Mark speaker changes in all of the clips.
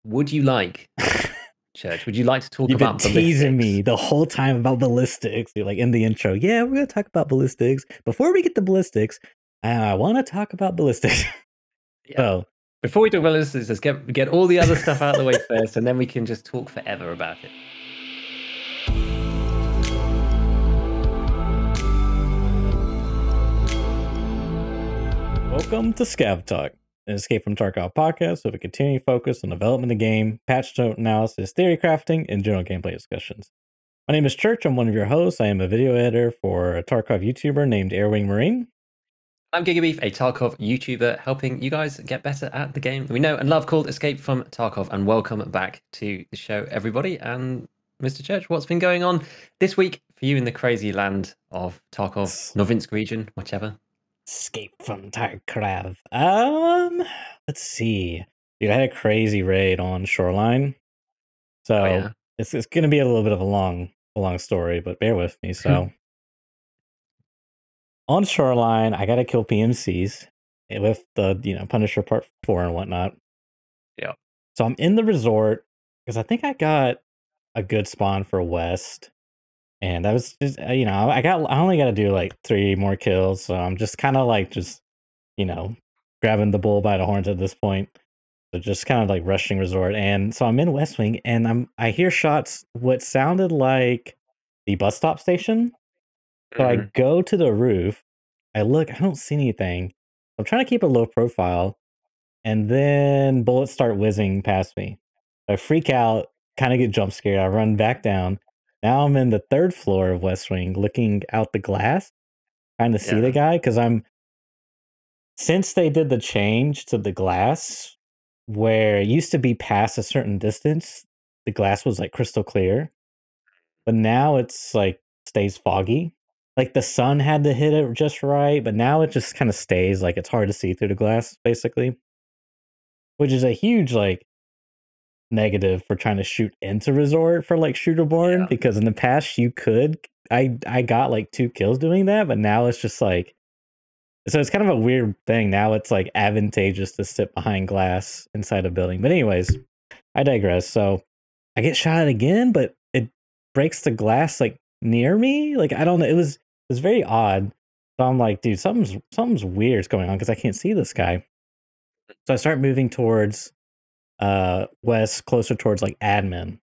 Speaker 1: Would you like, Church? Would you like to talk
Speaker 2: You've been
Speaker 1: about
Speaker 2: teasing
Speaker 1: ballistics?
Speaker 2: me the whole time about ballistics. You're like in the intro. Yeah, we're gonna talk about ballistics. Before we get to ballistics, I want to talk about ballistics.
Speaker 1: Yeah.
Speaker 2: So,
Speaker 1: Before we talk about ballistics, let's get all the other stuff out of the way first, and then we can just talk forever about it.
Speaker 2: welcome to ScavTalk, an Escape from Tarkov podcast with a continuing focus on development of the game, patch note analysis, theory crafting, and general gameplay discussions. My name is Church. I'm one of your hosts. I am a video editor for a Tarkov YouTuber named Airwing Marine.
Speaker 1: I'm GigaBeef, a Tarkov YouTuber, helping you guys get better at the game we know and love called Escape from Tarkov. And welcome back to the show, everybody. And Mr. Church, what's been going on this week for you in the crazy land of Tarkov, Novinsk region, whichever?
Speaker 2: Escape from Tarkov. Let's see. Dude, I had a crazy raid on Shoreline. So
Speaker 1: Oh, yeah.
Speaker 2: it's gonna be a little bit of a long story, but bear with me. So on Shoreline, I gotta kill PMCs with the Punisher Part 4 and whatnot.
Speaker 1: Yeah.
Speaker 2: So I'm in the resort because I think I got a good spawn for West. And that was just I only gotta do like 3 more kills, so I'm just kinda like grabbing the bull by the horns at this point. So just kind of like rushing resort. And so I'm in West Wing and I hear shots what sounded like the bus stop station. So I go to the roof, I look, I don't see anything. I'm trying to keep a low profile, and then bullets start whizzing past me. I freak out, kind of get jump scared. I run back down. Now I'm in the 3rd floor of West Wing, looking out the glass, trying to see the
Speaker 1: Yeah.
Speaker 2: guy because since they did the change to the glass, where it used to be past a certain distance, the glass was like crystal clear, but now it's like stays foggy. Like the sun had to hit it just right, but now it just kind of stays like it's hard to see through the glass, basically, which is a huge like negative for trying to shoot into resort for like shooterborn,
Speaker 1: Yeah.
Speaker 2: because in the past you could. I got like 2 kills doing that, but now it's just like, so it's kind of a weird thing. Now it's like advantageous to sit behind glass inside a building. But anyways, I digress. So I get shot again, but it breaks the glass like near me. Like I don't know. It was very odd. So I'm like, dude, something's weird's going on because I can't see this guy. So I start moving towards west, closer towards like admin.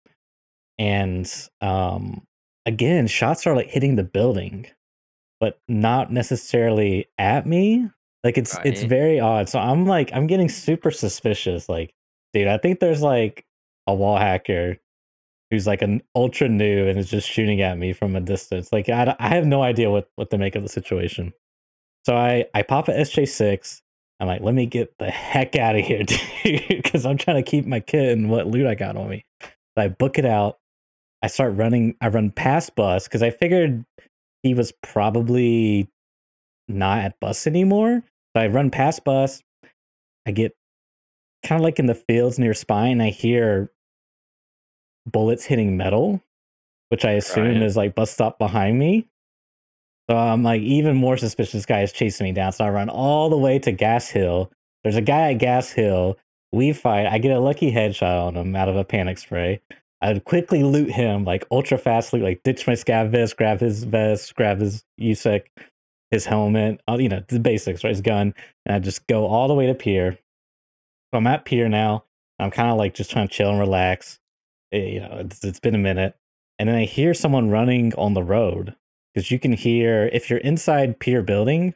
Speaker 2: And again, shots are like hitting the building, but not necessarily at me. Like it's
Speaker 1: Right.
Speaker 2: very odd. So I'm getting super suspicious. Like, dude, I think there's like a wall hacker who's like an ultra noob and is just shooting at me from a distance. Like I have no idea what to make of the situation. So I pop a SJ6. I'm like, let me get the heck out of here, dude, because I'm trying to keep my kit and what loot I got on me. So I book it out. I start running. I run past bus because I figured he was probably not at bus anymore. So I run past bus. I get kind of like in the fields near spine. I hear bullets hitting metal, which I assume
Speaker 1: Right.
Speaker 2: is like bus stop behind me. So I'm like even more suspicious. This guy is chasing me down. So I run all the way to Gas Hill. There's a guy at Gas Hill. We fight. I get a lucky headshot on him out of a panic spray. I would quickly loot him, like ultra fast loot, like ditch my scav vest, grab his USEC, his helmet, the basics, right? His gun. And I just go all the way to pier. So I'm at pier now. I'm kind of like just trying to chill and relax. It's been a minute. And then I hear someone running on the road, because you can hear, if you're inside pier building,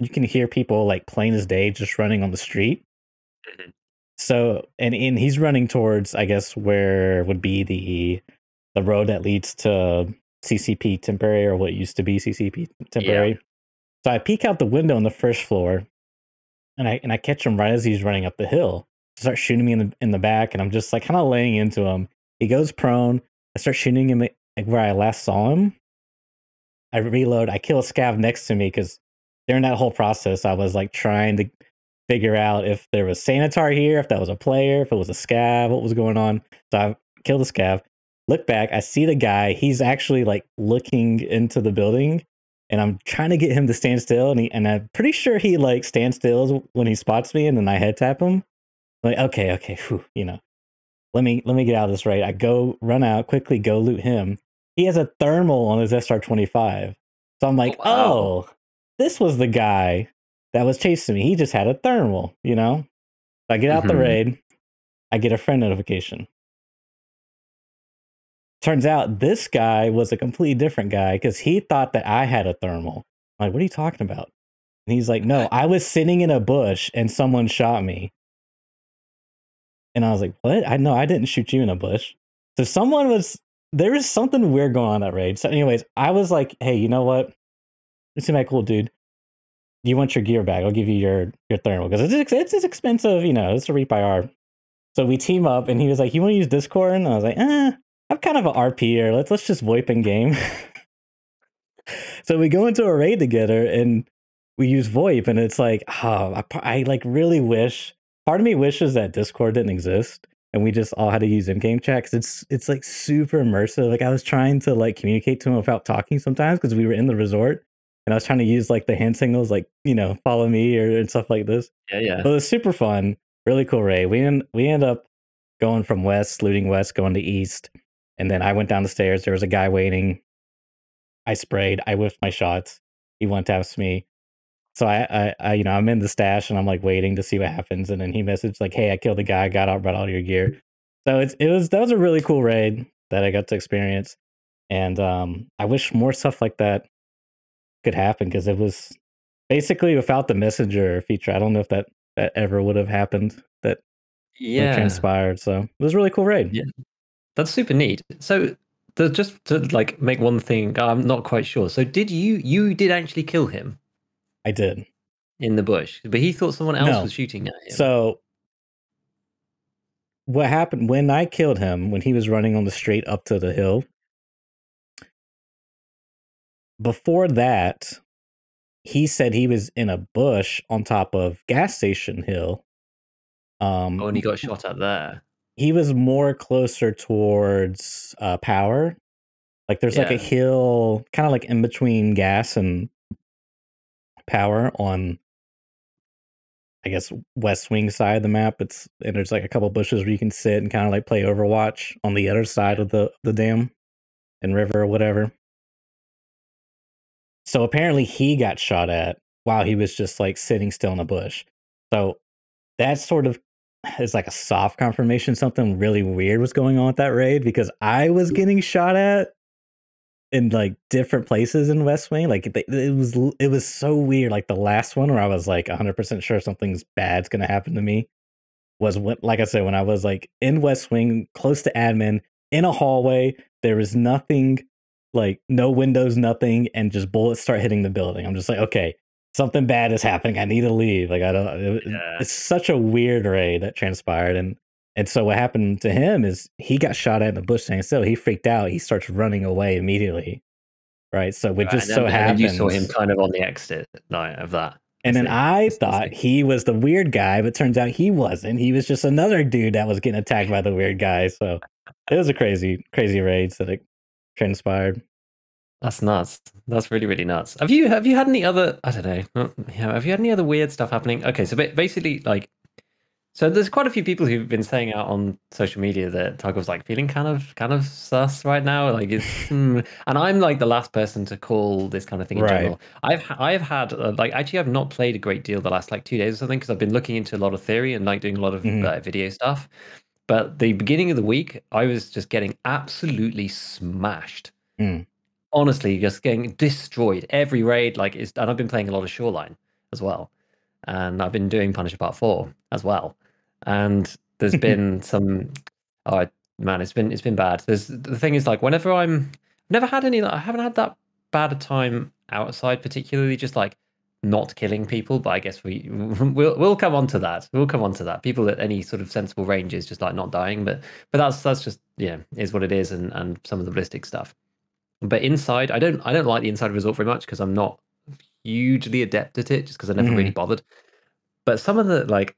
Speaker 2: you can hear people like plain as day just running on the street. So and he's running towards, I guess, where would be the road that leads to CCP temporary, or what used to be CCP
Speaker 1: Yeah.
Speaker 2: temporary. So I peek out the window on the 1st floor, and I catch him right as he's running up the hill. Start shooting me in the back, and I'm just like kind of laying into him. He goes prone. I start shooting him like where I last saw him. I reload. I kill a scav next to me because during that whole process, I was like trying to figure out if there was Sanitar here, if that was a player, if it was a scav, what was going on. So I kill the scav. Look back, I see the guy. He's actually like looking into the building, and I'm trying to get him to stand still. And I'm pretty sure he like stands still when he spots me, and then I head tap him. Like, okay, whew, let me get out of this raid. I go run out quickly, go loot him. He has a thermal on his SR-25. So I'm
Speaker 1: Oh,
Speaker 2: like,
Speaker 1: wow.
Speaker 2: oh, this was the guy that was chasing me. He just had a thermal, you know? So I get out the
Speaker 1: Mhm.
Speaker 2: raid. I get a friend notification. Turns out this guy was a completely different guy because he thought that I had a thermal. I'm like, what are you talking about? And he's like, no, I was sitting in a bush and someone shot me. And I was like, what? I know I didn't shoot you in a bush. So there was something weird going on that raid. So, anyways, I was like, hey, you know what? You seem like a cool dude. Do you want your gear back? I'll give you your thermal because it's expensive, you know, it's a reap-IR. So we team up and he was like, you want to use Discord? And I was like, I'm kind of an RPer. Let's just VoIP in game. So we go into a raid together and we use VoIP, and it's like, oh, I like really wish. Part of me wishes that Discord didn't exist and we just all had to use in-game chat because it's like super immersive. Like I was trying to like communicate to him without talking sometimes because we were in the resort, and I was trying to use like the hand signals, like follow me or and stuff like this.
Speaker 1: Yeah, yeah.
Speaker 2: But it was super fun, really cool raid. We end up going from west, looting west, going to east, and then I went down the stairs. There was a guy waiting. I sprayed. I whiffed my shots. He one taps me. So I'm in the stash and I'm like waiting to see what happens. And then he messaged like, "Hey, I killed the guy. Got out, brought all your gear." So that was a really cool raid that I got to experience. And I wish more stuff like that could happen because it was basically without the messenger feature. I don't know if that ever would have happened. That would have
Speaker 1: Yeah.
Speaker 2: transpired. So it was a really cool raid.
Speaker 1: Yeah. That's super neat. So just to like make one thing, I'm not quite sure. So you did actually kill him
Speaker 2: I did.
Speaker 1: in the bush, but he thought someone else
Speaker 2: No.
Speaker 1: was shooting at him.
Speaker 2: So what happened when I killed him, when he was running on the straight up to the hill, before that, he said he was in a bush on top of gas station hill.
Speaker 1: Oh, and he got shot at there.
Speaker 2: He was more closer towards power. Like there's like a
Speaker 1: Yeah.
Speaker 2: hill kind of like in between gas and power on, I guess, west wing side of the map. And there's like a couple bushes where you can sit and kind of like play Overwatch on the other side of the dam and river or whatever. So apparently he got shot at while he was just like sitting still in a bush. So that sort of is like a soft confirmation something really weird was going on with that raid because I was getting shot at in like different places in West Wing. Like it was so weird. Like the last one where I was like 100% sure something's bad's gonna happen to me was when, like I said, when I was like in West Wing, close to admin, in a hallway, there was nothing, like no windows, nothing, and just bullets start hitting the building. I'm just like, okay, something bad is happening. I need to leave. Like I don't.
Speaker 1: Yeah.
Speaker 2: It's such a weird raid that transpired, and so what happened to him is he got shot at in the bush standing still. He freaked out. He starts running away immediately. Right. So it
Speaker 1: Right.
Speaker 2: just so
Speaker 1: And then you saw him
Speaker 2: happens.
Speaker 1: kind of on the exit night of that.
Speaker 2: And then I
Speaker 1: I
Speaker 2: thought
Speaker 1: see.
Speaker 2: he was the weird guy, but turns out he wasn't. He was just another dude that was getting attacked by the weird guy. So it was a crazy, crazy raid that it transpired.
Speaker 1: That's nuts. That's really, really nuts. Have you had any other, I don't know, yeah, have you had any other weird stuff happening? Okay, so basically, like, so there's quite a few people who've been saying out on social media that Tarkov's like feeling kind of sus right now. Like and I'm like the last person to call this kind of thing in
Speaker 2: Right.
Speaker 1: general. I've had like actually I've not played a great deal the last like 2 days or something because I've been looking into a lot of theory and like doing a lot of
Speaker 2: Hmm.
Speaker 1: video stuff. But the beginning of the week, I was just getting absolutely smashed.
Speaker 2: Mm.
Speaker 1: Honestly, just getting destroyed every raid. And I've been playing a lot of Shoreline as well, and I've been doing Punisher Part 4 as well. And there's been some, oh man, it's been bad. The thing is, like, never had any, I haven't had that bad a time outside, particularly just like not killing people. But I guess we'll come on to that. We'll come on to that. People at any sort of sensible range is just like not dying, but that's just is what it is, and some of the ballistic stuff. But inside, I don't like the inside resort very much because I'm not hugely adept at it, just because I never really
Speaker 2: Hmm.
Speaker 1: bothered. But some of the like,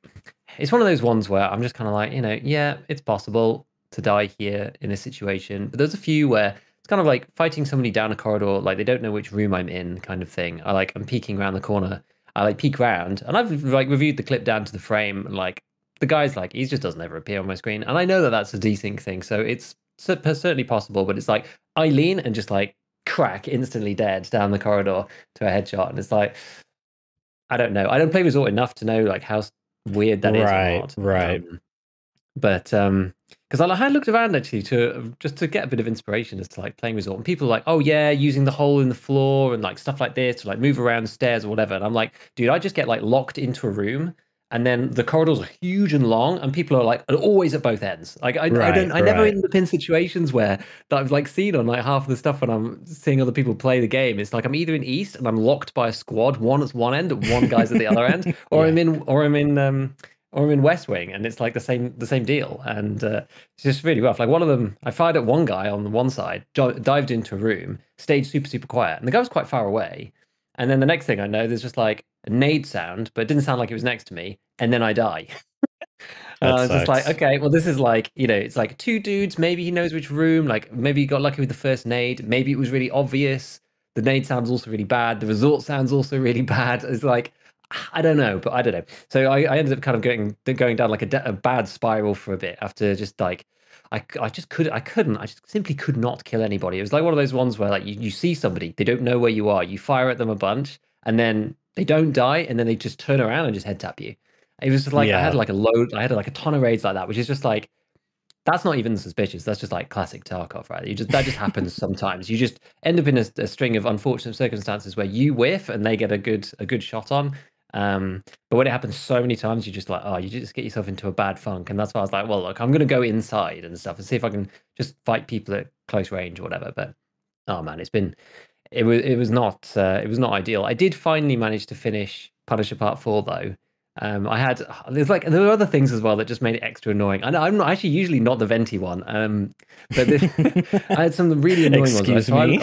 Speaker 1: it's one of those ones where I'm just kind of like, yeah, it's possible to die here in this situation. But there's a few where it's kind of like fighting somebody down a corridor, like they don't know which room I'm in, kind of thing. I'm peeking around the corner. I like peek around, and I've like reviewed the clip down to the frame, like the guy's like, he just doesn't ever appear on my screen, and I know that that's a desync thing, so it's certainly possible. But it's like I lean and just like crack instantly dead down the corridor to a headshot, and it's like I don't know. I don't play Resort enough to know like how weird that is or
Speaker 2: Right,
Speaker 1: not.
Speaker 2: right.
Speaker 1: But because I had looked around actually to just to get a bit of inspiration as to like playing Resort, and people are like, oh yeah, using the hole in the floor and like stuff like this to like move around stairs or whatever. And I'm like, dude, I just get like locked into a room, and then the corridors are huge and long, and people are like always at both ends. Like I never
Speaker 2: Right.
Speaker 1: end up in situations where that I've like seen on like half of the stuff when I'm seeing other people play the game. It's like I'm either in East and I'm locked by a squad, one at one end, one guy's at the other end, or
Speaker 2: Yeah.
Speaker 1: I'm in West Wing, and it's like the same deal, and it's just really rough. Like one of them, I fired at one guy on the one side, dived into a room, stayed super quiet, and the guy was quite far away. And then the next thing I know, there's just like a nade sound, but it didn't sound like it was next to me, and then I die. And
Speaker 2: That
Speaker 1: I was just like,
Speaker 2: sucks.
Speaker 1: okay, well, this is like, it's like two dudes. Maybe he knows which room. Like, maybe he got lucky with the first nade. Maybe it was really obvious. The nade sounds also really bad. The resort sounds also really bad. It's like, I don't know, but I don't know. So I ended up kind of going down like a bad spiral for a bit after just like, I just simply could not kill anybody. It was like one of those ones where like you see somebody, they don't know where you are. You fire at them a bunch, and then they don't die, and then they just turn around and just head tap you. It was just like
Speaker 2: Yeah.
Speaker 1: I had like a ton of raids like that, which is just like that's not even suspicious. That's just like classic Tarkov, right? That just happens sometimes. You just end up in a string of unfortunate circumstances where you whiff and they get a good shot on. But when it happens so many times, you just like, oh, you just get yourself into a bad funk. And that's why I was like, well, look, I'm gonna go inside and stuff and see if I can just fight people at close range or whatever. But oh man, it was not ideal. I did finally manage to finish Punisher Part 4 though. There were other things as well that just made it extra annoying. And I'm not actually usually not the venti one. But I had some really annoying ones, right?
Speaker 2: Excuse
Speaker 1: So
Speaker 2: me.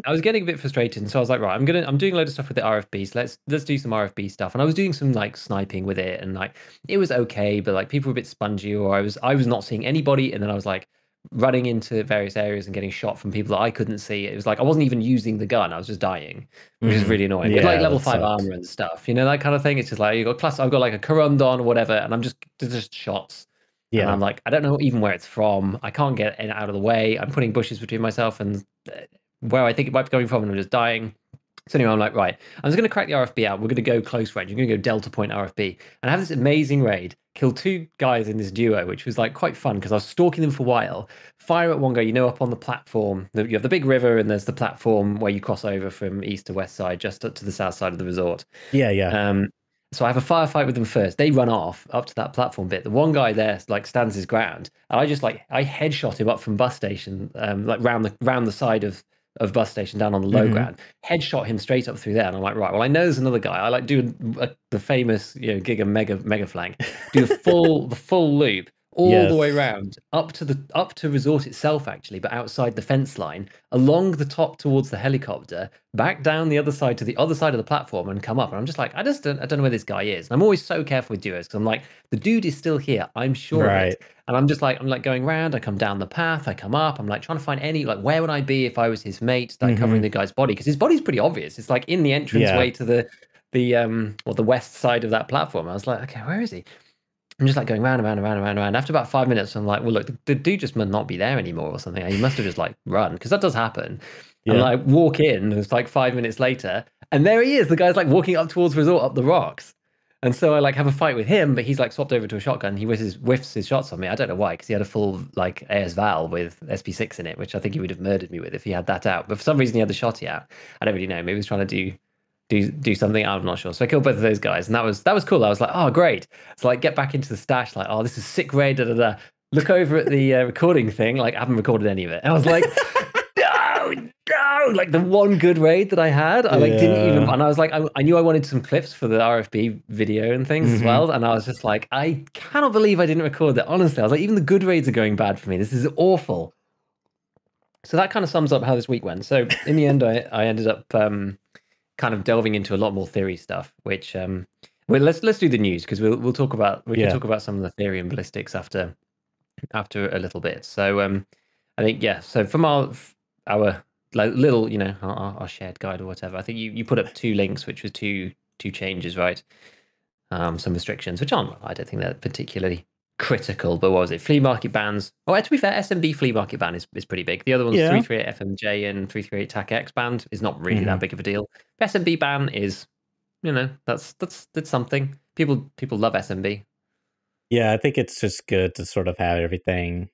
Speaker 1: I was getting a bit frustrated, and so I was like, right, I'm doing a load of stuff with the RFB. So let's do some RFB stuff. And I was doing some like sniping with it, and like it was okay, but like people were a bit spongy, or I was not seeing anybody, and then I was like running into various areas and getting shot from people that I couldn't see. It was like I wasn't even using the gun; I was just dying, which is really annoying. With like
Speaker 2: Yeah,
Speaker 1: level
Speaker 2: that
Speaker 1: 5
Speaker 2: sucks.
Speaker 1: armor and stuff, that kind of thing. It's just like I've got like a Corundon or whatever, and I'm just shots. And
Speaker 2: Yeah.
Speaker 1: I'm like, I don't know even where it's from. I can't get it out of the way. I'm putting bushes between myself and where I think it might be coming from, and I'm just dying. So anyway, I'm like, right, I'm just going to crack the RFB out. We're going to go close range. I'm going to go Delta Point RFB. And I have this amazing raid, kill two guys in this duo, which was like quite fun because I was stalking them for a while. Fire at one guy, up on the platform. You have the big river, and there's the platform where you cross over from east to west side, just up to the south side of the resort.
Speaker 2: Yeah, yeah.
Speaker 1: So I have a firefight with them first. They run off up to that platform bit. The one guy there like stands his ground, and I headshot him up from bus station, like round the side of bus station down on the low
Speaker 2: Hmm.
Speaker 1: ground. Headshot him straight up through there, and I'm like, right, well, I know there's another guy. I like do the famous Giga mega flank, do the full loop all the way
Speaker 2: Yes.
Speaker 1: around up to resort itself actually, but outside the fence line, along the top towards the helicopter, back down the other side to the other side of the platform and come up. And I'm just like, I don't know where this guy is. And I'm always so careful with duos because I'm like, the dude is still here. I'm sure of it.
Speaker 2: Right.
Speaker 1: And I'm like going around. I come down the path. I come up. I'm like trying to find like where would I be if I was his mate, like covering
Speaker 2: Hmm.
Speaker 1: the guy's body because his body's pretty obvious. It's like in the entrance
Speaker 2: Yeah.
Speaker 1: way to the west side of that platform. I was like, okay, where is he? I'm just like going round and round and round and round and round. After about 5 minutes, I'm like, well, look, the dude just must not be there anymore or something. He must have just like run because that does happen. And
Speaker 2: Yeah.
Speaker 1: like walk in, and it's like 5 minutes later, and there he is. The guy's like walking up towards resort up the rocks. And so I like have a fight with him, but he's like swapped over to a shotgun. He whiffs his shots on me. I don't know why, because he had a full like AS Val with SP6 in it, which I think he would have murdered me with if he had that out. But for some reason he had the shotty out. I don't really know. Maybe he was trying to do something. I'm not sure. So I killed both of those guys, and that was cool. I was like, oh great. So like get back into the stash, like, oh, this is sick raid, da da da. Look over at the recording thing, like I haven't recorded any of it. And I was like, no, no, like the one good raid that I had, I like didn't even,
Speaker 2: Yeah.
Speaker 1: and I was like, I knew I wanted some clips for the RFB video and things as
Speaker 2: Hmm.
Speaker 1: well. And I was just like, I cannot believe I didn't record that. Honestly, I was like, even the good raids are going bad for me. This is awful. So that kind of sums up how this week went. So in the end, I ended up kind of delving into a lot more theory stuff, which well, let's do the news because we can
Speaker 2: Yeah.
Speaker 1: talk about some of the theory and ballistics after a little bit. So I think yeah. So from our like little our shared guide or whatever, I think you put up two links, which was two changes, right? some restrictions, which aren't, I don't think they're particularly critical. But what was it? Flea market bans. Oh, to be fair, SMB flea market ban is pretty big. The other one's
Speaker 2: Yeah.
Speaker 1: 338 FMJ and 338 TAC X ban is not really
Speaker 2: Hmm.
Speaker 1: that big of a deal. SMB ban is, that's something. People love SMB.
Speaker 2: Yeah, I think it's just good to sort of have everything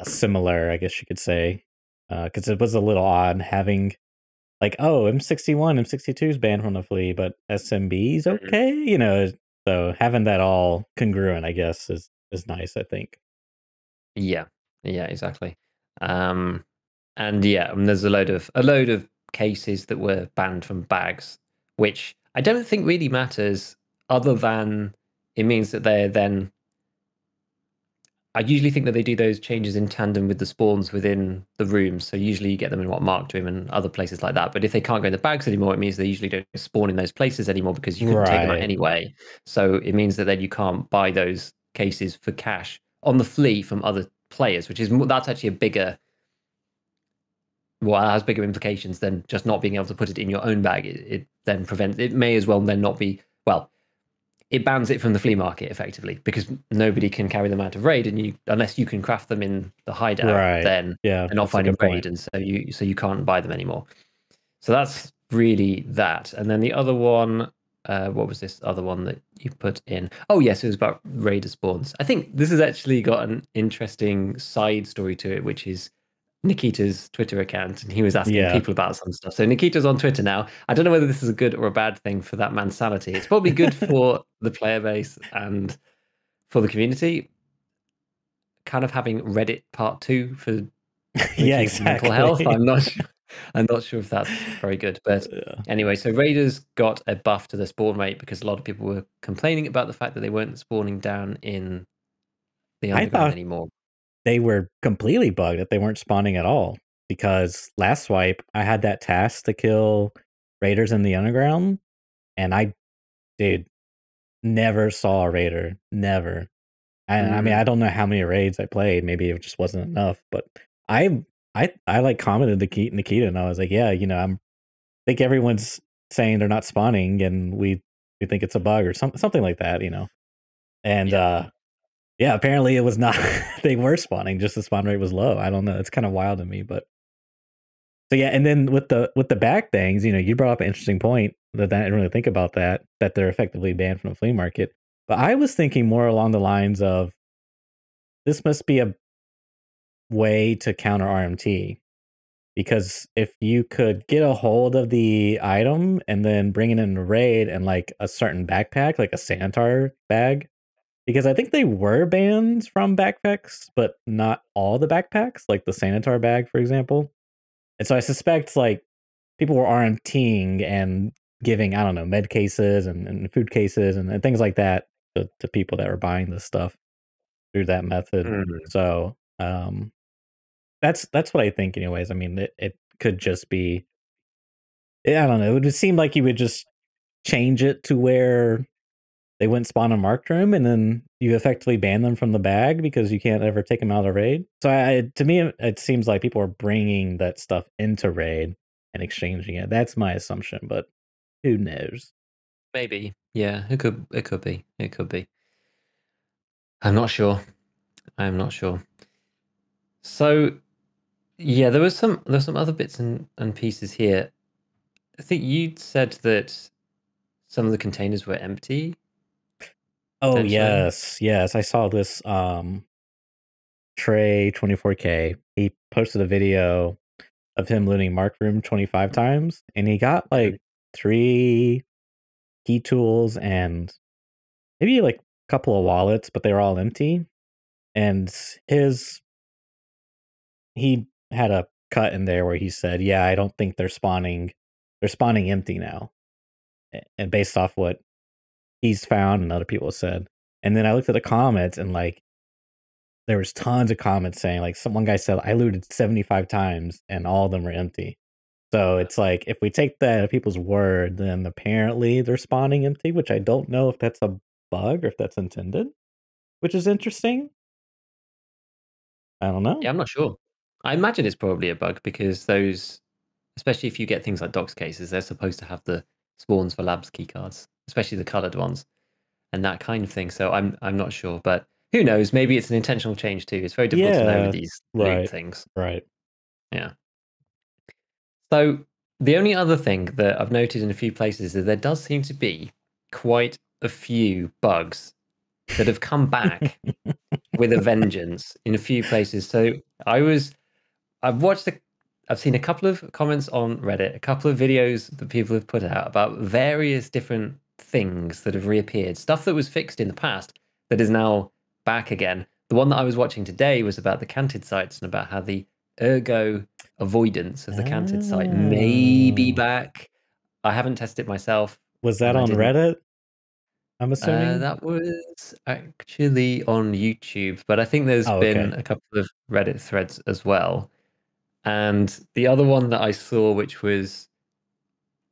Speaker 2: similar, I guess you could say. Because it was a little odd having like, oh, M61, M62 is banned from the flea, but SMB's
Speaker 1: Mhm.
Speaker 2: okay, so having that all congruent, I guess, is nice, I think.
Speaker 1: Yeah, yeah, exactly. Um, and yeah, there's a load of cases that were banned from bags, which I don't think really matters, other than it means that they're then. I usually think that they do those changes in tandem with the spawns within the rooms. So usually you get them in Marked Room and other places like that. But if they can't go in the bags anymore, it means they usually don't spawn in those places anymore because you couldn't take them out
Speaker 2: Right.
Speaker 1: anyway. So it means that then you can't buy those cases for cash on the flea from other players, that's actually a bigger, well, it has bigger implications than just not being able to put it in your own bag. It then prevents, it may as well then not be, well, it bans it from the flea market effectively because nobody can carry them out of raid, and unless you can craft them in the hideout,
Speaker 2: Right.
Speaker 1: then
Speaker 2: Yeah,
Speaker 1: they're not
Speaker 2: that's a
Speaker 1: finding
Speaker 2: good
Speaker 1: raid,
Speaker 2: point.
Speaker 1: and so you can't buy them anymore. So that's really that. And then the other one, what was this other one that you put in? Oh yes, it was about raider spawns. I think this has actually got an interesting side story to it, which is Nikita's Twitter account, and he was asking
Speaker 2: Yeah.
Speaker 1: people about some stuff. So Nikita's on Twitter now. I don't know whether this is a good or a bad thing for that man's sanity. It's probably good for the player base and for the community. Kind of having Reddit part two for
Speaker 2: Yeah,
Speaker 1: Nikita's mental health.
Speaker 2: exactly.
Speaker 1: I'm not sure. I'm not sure if that's very good. But
Speaker 2: Yeah.
Speaker 1: anyway, so Raiders got a buff to the spawn rate because a lot of people were complaining about the fact that they weren't spawning down in the
Speaker 2: I
Speaker 1: underground
Speaker 2: thought
Speaker 1: anymore.
Speaker 2: they were completely bugged, that they weren't spawning at all. Because last swipe, I had that task to kill raiders in the underground, and dude, never saw a raider. Never. I mean, I
Speaker 1: Mm,
Speaker 2: don't know how many raids I played. Maybe it just wasn't enough. But I like commented to Nikita, and I was like, yeah, think everyone's saying they're not spawning, and we think it's a bug or something like that. And
Speaker 1: yeah.
Speaker 2: yeah, apparently it was not. They were spawning, just the spawn rate was low. I don't know. It's kind of wild to me, but so yeah. And then with the back things, you brought up an interesting point that I didn't really think about that they're effectively banned from the flea market. But I was thinking more along the lines of this must be a way to counter RMT, because if you could get a hold of the item and then bring it in a raid and like a certain backpack, like a Sanitar bag, because I think they were banned from backpacks, but not all the backpacks, like the Sanitar bag, for example. And so I suspect like people were RMTing and giving, I don't know, med cases and food cases and things like that to people that were buying this stuff through that method.
Speaker 1: Mm.
Speaker 2: So that's what I think, anyways. I mean, it could just be, I don't know. It would seem like you would just change it to where they wouldn't spawn a marked room, and then you effectively ban them from the bag because you can't ever take them out of raid. So to me, it seems like people are bringing that stuff into raid and exchanging it. That's my assumption, but who knows?
Speaker 1: Maybe. Yeah, it could be. It could be. I'm not sure. I'm not sure. So yeah, there was some other bits and pieces here. I think you said that some of the containers were empty,
Speaker 2: Oh
Speaker 1: potentially.
Speaker 2: yes. I saw this Trey 24K. He posted a video of him looting Mark Room 25 times, and he got
Speaker 1: Mhm.
Speaker 2: like 3 key tools and maybe like a couple of wallets, but they were all empty. And his he had a cut in there where he said, "Yeah, I don't think they're spawning. They're spawning empty now." And based off what he's found and other people said. And then I looked at the comments, and like there was tons of comments saying, like, one guy said, "I looted 75 times and all of them were empty." So it's like if we take that at people's word, then apparently they're spawning empty, which I don't know if that's a bug or if that's intended, which is interesting. I don't know.
Speaker 1: Yeah, I'm not sure. I imagine it's probably a bug because those, especially if you get things like docs cases, they're supposed to have the spawns for labs keycards. especially the colored ones and that kind of thing. So I'm not sure, but who knows? Maybe it's an intentional change too. It's very difficult to know with
Speaker 2: Yeah,
Speaker 1: these loot
Speaker 2: right,
Speaker 1: things.
Speaker 2: right.
Speaker 1: Yeah. So the only other thing that I've noted in a few places is there does seem to be quite a few bugs that have come back with a vengeance in a few places. So I've watched I've seen a couple of comments on Reddit, a couple of videos that people have put out about various different things that have reappeared, stuff that was fixed in the past that is now back again. The one that I was watching today was about the canted sites and about how the ergo avoidance of the canted site may be
Speaker 2: Oh.
Speaker 1: back. I haven't tested it myself,
Speaker 2: Was that
Speaker 1: and I
Speaker 2: on
Speaker 1: didn't.
Speaker 2: Reddit? I'm assuming?
Speaker 1: That was actually on YouTube, but I think there's
Speaker 2: Oh,
Speaker 1: been
Speaker 2: okay.
Speaker 1: a couple of Reddit threads as well. And the other one that I saw, which was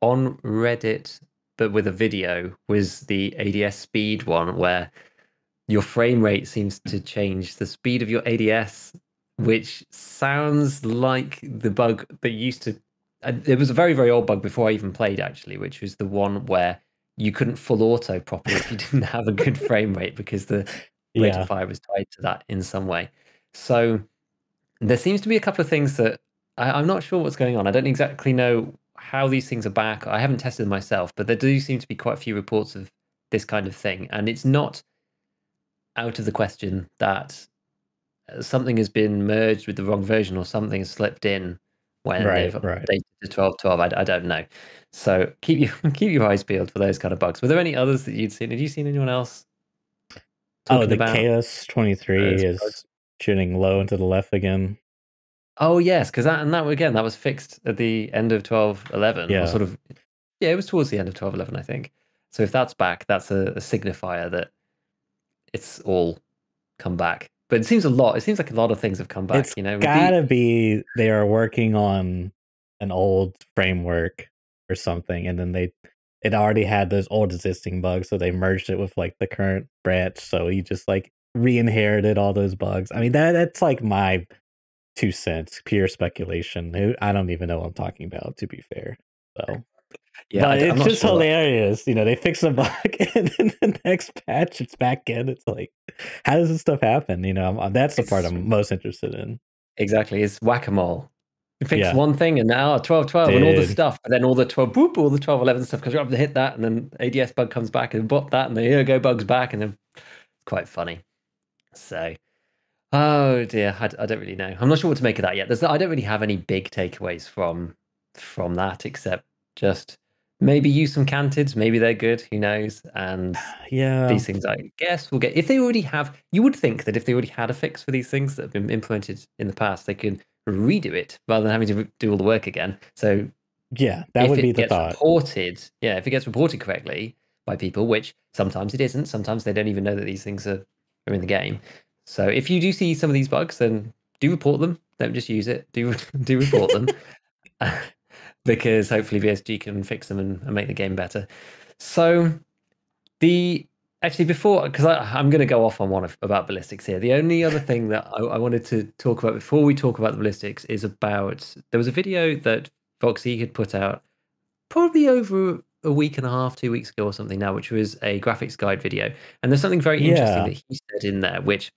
Speaker 1: on Reddit, but with a video, was the ADS speed one, where your frame rate seems to change the speed of your ADS, which sounds like the bug that used to. It was a very, very old bug before I even played, actually, which was the one where you couldn't full auto properly if you didn't have a good frame rate because the rate of
Speaker 2: Yeah.
Speaker 1: fire was tied to that in some way. So there seems to be a couple of things that I'm not sure what's going on. I don't exactly know how these things are back. I haven't tested them myself, but there do seem to be quite a few reports of this kind of thing. And it's not out of the question that something has been merged with the wrong version or something has slipped in when they've
Speaker 2: Right, right.
Speaker 1: updated to 12.12. I don't know. So keep your eyes peeled for those kind of bugs. Were there any others that you'd seen? Had you seen anyone else
Speaker 2: Oh,
Speaker 1: talking
Speaker 2: the
Speaker 1: about
Speaker 2: Chaos 23
Speaker 1: those
Speaker 2: is
Speaker 1: bugs?
Speaker 2: shooting low into the left again.
Speaker 1: Oh yes, because that was fixed at the end of 12.11, or
Speaker 2: Yeah.
Speaker 1: sort of, yeah, it was towards the end of 12.11, I think. So if that's back, that's a signifier that it's all come back. But it seems like a lot of things have come
Speaker 2: It's
Speaker 1: back, with the.
Speaker 2: gotta be they are working on an old framework or something, and then it already had those old existing bugs, so they merged it with like the current branch. So you just like re-inherited all those bugs. I mean that's like my 2 cents, pure speculation. I don't even know what I'm talking about, to be fair. So
Speaker 1: Yeah,
Speaker 2: but
Speaker 1: I'm
Speaker 2: it's
Speaker 1: not
Speaker 2: just
Speaker 1: sure.
Speaker 2: hilarious. They fix a bug and then the next patch it's back in. It's like, how does this stuff happen? That's the part
Speaker 1: It's
Speaker 2: I'm most interested in.
Speaker 1: exactly, it's whack-a-mole. You fix
Speaker 2: Yeah,
Speaker 1: one thing and now 12.12 and all the
Speaker 2: did.
Speaker 1: stuff, but then all the 12.11 stuff comes up to hit that, and then ADS bug comes back and bot that, and the Ergo bug's back, and then it's quite funny. So, oh dear, I don't really know. I'm not sure what to make of that yet. I don't really have any big takeaways from that, except just maybe use some cantids. Maybe they're good. Who knows? And
Speaker 2: Yeah,
Speaker 1: these things, I guess, will get. If they already have, you would think that if they already had a fix for these things that have been implemented in the past, they could redo it rather than having to do all the work again. So
Speaker 2: yeah, that
Speaker 1: if
Speaker 2: would be
Speaker 1: it
Speaker 2: the
Speaker 1: gets
Speaker 2: thought.
Speaker 1: reported, yeah, if it gets reported correctly by people, which sometimes it isn't, sometimes they don't even know that these things are in the game. So if you do see some of these bugs, then do report them. Don't just use it. Do report them, because hopefully VSG can fix them and make the game better. So the actually before, because I'm going to go off on about ballistics here. The only other thing that I wanted to talk about before we talk about the ballistics is about there was a video that Foxy had put out probably over a week and a half, 2 weeks ago or something now, which was a graphics guide video. And there's something very interesting
Speaker 2: Yeah,
Speaker 1: that he said in there, which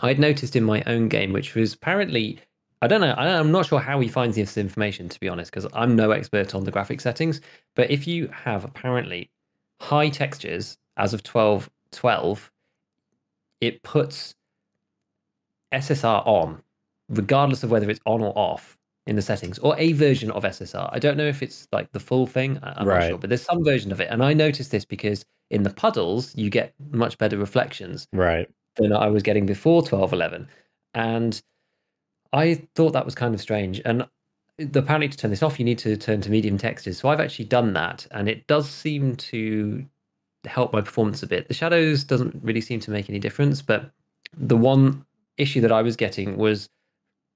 Speaker 1: I'd noticed in my own game, which was apparently, I don't know, I'm not sure how he finds this information, to be honest, because I'm no expert on the graphic settings. But if you have apparently high textures as of 12.12, it puts SSR on, regardless of whether it's on or off in the settings, or a version of SSR. I don't know if it's like the full thing. I'm not sure,
Speaker 2: right,
Speaker 1: but there's some version of it. And I noticed this because in the puddles, you get much better reflections
Speaker 2: right.
Speaker 1: than I was getting before 12.11. And I thought that was kind of strange. And apparently to turn this off, you need to turn to medium textures. So I've actually done that, and it does seem to help my performance a bit. The shadows doesn't really seem to make any difference, but the one issue that I was getting was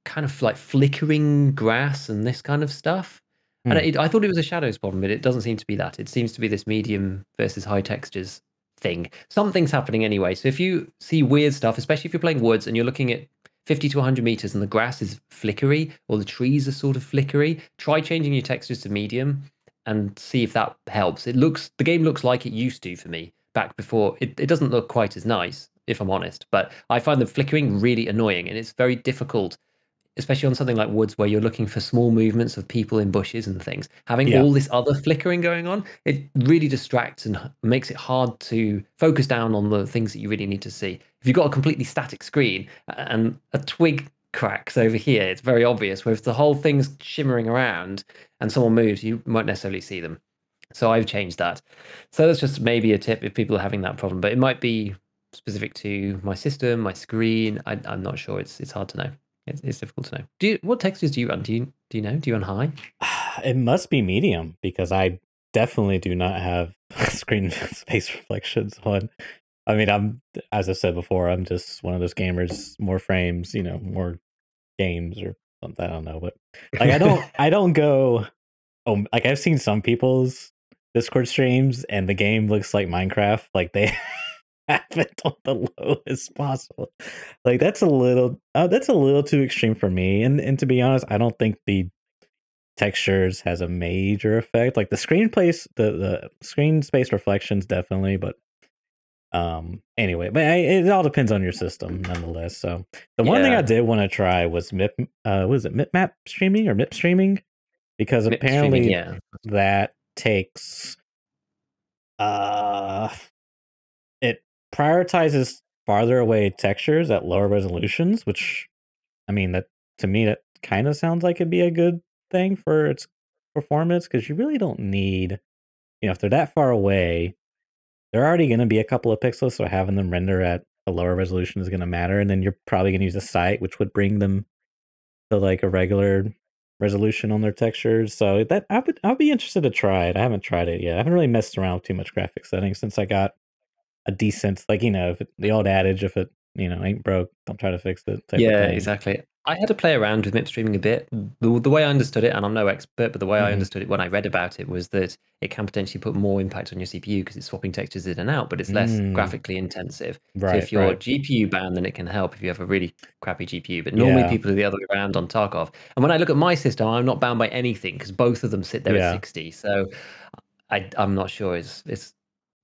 Speaker 1: kind of like flickering grass and this kind of stuff. And
Speaker 2: Hmm.
Speaker 1: I thought it was a shadows problem, but it doesn't seem to be that. It seems to be this medium versus high textures thing. Something's happening anyway. So if you see weird stuff, especially if you're playing woods and you're looking at 50 to 100 meters and the grass is flickery or the trees are sort of flickery, try changing your textures to medium. and see if that helps. The game looks like it used to for me back before. It doesn't look quite as nice, if I'm honest, but I find the flickering really annoying, and it's very difficult, especially on something like woods where you're looking for small movements of people in bushes and things. Having
Speaker 2: Yeah.
Speaker 1: all this other flickering going on, it really distracts and makes it hard to focus down on the things that you really need to see. If you've got a completely static screen and a twig cracks over here, it's very obvious. Where if the whole thing's shimmering around and someone moves, you won't necessarily see them. So I've changed that. So that's just maybe a tip if people are having that problem, but it might be specific to my system, my screen. I'm not sure. It's hard to know. It's difficult to know. What textures do you run? Do you know? Do you run high?
Speaker 2: It must be medium because I definitely do not have screen space reflections on. I mean, as I said before, I'm just one of those gamers, more frames, more games or something. I don't know, but like I don't go. Oh, like I've seen some people's Discord streams and the game looks like Minecraft. Like they have it on the lowest possible. Like that's a little too extreme for me. And to be honest, I don't think the textures has a major effect. Like the the screen space reflections definitely, but anyway, but it all depends on your system nonetheless. So the one thing I
Speaker 1: Yeah,
Speaker 2: did want to try was was it mip streaming or mip streaming? Because
Speaker 1: MIP streaming.
Speaker 2: apparently
Speaker 1: Yeah,
Speaker 2: that takes uh it prioritizes farther away textures at lower resolutions, which I mean that to me that kind of sounds like it'd be a good thing for its performance because you really don't need, if they're that far away, they're already going to be a couple of pixels, so having them render at a lower resolution is going to matter, and then you're probably going to use a site which would bring them to like a regular resolution on their textures. So that I'll be interested to try it. I haven't tried it yet. I haven't really messed around with too much graphic settings since I got a decent, like, the old adage, if it, ain't broke, don't try to fix it type of
Speaker 1: yeah,
Speaker 2: thing.
Speaker 1: exactly. I had to play around with MIP streaming a bit. The way I understood it, and I'm no expert, but the way I
Speaker 2: Hmm.
Speaker 1: understood it when I read about it was that it can potentially put more impact on your CPU because it's swapping textures in and out, but it's less
Speaker 2: Mm,
Speaker 1: graphically intensive. So
Speaker 2: right,
Speaker 1: if you're
Speaker 2: right.
Speaker 1: GPU bound, then it can help if you have a really crappy GPU. But normally
Speaker 2: Yeah,
Speaker 1: people are the other way around on Tarkov. And when I look at my system, I'm not bound by anything because both of them sit there at
Speaker 2: yeah,
Speaker 1: 60. So I'm not sure. It's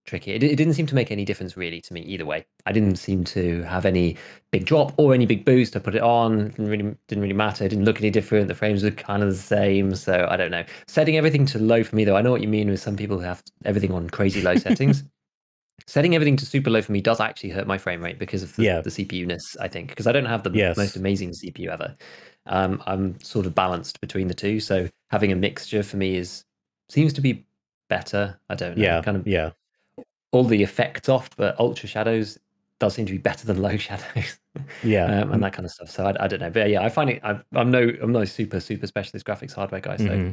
Speaker 1: tricky. It didn't seem to make any difference really to me either way. I didn't seem to have any big drop or any big boost. I put it on, didn't really matter. It didn't look any different. The frames were kind of the same. So I don't know. Setting everything to low for me though, I know what you mean with some people who have everything on crazy low settings. Setting everything to super low for me does actually hurt my frame rate because of
Speaker 2: yeah,
Speaker 1: the CPU-ness, I think, because I don't have the most
Speaker 2: yes,
Speaker 1: amazing CPU ever. I'm sort of balanced between the two, so having a mixture for me seems to be better. I don't know,
Speaker 2: yeah,
Speaker 1: kind of
Speaker 2: yeah,
Speaker 1: all the effects off, but ultra shadows does seem to be better than low shadows,
Speaker 2: yeah.
Speaker 1: and that kind of stuff. So I don't know, but yeah, I find it. I'm no super specialist graphics hardware guy, so
Speaker 2: Hmm.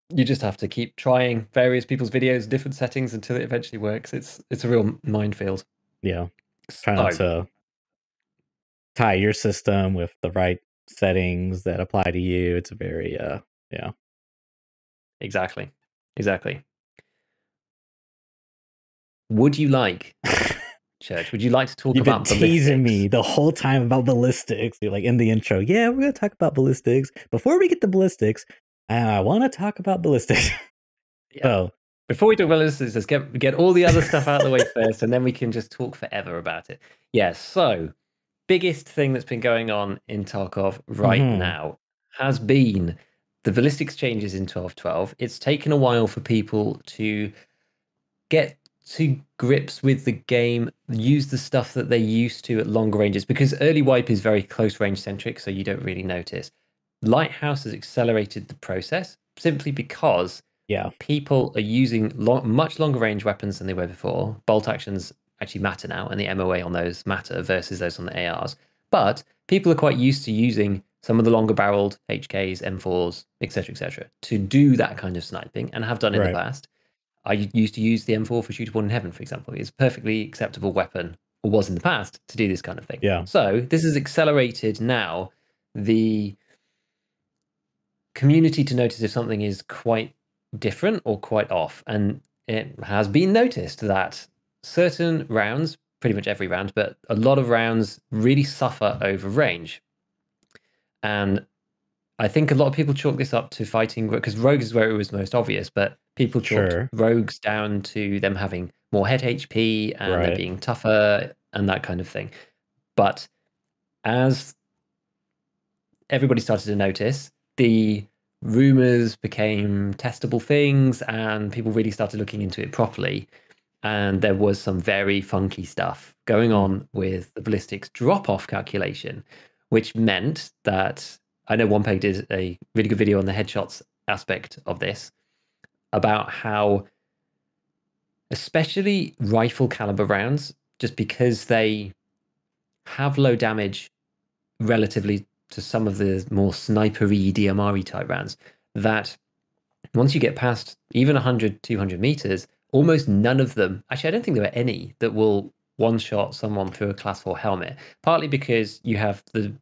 Speaker 1: you just have to keep trying various people's videos, different settings until it eventually works. It's a real minefield.
Speaker 2: Yeah. Trying
Speaker 1: So
Speaker 2: to tie your system with the right settings that apply to you. It's a very yeah.
Speaker 1: exactly, exactly. Would you like, Church? Would you like to talk
Speaker 2: You've been
Speaker 1: about
Speaker 2: teasing
Speaker 1: ballistics?
Speaker 2: me the whole time about ballistics. You're like in the intro. Yeah, we're gonna talk about ballistics. Before we get to ballistics, I want to talk about ballistics.
Speaker 1: Yeah.
Speaker 2: So,
Speaker 1: Before we talk about ballistics, let's get all the other stuff out of the way first, and then we can just talk forever about it. Yeah. So biggest thing that's been going on in Tarkov right
Speaker 2: mhm,
Speaker 1: now has been the ballistics changes in 12.12. It's taken a while for people to get to grips with the game, use the stuff that they used to at longer ranges, because early wipe is very close range centric, so you don't really notice. Lighthouse has accelerated the process simply because
Speaker 2: yeah,
Speaker 1: people are using much longer range weapons than they were before. Bolt actions actually matter now, and the MOA on those matter versus those on the ARs. But people are quite used to using some of the longer barreled HKs, M4s, etc., to do that kind of sniping and have done in the
Speaker 2: right,
Speaker 1: past. I used to use the M4 for Shootable in Heaven, for example. It's a perfectly acceptable weapon, or was in the past, to do this kind of thing.
Speaker 2: yeah,
Speaker 1: So this has accelerated now the community to notice if something is quite different or quite off. And it has been noticed that certain rounds, pretty much every round, but a lot of rounds really suffer over range. And I think a lot of people chalk this up to fighting because rogues is where it was most obvious, but people chalked
Speaker 2: Sure.
Speaker 1: rogues down to them having more head HP and they're
Speaker 2: Right.
Speaker 1: being tougher and that kind of thing. But as everybody started to notice, the rumors became testable things and people really started looking into it properly. And there was some very funky stuff going on with the ballistics drop-off calculation, which meant that I know OnePeg did a really good video on the headshots aspect of this about how, especially rifle caliber rounds, just because they have low damage relatively to some of the more snipery DMR type rounds, that once you get past even 100, 200 meters, almost none of them, actually, I don't think there are any that will one shot someone through a class 4 helmet, partly because you have the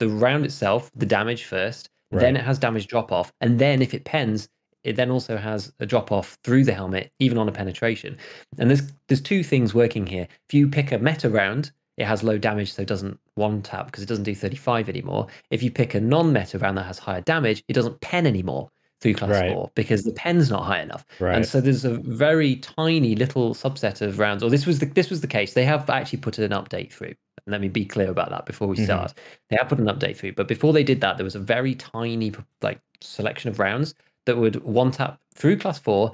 Speaker 1: round itself, the damage first, then
Speaker 2: Right.
Speaker 1: it has damage drop off, and then if it pens, it then also has a drop off through the helmet, even on a penetration. And there's two things working here. If you pick a meta round, it has low damage, so it doesn't one tap because it doesn't do 35 anymore. If you pick a non-meta round that has higher damage, it doesn't pen anymore through class
Speaker 2: Right.
Speaker 1: 4 because the pen's not high enough. And
Speaker 2: Right.
Speaker 1: so there's a very tiny little subset of rounds, or this was the case. They have actually put an update through. And let me be clear about that before we start. They have put an update through, but before they did that, there was a very tiny like selection of rounds that would one tap through class 4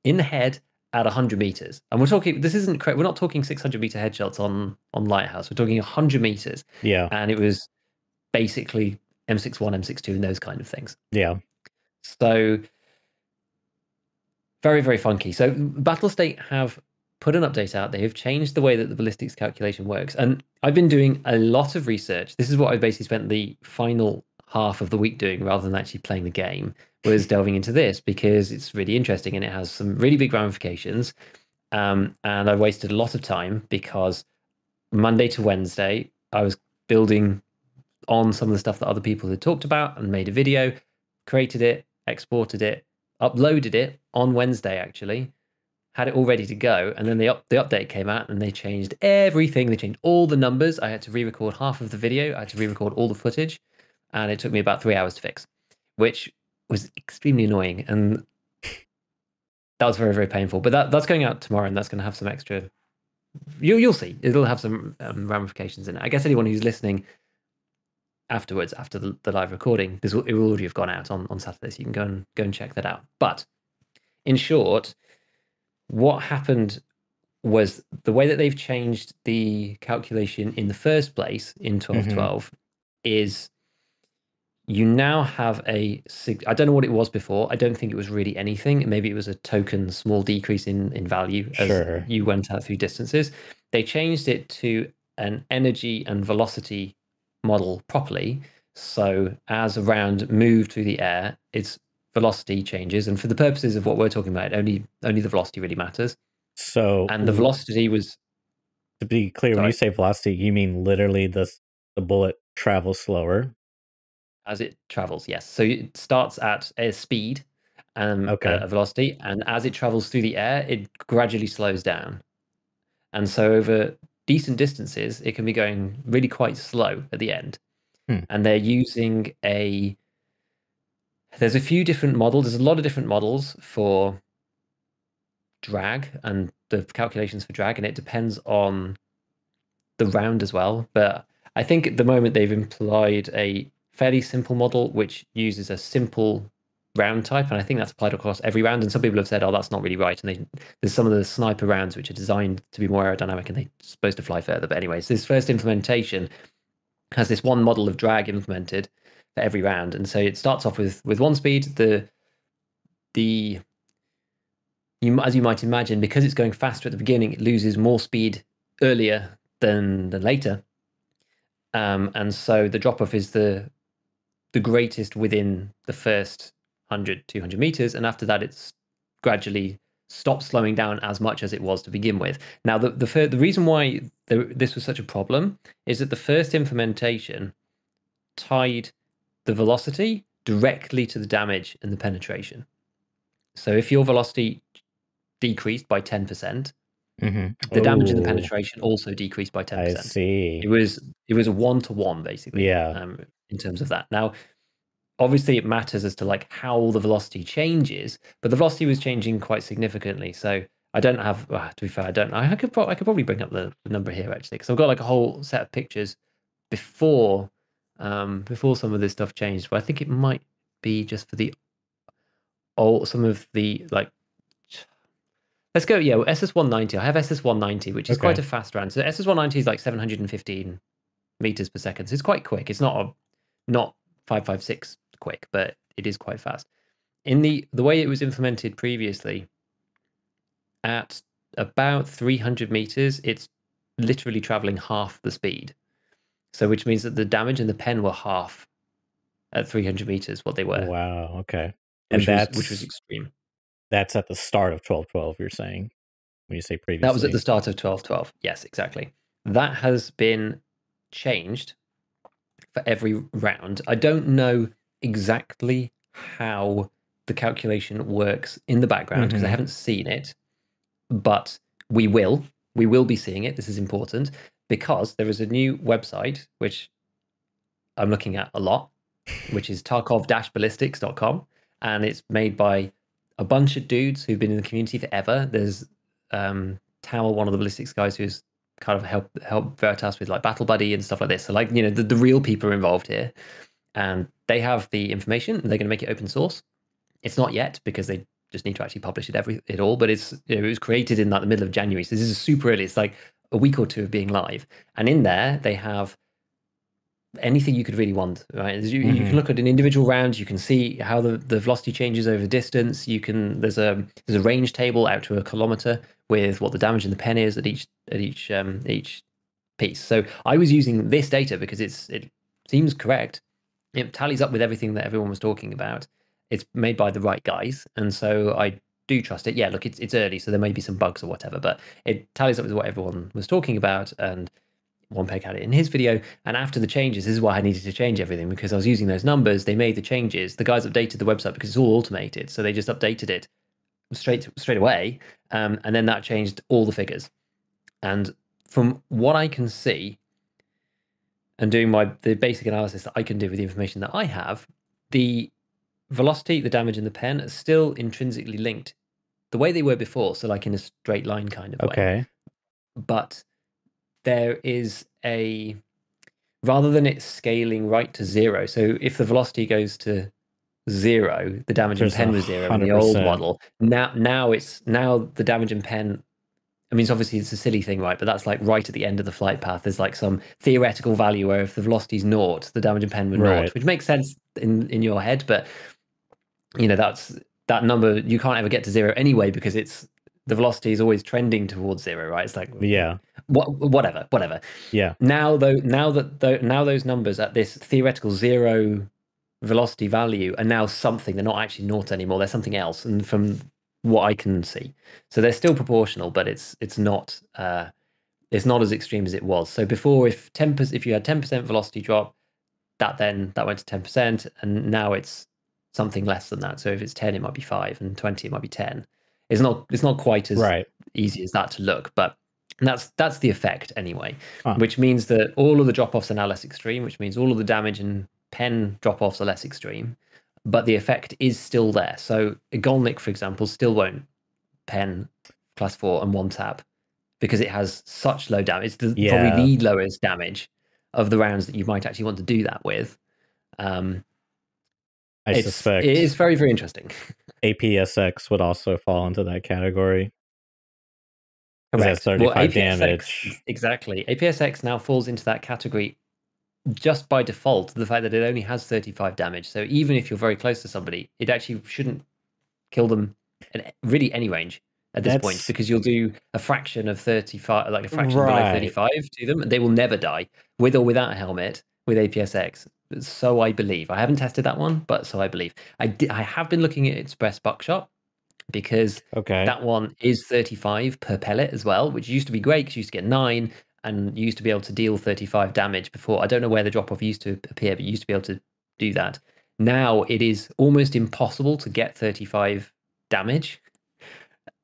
Speaker 1: in the head at 100 meters. And we're talking, this isn't correct. We're not talking 600-meter headshots on Lighthouse. We're talking 100 meters.
Speaker 2: Yeah.
Speaker 1: And it was basically M61, M62, and those kind of things.
Speaker 2: Yeah.
Speaker 1: So very, very funky. So Battlestate have put an update out. They have changed the way that the ballistics calculation works. And I've been doing a lot of research. This is what I basically spent the final half of the week doing rather than actually playing the game, was delving into this because it's really interesting and it has some really big ramifications. And I wasted a lot of time because Monday to Wednesday, I was building on some of the stuff that other people had talked about and made a video, created it, exported it, uploaded it on Wednesday, actually, had it all ready to go. And then the update came out and they changed everything. They changed all the numbers. I had to re-record half of the video. I had to re-record all the footage. And it took me about 3 hours to fix, which was extremely annoying. And that was very, very painful. But that's going out tomorrow and that's going to have some extra... You'll see. It'll have some ramifications in it. I guess anyone who's listening afterwards, after the live recording, it will already have gone out on Saturday, so you can go and check that out. But in short, what happened was the way that they've changed the calculation in the first place in 12.12 is you now have I don't know what it was before. I don't think it was really anything. Maybe it was a token small decrease in value as you went out through distances. They changed it to an energy and velocity model properly. So as a round moved through the air, its velocity changes. And for the purposes of what we're talking about, only the velocity really matters.
Speaker 2: So,
Speaker 1: And the velocity was...
Speaker 2: to be clear, when you say velocity, you mean literally the bullet travels slower?
Speaker 1: As it travels, yes. So it starts at a speed, a velocity, and as it travels through the air, it gradually slows down. And so over decent distances, it can be going really quite slow at the end. And they're using there's a few different models. There's a lot of different models for drag and the calculations for drag, and it depends on the round as well. But I think at the moment they've employed a fairly simple model which uses a simple round type, and I think that's applied across every round. And some people have said, oh, that's not really right, and there's some of the sniper rounds which are designed to be more aerodynamic and they're supposed to fly further. But anyways, this first implementation has this one model of drag implemented for every round, and so it starts off with one speed. As you might imagine, because it's going faster at the beginning, it loses more speed earlier than later, and so the drop off is the greatest within the first 100, 200 meters, and after that it's gradually stops slowing down as much as it was to begin with. Now, the reason why this was such a problem is that the first implementation tied the velocity directly to the damage and the penetration. So if your velocity decreased by 10%, the damage and the penetration also decreased by 10%.
Speaker 2: I see.
Speaker 1: It was a 1-to-1 basically.
Speaker 2: Yeah.
Speaker 1: In terms of that. Now, obviously it matters as to like how the velocity changes, but the velocity was changing quite significantly. So I don't have, to be fair, I don't. I could probably bring up the number here actually, because I've got like a whole set of pictures before before some of this stuff changed. But I think it might be just for the some of the like. Let's go. Yeah, SS190. I have SS190, which is quite a fast round. So SS190 is like 715 meters per second. So it's quite quick. It's not 556 quick, but it is quite fast. In the way it was implemented previously, at about 300 meters, it's literally traveling half the speed. So which means that the damage and the pen were half at 300 meters what they were.
Speaker 2: Wow. Okay.
Speaker 1: Which was extreme.
Speaker 2: That's at the start of 12-12. You're saying when you say previously.
Speaker 1: That was at the start of 12-12. Yes, exactly. That has been changed for every round. I don't know exactly how the calculation works in the background because I haven't seen it, but we will be seeing it. This is important because there is a new website which I'm looking at a lot, which is Tarkov-Ballistics.com, and it's made by a bunch of dudes who've been in the community forever. There's Tao, one of the ballistics guys, who's kind of helped Veritas with like Battle Buddy and stuff like this. So like, you know, the real people are involved here, and they have the information and they're going to make it open source. It's not yet because they just need to actually publish it all, but it's, you know, it was created in like the middle of January. So this is super early. It's like a week or two of being live. And in there they have anything you could really want, right? You can look at an individual round, you can see how the velocity changes over distance. You can, there's a range table out to a kilometer with what the damage in the pen is at each piece. So I was using this data because it seems correct. It tallies up with everything that everyone was talking about. It's made by the right guys, and so I do trust it. Yeah, look, it's early, so there may be some bugs or whatever, but it tallies up with what everyone was talking about, and One Peg had it in his video. And after the changes, this is why I needed to change everything, because I was using those numbers. They made the changes. The guys updated the website because it's all automated, so they just updated it straight away, and then that changed all the figures. And from what I can see, and doing the basic analysis that I can do with the information that I have, the velocity, the damage, and the pen are still intrinsically linked the way they were before, so like in a straight line kind of way. But there is rather than it scaling right to zero, so if the velocity goes to 0, the damage and pen was 0 in the old model. Now the damage and pen, I mean, obviously it's a silly thing, right? But that's like right at the end of the flight path. There's like some theoretical value where if the velocity is 0, the damage and pen were 0, which makes sense in your head. But you know, that number, you can't ever get to 0 anyway, because the velocity is always trending towards 0, right? It's like, whatever.
Speaker 2: Yeah.
Speaker 1: Now those numbers at this theoretical 0 velocity value are now something. They're not actually 0 anymore. They're something else. And from what I can see, so they're still proportional, but it's not as extreme as it was. So before, if you had 10% velocity drop, that went to 10%, and now it's something less than that. So if it's 10, it might be 5, and 20, it might be 10. It's not quite as easy as that to look, but that's the effect anyway. Which means that all of the drop-offs are now less extreme, which means all of the damage and pen drop-offs are less extreme, but the effect is still there. So a Golnik, for example, still won't pen class 4 and 1 tap because it has such low damage. It's probably the lowest damage of the rounds that you might actually want to do that with.
Speaker 2: I suspect
Speaker 1: it is very, very interesting.
Speaker 2: APSX would also fall into that category.
Speaker 1: Correct.
Speaker 2: 35 damage.
Speaker 1: Exactly. APSX now falls into that category just by default, the fact that it only has 35 damage. So even if you're very close to somebody, it actually shouldn't kill them at really any range at this point, because you'll do a fraction of 35, like a fraction below 35 to them, and they will never die, with or without a helmet, with APSX. So I believe. I haven't tested that one, but so I believe. I have been looking at Express Buckshot, because that one is 35 per pellet as well, which used to be great because you used to get 9 and you used to be able to deal 35 damage before. I don't know where the drop-off used to appear, but you used to be able to do that. Now it is almost impossible to get 35 damage.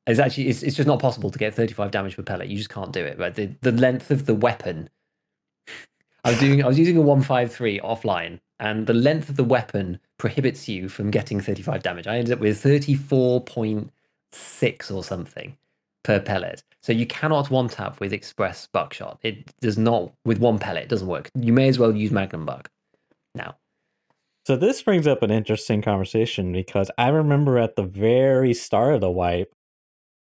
Speaker 1: It's just not possible to get 35 damage per pellet. You just can't do it. Right? The length of the weapon. I was using a 153 offline, and the length of the weapon prohibits you from getting 35 damage. I ended up with 34.6 or something per pellet. So you cannot one tap with express buckshot. It does not, with one pellet, it doesn't work. You may as well use magnum buck now.
Speaker 2: So this brings up an interesting conversation because I remember at the very start of the wipe,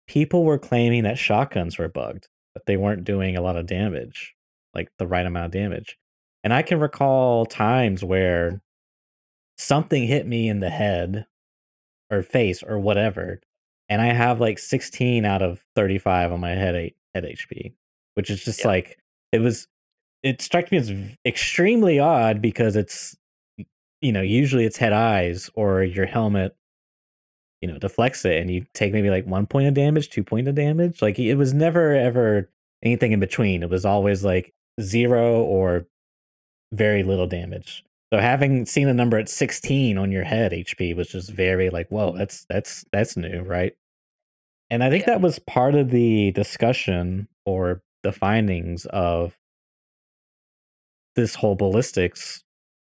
Speaker 2: people were claiming that shotguns were bugged, that they weren't doing a lot of damage, like the right amount of damage. And I can recall times where something hit me in the head or face or whatever, and I have like 16 out of 35 on my head HP, which is just
Speaker 1: Yeah.
Speaker 2: like it struck me as extremely odd because it's usually it's head eyes or your helmet deflects it and you take maybe like 1 point of damage, 2 point of damage. Like it was never ever anything in between. It was always like 0 or very little damage. So having seen a number at 16 on your head HP was just very like, whoa, that's new, right? And I think
Speaker 1: Yeah.
Speaker 2: that was part of the discussion or the findings of this whole ballistics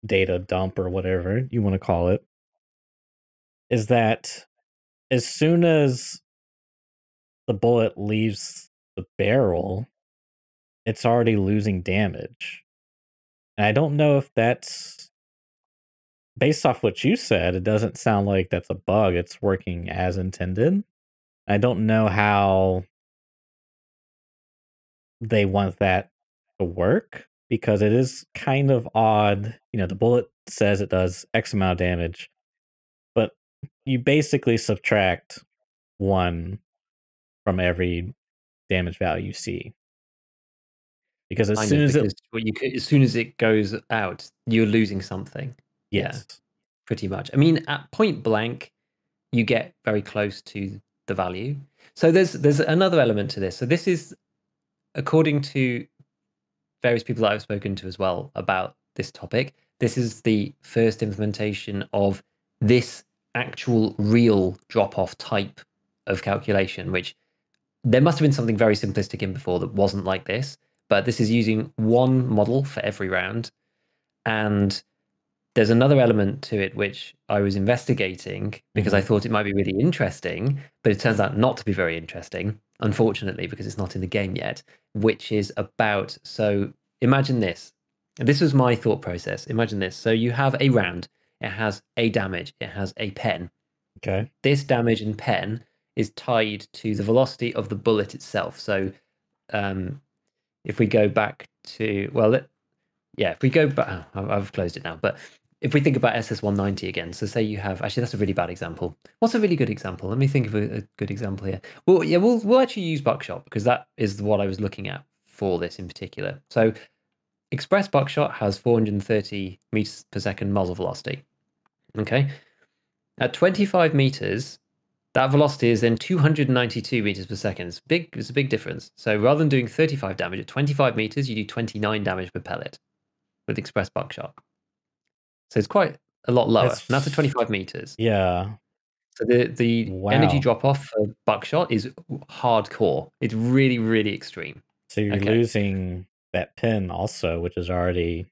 Speaker 2: data dump or whatever you want to call it, is that as soon as the bullet leaves the barrel, it's already losing damage. And I don't know if that's based off what you said, it doesn't sound like that's a bug. It's working as intended. I don't know how they want that to work because it is kind of odd. The bullet says it does X amount of damage, but you basically subtract 1 from every damage value you see. Because as
Speaker 1: Kind
Speaker 2: soon
Speaker 1: of,
Speaker 2: as it
Speaker 1: because as soon as it goes out, you're losing something. Yeah,
Speaker 2: yes.
Speaker 1: pretty much. I mean, at point blank, you get very close to the value. So there's another element to this. So this is according to various people that I've spoken to as well about this topic. This is the first implementation of this actual real drop-off type of calculation, which there must have been something very simplistic in before that wasn't like this, but this is using one model for every round. And there's another element to it which I was investigating because I thought it might be really interesting, but it turns out not to be very interesting, unfortunately, because it's not in the game yet, which is about, so imagine this. This was my thought process. Imagine this. So you have a round, it has a damage, it has a pen.
Speaker 2: Okay.
Speaker 1: This damage and pen is tied to the velocity of the bullet itself. So if we go back to, well, yeah, if we go back, oh, I've closed it now, but if we think about SS190 again, so say you have, actually, that's a really bad example. What's a really good example? Let me think of a good example here. Well, yeah, we'll actually use buckshot because that is what I was looking at for this in particular. So express buckshot has 430 meters per second muzzle velocity. Okay. At 25 meters, that velocity is then 292 meters per second. It's a big difference. So rather than doing 35 damage at 25 meters, you do 29 damage per pellet with express buckshot. So it's quite a lot lower. And that's at
Speaker 2: That's
Speaker 1: 25 meters.
Speaker 2: yeah.
Speaker 1: So the energy
Speaker 2: Wow.
Speaker 1: drop off for buckshot is hardcore. It's really, really extreme.
Speaker 2: So you're
Speaker 1: Okay.
Speaker 2: losing that pin also, which is already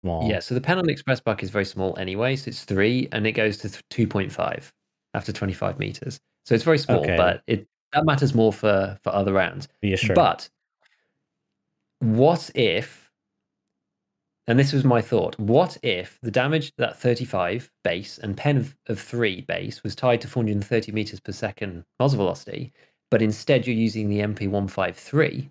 Speaker 1: Yeah.
Speaker 2: small.
Speaker 1: So the pen on the express buck is very small anyway. So it's 3 and it goes to 2.5 after 25 meters. So it's very small,
Speaker 2: Okay.
Speaker 1: but that matters more for other rounds.
Speaker 2: Yeah, sure.
Speaker 1: But what if, and this was my thought, what if the damage that 35 base and pen of 3 base was tied to 430 meters per second muzzle velocity, but instead you're using the MP153,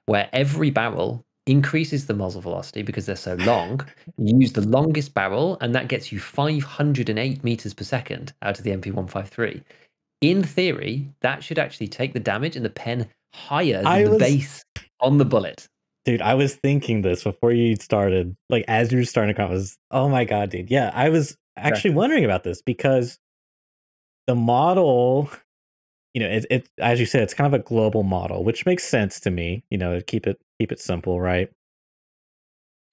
Speaker 1: where every barrel increases the muzzle velocity because they're so long. You use the longest barrel, and that gets you 508 meters per second out of the MP153. In theory, that should actually take the damage and the pen higher than the base on the bullet.
Speaker 2: Dude, I was thinking this before you started. Like as you were starting to come, I was, oh my god, dude. Yeah, I was actually
Speaker 1: Exactly.
Speaker 2: wondering about this because the model, it as you said, it's kind of a global model, which makes sense to me. Keep it simple, right?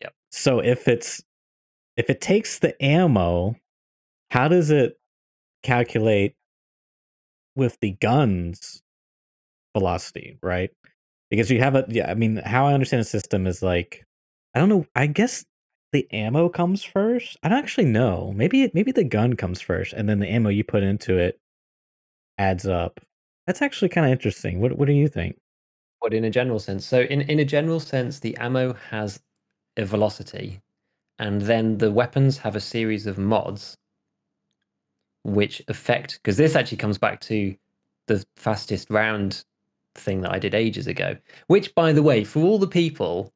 Speaker 1: Yep.
Speaker 2: So if it takes the ammo, how does it calculate with the guns velocity, right? Because you have I mean, how I understand the system is like, I don't know, I guess the ammo comes first? I don't actually know. Maybe the gun comes first, and then the ammo you put into it adds up. That's actually kind of interesting. What do you think?
Speaker 1: What in a general sense? So in a general sense, the ammo has a velocity, and then the weapons have a series of mods which affect, because this actually comes back to the fastest round thing that I did ages ago. Which, by the way, for all the people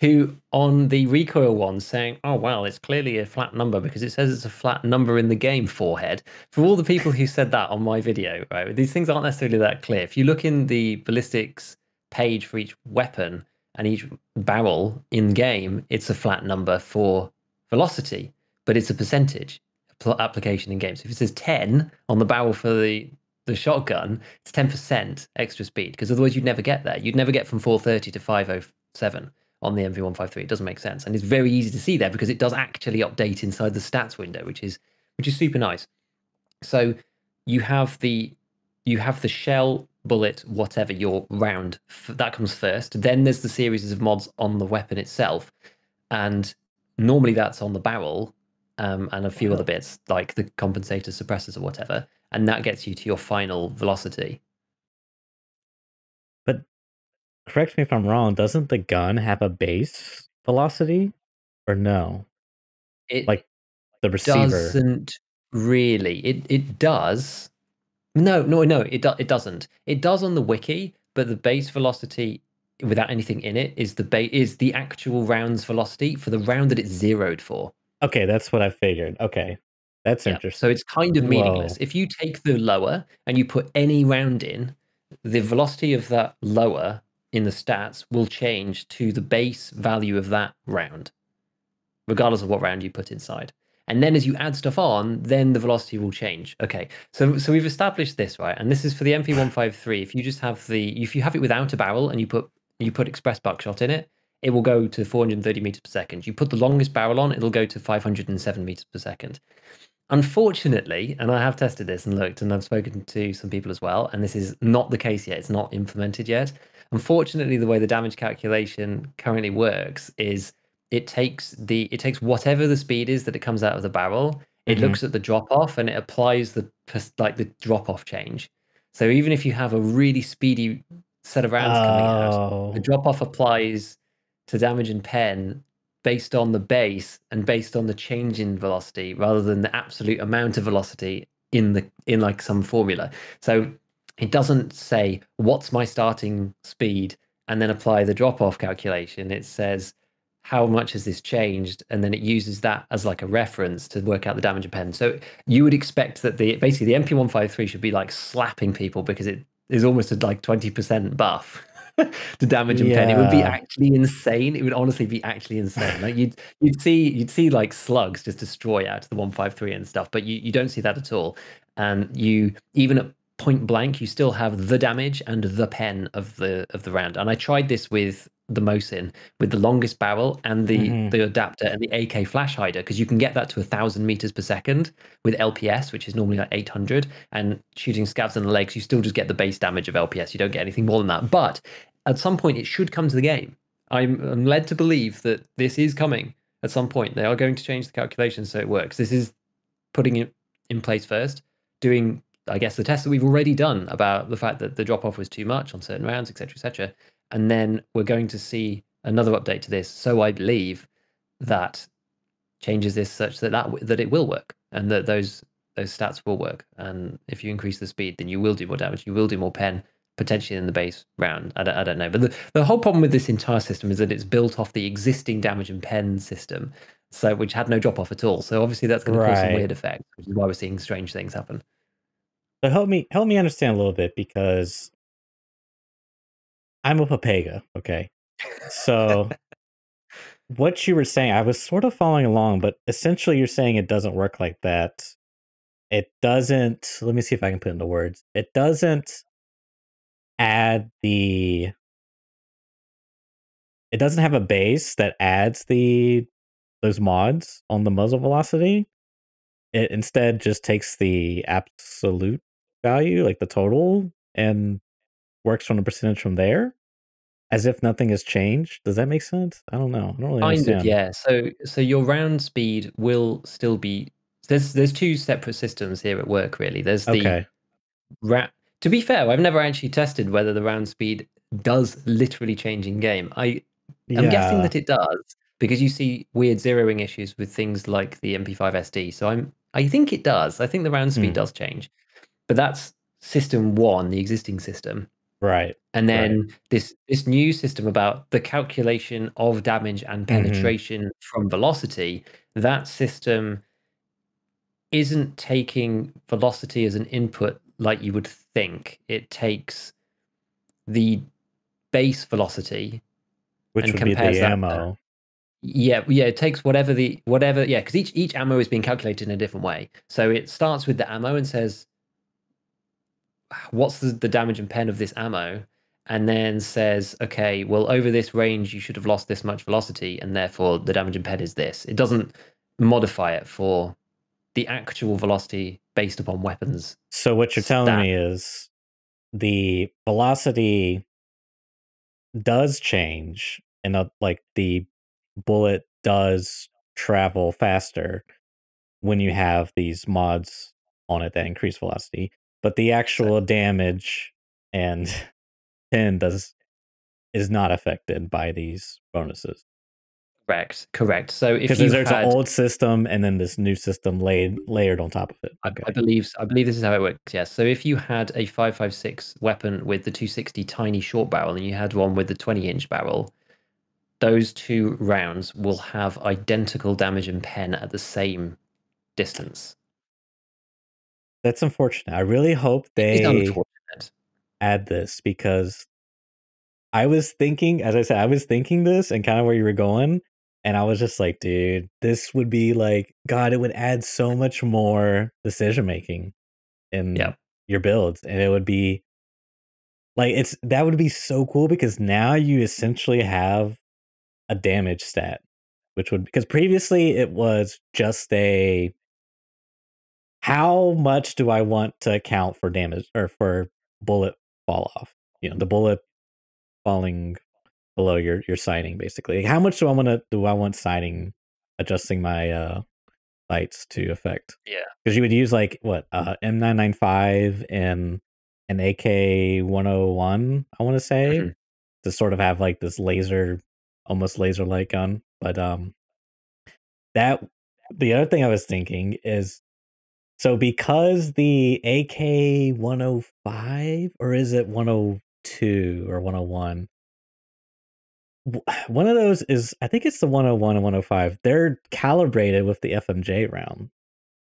Speaker 1: who on the recoil one saying, "Oh well, it's clearly a flat number because it says it's a flat number in the game." Forehead. For all the people who said that on my video, right? These things aren't necessarily that clear. If you look in the ballistics page for each weapon and each barrel in game, it's a flat number for velocity, but it's a percentage application in game. So if it says 10 on the barrel for the shotgun, it's 10% extra speed because otherwise you'd never get there. You'd never get from 430 to 507 on the MV153. It doesn't make sense, and it's very easy to see there because it does actually update inside the stats window, which is super nice. So you have the shell, bullet, whatever your round that comes first. Then there's the series of mods on the weapon itself, and normally that's on the barrel, and a few other bits like the compensator, suppressors, or whatever, and that gets you to your final velocity.
Speaker 2: But correct me if I'm wrong, doesn't the gun have a base velocity? Or no?
Speaker 1: It
Speaker 2: Like the receiver.
Speaker 1: doesn't really. It does. No, it doesn't. It does on the wiki, but the base velocity without anything in it is the actual round's velocity for the round that it's zeroed for.
Speaker 2: Okay, that's what I figured. Okay. That's
Speaker 1: Yeah. So
Speaker 2: interesting.
Speaker 1: it's kind of meaningless.
Speaker 2: Whoa.
Speaker 1: If you take the lower and you put any round in, the velocity of that lower in the stats will change to the base value of that round, regardless of what round you put inside. And then as you add stuff on, then the velocity will change. Okay, so we've established this, right? And this is for the MP153. If you just have if you have it without a barrel and you put express buckshot in it, it will go to 430 meters per second. You put the longest barrel on, it'll go to 507 meters per second. Unfortunately, and I have tested this and looked, and I've spoken to some people as well, and this is not the case yet. It's not implemented yet. Unfortunately, the way the damage calculation currently works is it takes whatever the speed is that it comes out of the barrel. It
Speaker 2: Mhm.
Speaker 1: looks at the drop off and it applies the drop off change. So even if you have a really speedy set of rounds coming out, the
Speaker 2: Oh.
Speaker 1: drop off applies to damage and pen based on the base and based on the change in velocity rather than the absolute amount of velocity in like some formula. So it doesn't say what's my starting speed and then apply the drop off calculation. It says how much has this changed, and then it uses that as like a reference to work out the damage and pen. So you would expect that basically the MP153 should be like slapping people because it is almost a like 20% buff to damage and pen. It would be
Speaker 2: Yeah.
Speaker 1: actually insane. It would honestly be actually insane. Like you'd see like slugs just destroy out to the 153 and stuff, but you don't see that at all. And you even at point blank, you still have the damage and the pen of the round. And I tried this with the Mosin with the longest barrel and
Speaker 2: Mhm.
Speaker 1: the adapter and the AK flash hider because you can get that to 1,000 meters per second with LPS, which is normally like 800. And shooting scavs in the legs, you still just get the base damage of LPS. You don't get anything more than that. But at some point, it should come to the game. I'm led to believe that this is coming at some point. They are going to change the calculations so it works. This is putting it in place first, doing, I guess, the tests that we've already done about the fact that the drop off was too much on certain rounds, etc., etc. And then we're going to see another update to this. So I believe that changes this such that it will work and that those stats will work. And if you increase the speed, then you will do more damage. You will do more pen potentially in the base round. I don't know. But the whole problem with this entire system is that it's built off the existing damage and pen system, so which had no drop off at all. So obviously that's going to cause some
Speaker 2: Right.
Speaker 1: weird effects, which is why we're seeing strange things happen.
Speaker 2: So help me understand a little bit because I'm a Papega, okay? So what you were saying, I was sort of following along, but essentially you're saying it doesn't work like that. It doesn't, let me see if I can put it into words. It doesn't add the, it doesn't have a base that adds those mods on the muzzle velocity. It instead just takes the absolute value, like the total, and works from the percentage from there. as if nothing has changed. Does that make sense? I don't know. I don't really
Speaker 1: Kind of,
Speaker 2: understand.
Speaker 1: yeah. So your round speed will still be there's two separate systems here at work really. There's the
Speaker 2: Okay.
Speaker 1: to be fair, I've never actually tested whether the round speed does literally change in game. I'm guessing
Speaker 2: Yeah.
Speaker 1: that it does because you see weird zeroing issues with things like the MP5 SD. So I think it does. I think the round speed
Speaker 2: Hmm.
Speaker 1: does change. But that's system one, the existing system.
Speaker 2: Right.
Speaker 1: And
Speaker 2: Right.
Speaker 1: then this new system about the calculation of damage and
Speaker 2: Hmm.
Speaker 1: penetration from velocity, that system isn't taking velocity as an input like you would think. It takes the base velocity
Speaker 2: Which
Speaker 1: and
Speaker 2: would be the
Speaker 1: compares that to,
Speaker 2: ammo.
Speaker 1: yeah, it takes whatever, yeah, because each ammo is being calculated in a different way. So it starts with the ammo and says, what's the damage and pen of this ammo? And then says, okay, well, over this range, you should have lost this much velocity, and therefore the damage and pen is this. It doesn't modify it for the actual velocity based upon weapons
Speaker 2: So what you're telling
Speaker 1: stat.
Speaker 2: me is the velocity does change, and like the bullet does travel faster when you have these mods on it that increase velocity, but the
Speaker 1: So
Speaker 2: actual damage and pin is not affected by these bonuses.
Speaker 1: correct. So if
Speaker 2: Because
Speaker 1: you
Speaker 2: there's an
Speaker 1: had,
Speaker 2: old system and then this new system layered on top of it. Okay.
Speaker 1: I believe this is how it works. Yes. So if you had a 5.56 weapon with the 260 tiny short barrel, and you had one with the 20-inch barrel, those two rounds will have identical damage and pen at the same distance.
Speaker 2: That's unfortunate. I really hope
Speaker 1: It is
Speaker 2: they
Speaker 1: unfortunate.
Speaker 2: add this because I was thinking, as I said, I was thinking this and kind of where you were going. And I was just like, dude, this would be like, God, it would add so much more decision making in
Speaker 1: Yeah.
Speaker 2: your builds. And it would be like, that would be so cool because now you essentially have a damage stat, which would, because previously it was just a, how much do I want to account for damage or for bullet fall off? You know, the bullet falling below your sighting, basically. Like, how much do I want sighting adjusting my sights to affect?
Speaker 1: Yeah.
Speaker 2: Because you would use like what M995 and an AK-101, I want to say,
Speaker 1: Mhm.
Speaker 2: to sort of have like this laser, almost laser like gun. But that the other thing I was thinking is, so because the AK-105, or is it 102 or 101? One of those is, I think it's the 101 and 105. They're calibrated with the FMJ round.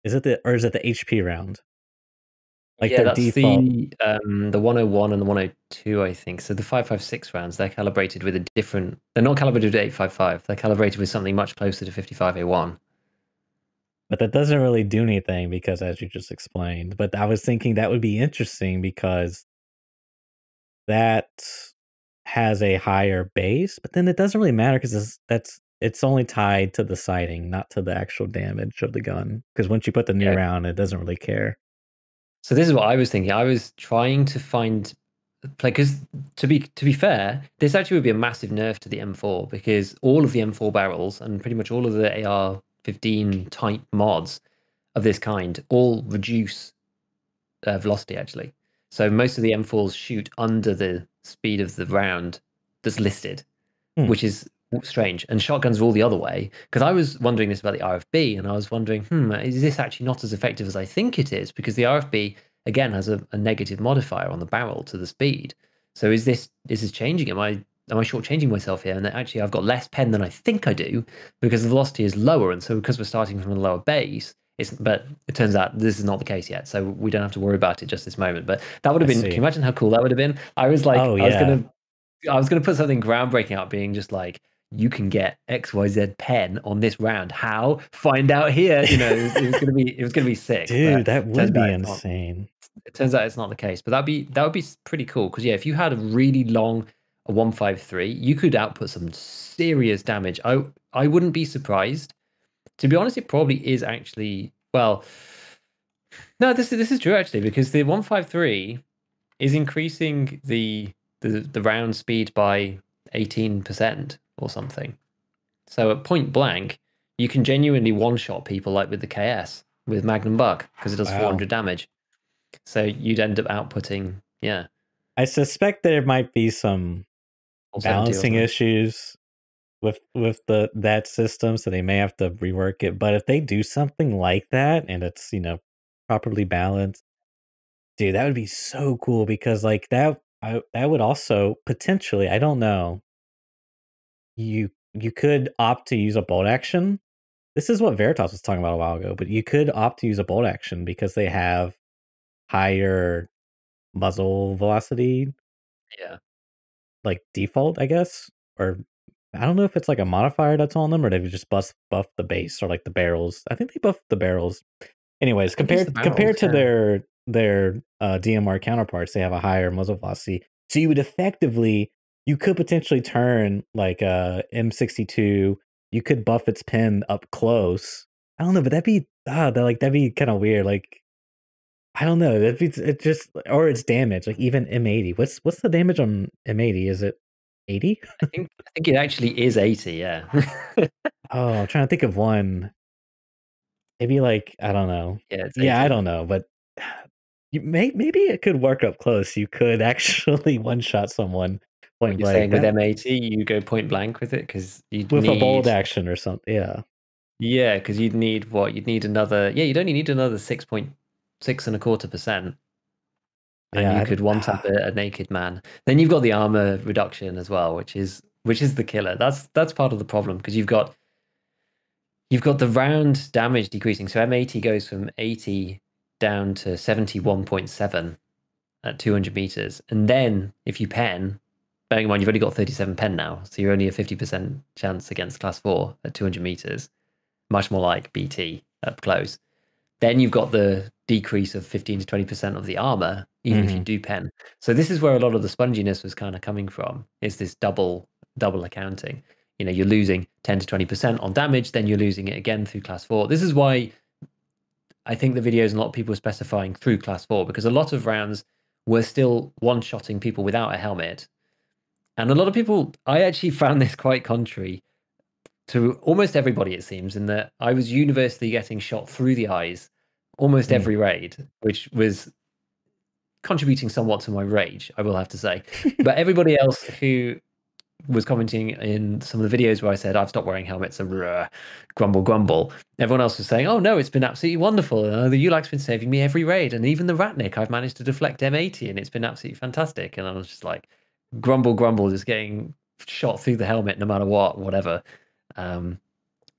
Speaker 2: Is it or is it the HP round? Like
Speaker 1: Yeah,
Speaker 2: their
Speaker 1: that's
Speaker 2: default.
Speaker 1: the 101 and the 102, I think. So the 5.56 rounds, they're calibrated with a different. They're not calibrated with 8.55. They're calibrated with something much closer to 55A1.
Speaker 2: But that doesn't really do anything because, as you just explained. But I was thinking that would be interesting because that has a higher base, but then it doesn't really matter because it's only tied to the sighting, not to the actual damage of the gun. Because once you put the new
Speaker 1: Yeah.
Speaker 2: round, it doesn't really care.
Speaker 1: So this is what I was thinking. I was trying to find play because to be fair, this actually would be a massive nerf to the M4 because all of the M4 barrels and pretty much all of the AR-15 type mods of this kind all reduce velocity actually. So most of the M4s shoot under the speed of the round that's listed,
Speaker 2: Hmm.
Speaker 1: which is strange. And shotguns are all the other way. Because I was wondering this about the RFB, and I was wondering, is this actually not as effective as I think it is? Because the RFB again has a negative modifier on the barrel to the speed. So is this changing? Am I shortchanging myself here? And that actually I've got less pen than I think I do because the velocity is lower, and so because we're starting from a lower base. But it turns out this is not the case yet, so we don't have to worry about it just this moment. But that would
Speaker 2: I
Speaker 1: have been. Can
Speaker 2: see.
Speaker 1: you imagine how cool that would have been? I was like,
Speaker 2: Oh yeah,
Speaker 1: I was gonna put something groundbreaking out, being just like, you can get XYZ pen on this round. How? Find out here. It was gonna be sick.
Speaker 2: dude,
Speaker 1: But
Speaker 2: that
Speaker 1: it turns
Speaker 2: would
Speaker 1: out
Speaker 2: be
Speaker 1: it's not.
Speaker 2: insane.
Speaker 1: It turns out it's not the case. But that would be pretty cool because yeah, if you had a really long 153, you could output some serious damage. I wouldn't be surprised. To be honest, it probably is actually well. No, this is true actually because the 153 is increasing the round speed by 18% or something. So at point blank, you can genuinely one-shot people like with the KS, with Magnum Buck, because it does
Speaker 2: Wow.
Speaker 1: 400 damage. So you'd end up outputting, yeah.
Speaker 2: I suspect there might be some
Speaker 1: 470 or
Speaker 2: balancing
Speaker 1: something.
Speaker 2: issues with that system, so they may have to rework it. But if they do something like that and it's, properly balanced, dude, that would be so cool because like that would also potentially, I don't know, you could opt to use a bolt action. This is what Veritas was talking about a while ago, but you could opt to use a bolt action because they have higher muzzle velocity,
Speaker 1: Yeah.
Speaker 2: like default, I guess. Or I don't know if it's like a modifier that's on them or they've just buff the base or like the barrels. I think they buffed the barrels. Anyways,
Speaker 1: I think it's the barrels,
Speaker 2: compared to
Speaker 1: yeah.
Speaker 2: their DMR counterparts, they have a higher muzzle velocity. So you would effectively you could potentially turn like a M62. You could buff its pin up close. I don't know, but that'd be kind of weird. Like I don't know. It just or its damage. Like even M80. What's the damage on M80? Is it 80?
Speaker 1: I think it actually is 80, yeah.
Speaker 2: Oh, I'm trying to think of one. Maybe like I don't know.
Speaker 1: Yeah, it's
Speaker 2: Yeah, I
Speaker 1: 80.
Speaker 2: don't know, but maybe it could work up close. You could actually one shot someone
Speaker 1: What
Speaker 2: point
Speaker 1: you're
Speaker 2: blank
Speaker 1: saying with
Speaker 2: that
Speaker 1: M80, you go point blank with it because you'd
Speaker 2: with a bold
Speaker 1: need,
Speaker 2: action or something. Yeah,
Speaker 1: yeah, because you'd need what? You'd need another, yeah, you'd only need another 6.625%, and
Speaker 2: yeah.
Speaker 1: you could one tap a naked man. Then you've got the armor reduction as well, which is the killer. That's part of the problem because you've got the round damage decreasing. So M80 goes from 80 down to 71.7 at 200 meters. And then if you pen, bearing in mind you've only got 37 pen now, so you're only a 50% chance against class 4 at 200 meters, much more like BT up close. Then you've got the decrease of 15 to 20% of the armor, even if you
Speaker 2: hmm
Speaker 1: do pen. So this is where a lot of the sponginess was kind of coming from, is this double accounting. You're losing 10 to 20% on damage, then you're losing it again through class 4. This is why I think the videos and a lot of people are specifying through class 4, because a lot of rounds were still one-shotting people without a helmet. And a lot of people, I actually found this quite contrary to almost everybody, it seems, in that I was universally getting shot through the eyes almost every raid, which was contributing somewhat to my rage, I will have to say. But everybody else who was commenting in some of the videos where I said I've stopped wearing helmets and grumble grumble, everyone else was saying, oh no, it's been absolutely wonderful, the Ulak's been saving me every raid, and even the Ratnik I've managed to deflect M80 and it's been absolutely fantastic. And I was just like, grumble grumble, just getting shot through the helmet no matter what, whatever. But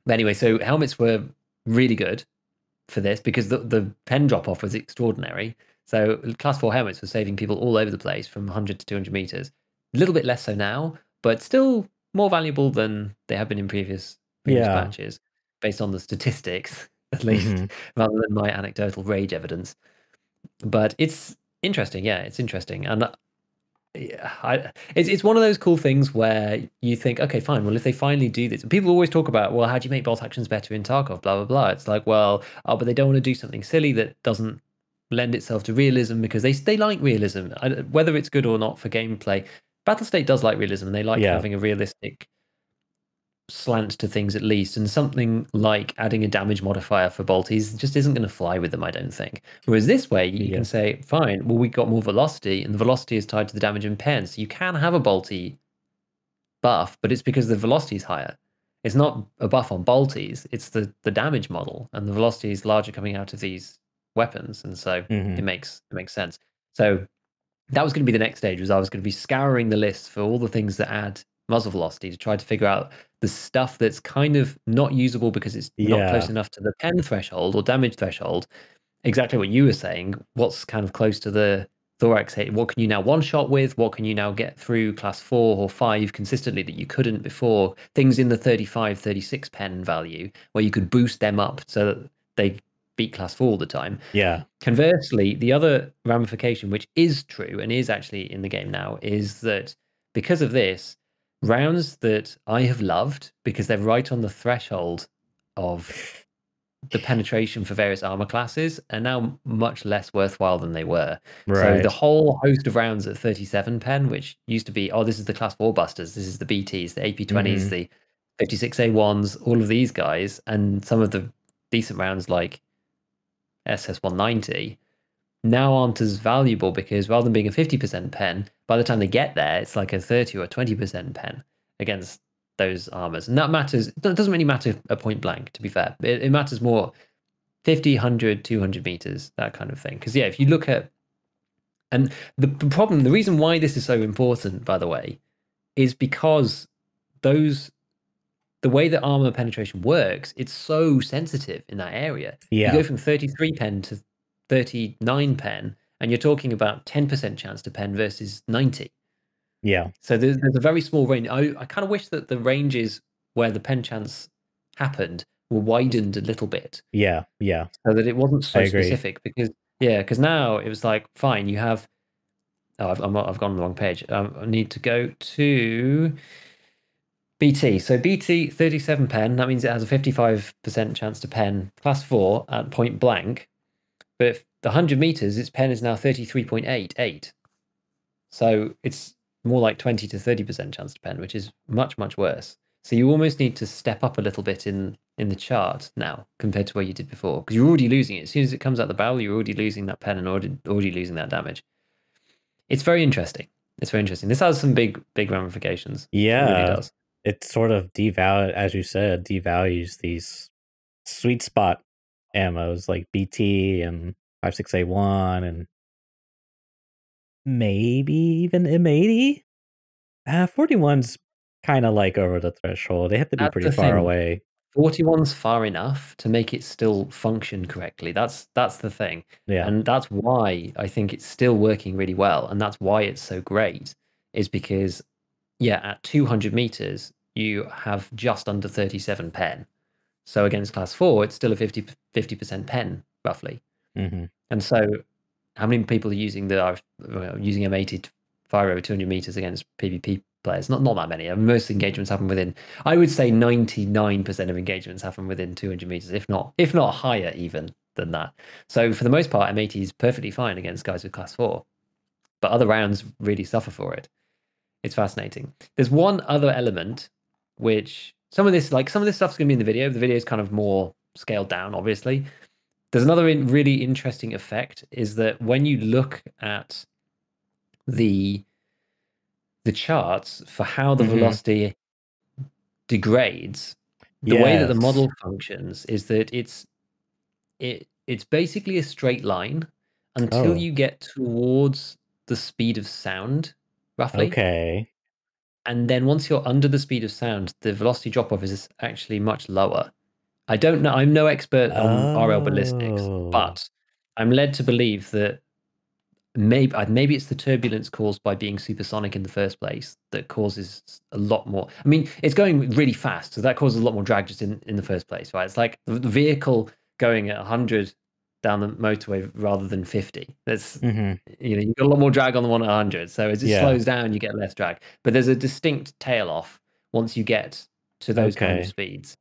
Speaker 1: anyway, so helmets were really good for this because the pen drop off was extraordinary. So class 4 helmets were saving people all over the place from 100 to 200 meters. A little bit less so now, but still more valuable than they have been in previous
Speaker 2: yeah.
Speaker 1: patches, based on the statistics at least,
Speaker 2: hmm
Speaker 1: rather than my anecdotal rage evidence. But it's interesting, yeah, it's interesting, and it's one of those cool things where you think, okay, fine. Well, if they finally do this, people always talk about, well, how do you make bolt actions better in Tarkov? Blah blah blah. It's like, well, oh, but they don't want to do something silly that doesn't lend itself to realism because they like realism, whether it's good or not for gameplay. Battlestate does like realism, and they like
Speaker 2: Yeah.
Speaker 1: having a realistic slant to things at least, and something like adding a damage modifier for bolties just isn't going to fly with them, I don't think. Whereas this way you can
Speaker 2: Yeah.
Speaker 1: say, fine, well, we got more velocity, and the velocity is tied to the damage and pen, so you can have a bolty buff, but it's because the velocity is higher. It's not a buff on bolties, it's the damage model, and the velocity is larger coming out of these weapons, and so
Speaker 2: hmm
Speaker 1: it makes sense. So that was going to be the next stage, was I was going to be scouring the list for all the things that add muzzle velocity to try to figure out the stuff that's kind of not usable because it's not close
Speaker 2: Yeah.
Speaker 1: enough to the pen threshold or damage threshold. Exactly what you were saying. What's kind of close to the thorax hit? What can you now one shot with? What can you now get through class 4 or 5 consistently that you couldn't before? Things in the 35, 36 pen value where you could boost them up so that they beat class 4 all the time.
Speaker 2: Yeah.
Speaker 1: Conversely, the other ramification, which is true and is actually in the game now, is that because of this, rounds that I have loved because they're right on the threshold of the penetration for various armor classes are now much less worthwhile than they were. So the
Speaker 2: Right.
Speaker 1: whole host of rounds at 37 pen, which used to be, oh, this is the class 4 busters, this is the BTs, the AP20s,
Speaker 2: Mm-hmm.
Speaker 1: the 56A1s, all of these guys, and some of the decent rounds like SS190 now aren't as valuable because rather than being a 50% pen, by the time they get there, it's like a 30 or 20% pen against those armors. And that matters, it doesn't really matter at point blank, to be fair. It matters more 50, 100, 200 meters, that kind of thing. Because, yeah, if you look at, and the problem, the reason why this is so important, by the way, is because those, the way that armor penetration works, it's so sensitive in that area. You
Speaker 2: Yeah.
Speaker 1: go from 33 pen to 39 pen, and you're talking about 10% chance to pen versus 90.
Speaker 2: Yeah.
Speaker 1: So there's a very small range. I kind of wish that the ranges where the pen chance happened were widened a little bit
Speaker 2: Yeah. Yeah.
Speaker 1: so that it wasn't
Speaker 2: I
Speaker 1: so
Speaker 2: agree.
Speaker 1: specific. Because now it was like, fine, you have. Oh, I've gone on the wrong page. I need to go to BT. So BT 37 pen. That means it has a 55% chance to pen class 4 at point blank. But if the 100 meters, its pen is now 33.88. So it's more like 20 to 30% chance to pen, which is much, much worse. So you almost need to step up a little bit in the chart now compared to where you did before, because you're already losing it. As soon as it comes out the barrel, you're already losing that pen and already losing that damage. It's very interesting. It's very interesting. This has some big ramifications. It really
Speaker 2: Yeah.
Speaker 1: does.
Speaker 2: It sort of as you said, devalues these sweet spot ammos like BT and 56A1 and maybe even M80. 41's kind of like over the threshold. They have to be
Speaker 1: That's
Speaker 2: pretty
Speaker 1: the
Speaker 2: far
Speaker 1: thing.
Speaker 2: away.
Speaker 1: 41's far enough to make it still function correctly. That's the thing.
Speaker 2: Yeah.
Speaker 1: And that's why I think it's still working really well. And that's why it's so great, is because, yeah, at 200 meters, you have just under 37 pen. So against class 4, it's still a 50% pen, roughly.
Speaker 2: Mm-hmm.
Speaker 1: And so how many people are using using M80 to fire over 200 meters against PvP players? Not that many. Most engagements happen within, I would say 99% of engagements happen within 200 meters, if not higher even than that. So for the most part, M80 is perfectly fine against guys with class 4, but other rounds really suffer for it. It's fascinating. There's one other element which some of this stuff's going to be in the video. The video is kind of more scaled down, obviously. There's another really interesting effect is that when you look at the charts for how the
Speaker 2: Mm-hmm.
Speaker 1: velocity degrades, the way that the
Speaker 2: Yes.
Speaker 1: model functions is that it's basically a straight line until
Speaker 2: Oh,
Speaker 1: you get towards the speed of sound, roughly.
Speaker 2: okay.
Speaker 1: And then once you're under the speed of sound, the velocity drop off is actually much lower. I don't know. I'm no expert on RL ballistics,
Speaker 2: Oh.
Speaker 1: but I'm led to believe that maybe it's the turbulence caused by being supersonic in the first place that causes a lot more. I mean, it's going really fast, so that causes a lot more drag just in the first place, right? It's like the vehicle going at 100 down the motorway rather than 50. That's,
Speaker 2: Mm-hmm.
Speaker 1: you've got a lot more drag on the one at 100. So as it
Speaker 2: Yeah.
Speaker 1: slows down, you get less drag. But there's a distinct tail off once you get to those kind of
Speaker 2: Okay.
Speaker 1: speeds.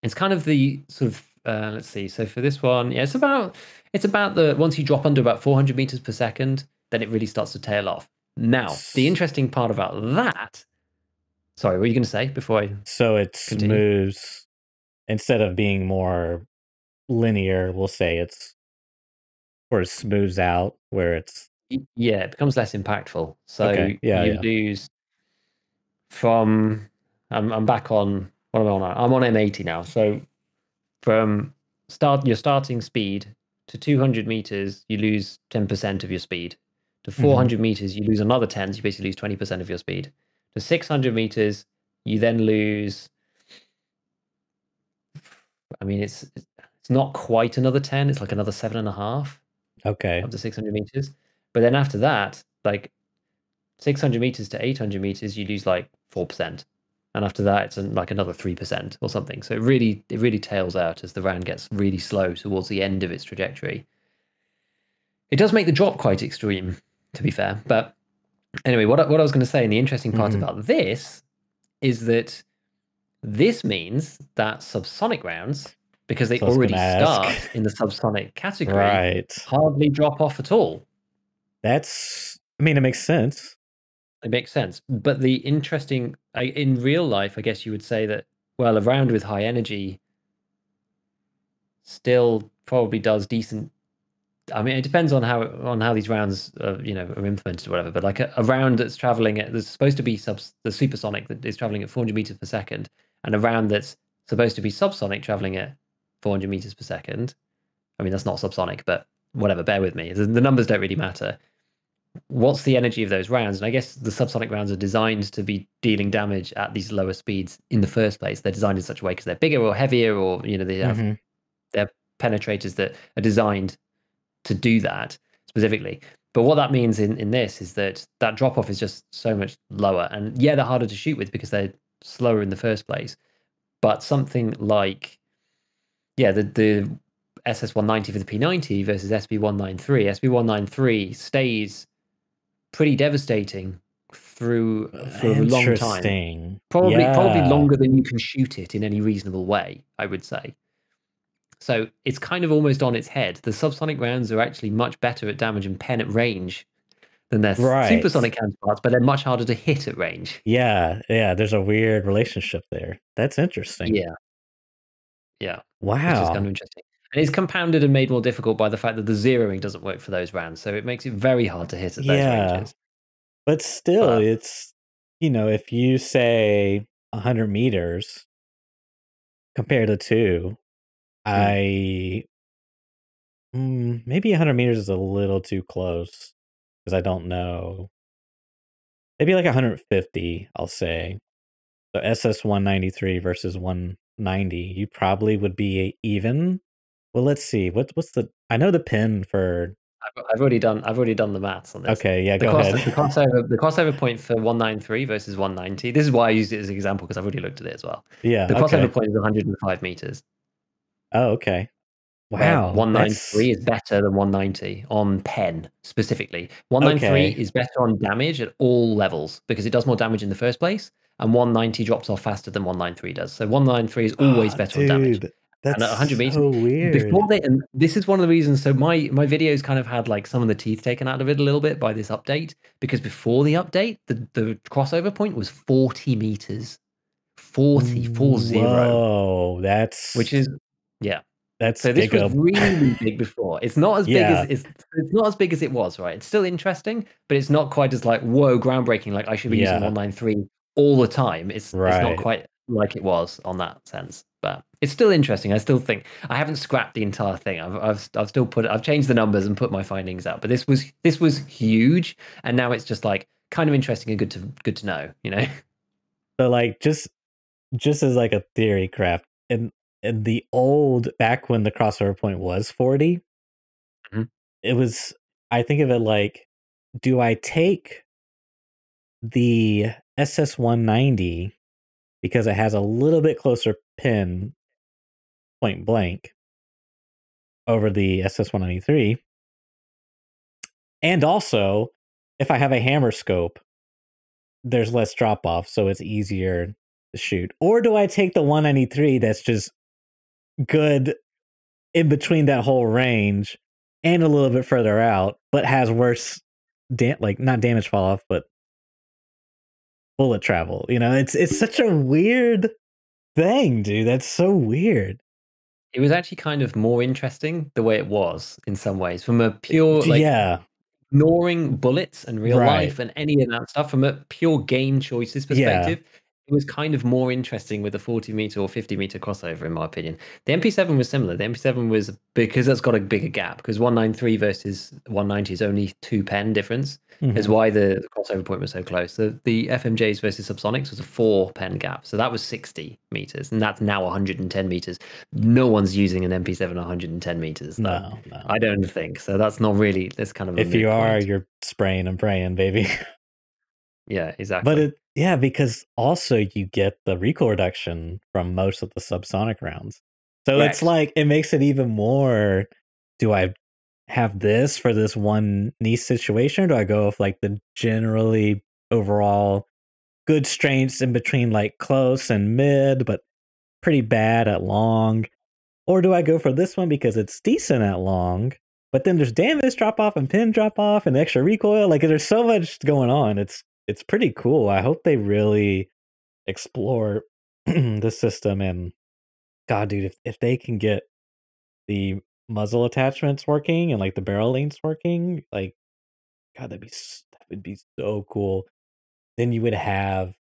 Speaker 1: It's kind of the sort of let's see. So for this one, yeah, it's about the once you drop under about 400 meters per second, then it really starts to tail off. Now, the
Speaker 2: S-
Speaker 1: interesting part about that. Sorry, what were you going to say before I
Speaker 2: So it
Speaker 1: continue?
Speaker 2: smooths instead of being more linear, we'll say it's sort of smooths out where it's
Speaker 1: Yeah, it becomes less impactful. So
Speaker 2: okay. Yeah,
Speaker 1: you
Speaker 2: yeah.
Speaker 1: lose from. I'm back on. What am I on? I'm on M80 now. So from your starting speed to 200 meters, you lose 10% of your speed. To
Speaker 2: Mm-hmm.
Speaker 1: 400 meters, you lose another 10, so you basically lose 20% of your speed. To 600 meters, you then lose. I mean, it's not quite another 10. It's like another 7.5
Speaker 2: Okay.
Speaker 1: up to 600 meters. But then after that, like 600 meters to 800 meters, you lose like 4%. And after that, it's like another 3% or something. So it really tails out as the round gets really slow towards the end of its trajectory. It does make the drop quite extreme, to be fair. But anyway, what I was going to say, and the interesting part
Speaker 2: Mm-hmm.
Speaker 1: about this is that this means that subsonic rounds because they
Speaker 2: So I was gonna
Speaker 1: already
Speaker 2: ask.
Speaker 1: start in the subsonic category,
Speaker 2: Right.
Speaker 1: hardly drop off at all.
Speaker 2: I mean, it makes sense.
Speaker 1: It makes sense. But the interesting, in real life, I guess you would say that, well, a round with high energy still probably does decent. I mean, it depends on how these rounds are implemented or whatever. But like a round that's traveling at that's supposed to be the supersonic that is traveling at 400 meters per second, and a round that's supposed to be subsonic traveling at 400 meters per second. I mean, that's not subsonic, but whatever. Bear with me. The numbers don't really matter. What's the energy of those rounds? And I guess the subsonic rounds are designed to be dealing damage at these lower speeds in the first place. They're designed in such a way because they're bigger or heavier, or they have they're penetrators that are designed to do that specifically. But what that means in this is that drop off is just so much lower. And yeah, they're harder to shoot with because they're slower in the first place. But something like, yeah, the SS190 for the P90 versus SB193. SB193 stays pretty devastating for a long time.
Speaker 2: Interesting.
Speaker 1: Probably
Speaker 2: Yeah.
Speaker 1: longer than you can shoot it in any reasonable way, I would say. So it's kind of almost on its head. The subsonic rounds are actually much better at damage and pen at range than their
Speaker 2: Right.
Speaker 1: supersonic counterparts, but they're much harder to hit at range.
Speaker 2: Yeah. Yeah. There's a weird relationship there. That's interesting.
Speaker 1: Yeah, yeah, which is kind
Speaker 2: Wow.
Speaker 1: of interesting. And it's compounded and made more difficult by the fact that the zeroing doesn't work for those rounds, so it makes it very hard to hit at those
Speaker 2: Yeah.
Speaker 1: ranges.
Speaker 2: But still,
Speaker 1: But
Speaker 2: it's, if you say 100 meters compared to two,
Speaker 1: hmm,
Speaker 2: I maybe 100 meters is a little too close because I don't know. Maybe like 150, I'll say. So SS 193 versus 190, you probably would be even. Well, let's see. What's the? I know the pin for.
Speaker 1: I've already done the maths on this.
Speaker 2: Okay, yeah, go ahead.
Speaker 1: The crossover point for 193 versus 190. This is why I used it as an example because I've already looked at it as well.
Speaker 2: Yeah,
Speaker 1: The crossover
Speaker 2: okay.
Speaker 1: point is 105 meters,
Speaker 2: Oh, okay.
Speaker 1: where
Speaker 2: Wow, that's
Speaker 1: 193 is better than 190 on pen specifically. 193
Speaker 2: okay.
Speaker 1: is better on damage at all levels because it does more damage in the first place, and 190 drops off faster than 193 does. So 193 is always
Speaker 2: Oh,
Speaker 1: better on damage.
Speaker 2: dude,
Speaker 1: And
Speaker 2: that's
Speaker 1: at 100 meters,
Speaker 2: so weird.
Speaker 1: before they, and this is one of the reasons. So my videos kind of had like some of the teeth taken out of it a little bit by this update, because before the update, the crossover point was 40 meters, 40,
Speaker 2: Whoa,
Speaker 1: which is, yeah.
Speaker 2: that's
Speaker 1: So this was
Speaker 2: giga.
Speaker 1: really big before. It's not as big as
Speaker 2: Yeah,
Speaker 1: it's not as big as it was, right? It's still interesting, but it's not quite as like whoa, groundbreaking. Like I should be using
Speaker 2: yeah,
Speaker 1: 193 all the time. It's not
Speaker 2: right.
Speaker 1: quite like it was on that sense, but it's still interesting. I still think I haven't scrapped the entire thing. I've still I've changed the numbers and put my findings out. But this was huge, and now it's just like kind of interesting and good to know.
Speaker 2: So like just as like a theory craft in the old back when the crossover point was 40,
Speaker 1: Mhm.
Speaker 2: it was I think of it like, do I take the SS190 because it has a little bit closer pin point blank over the SS193? And also, if I have a hammer scope, there's less drop off, so it's easier to shoot. Or do I take the 193 that's just good in between that whole range and a little bit further out, but has worse, like not damage fall off, but bullet travel? It's such a weird thing, dude. That's so weird.
Speaker 1: It was actually kind of more interesting the way it was in some ways, from a pure like
Speaker 2: Yeah,
Speaker 1: ignoring bullets and real
Speaker 2: right.
Speaker 1: life and any of that stuff from a pure game choices
Speaker 2: Yeah.
Speaker 1: perspective. It was kind of more interesting with the 40 meter or 50 meter crossover, in my opinion. The MP7 was similar. The MP7 was, because that's got a bigger gap, because 193 versus 190 is only 2 pen difference, is
Speaker 2: Hmm.
Speaker 1: why the crossover point was so close. The FMJs versus Subsonics was a 4 pen gap. So that was 60 meters, and that's now 110 meters. No one's using an MP7 110 meters, though.
Speaker 2: No, no.
Speaker 1: I don't think so. That's kind of a
Speaker 2: If you
Speaker 1: moot
Speaker 2: are,
Speaker 1: point.
Speaker 2: you're spraying and praying, baby.
Speaker 1: Yeah,
Speaker 2: But
Speaker 1: exactly.
Speaker 2: yeah, because also you get the recoil reduction from most of the subsonic rounds. So it's
Speaker 1: Correct.
Speaker 2: like it makes it even more. Do I have this for this one niche situation, or do I go with like the generally overall good strengths in between like close and mid, but pretty bad at long? Or do I go for this one because it's decent at long, but then there's damage drop off and pin drop off and extra recoil? Like there's so much going on. It's pretty cool. I hope they really explore the system. And God, dude, if they can get the muzzle attachments working and like the barrel lengths working, like God, that would be so cool. Then you would have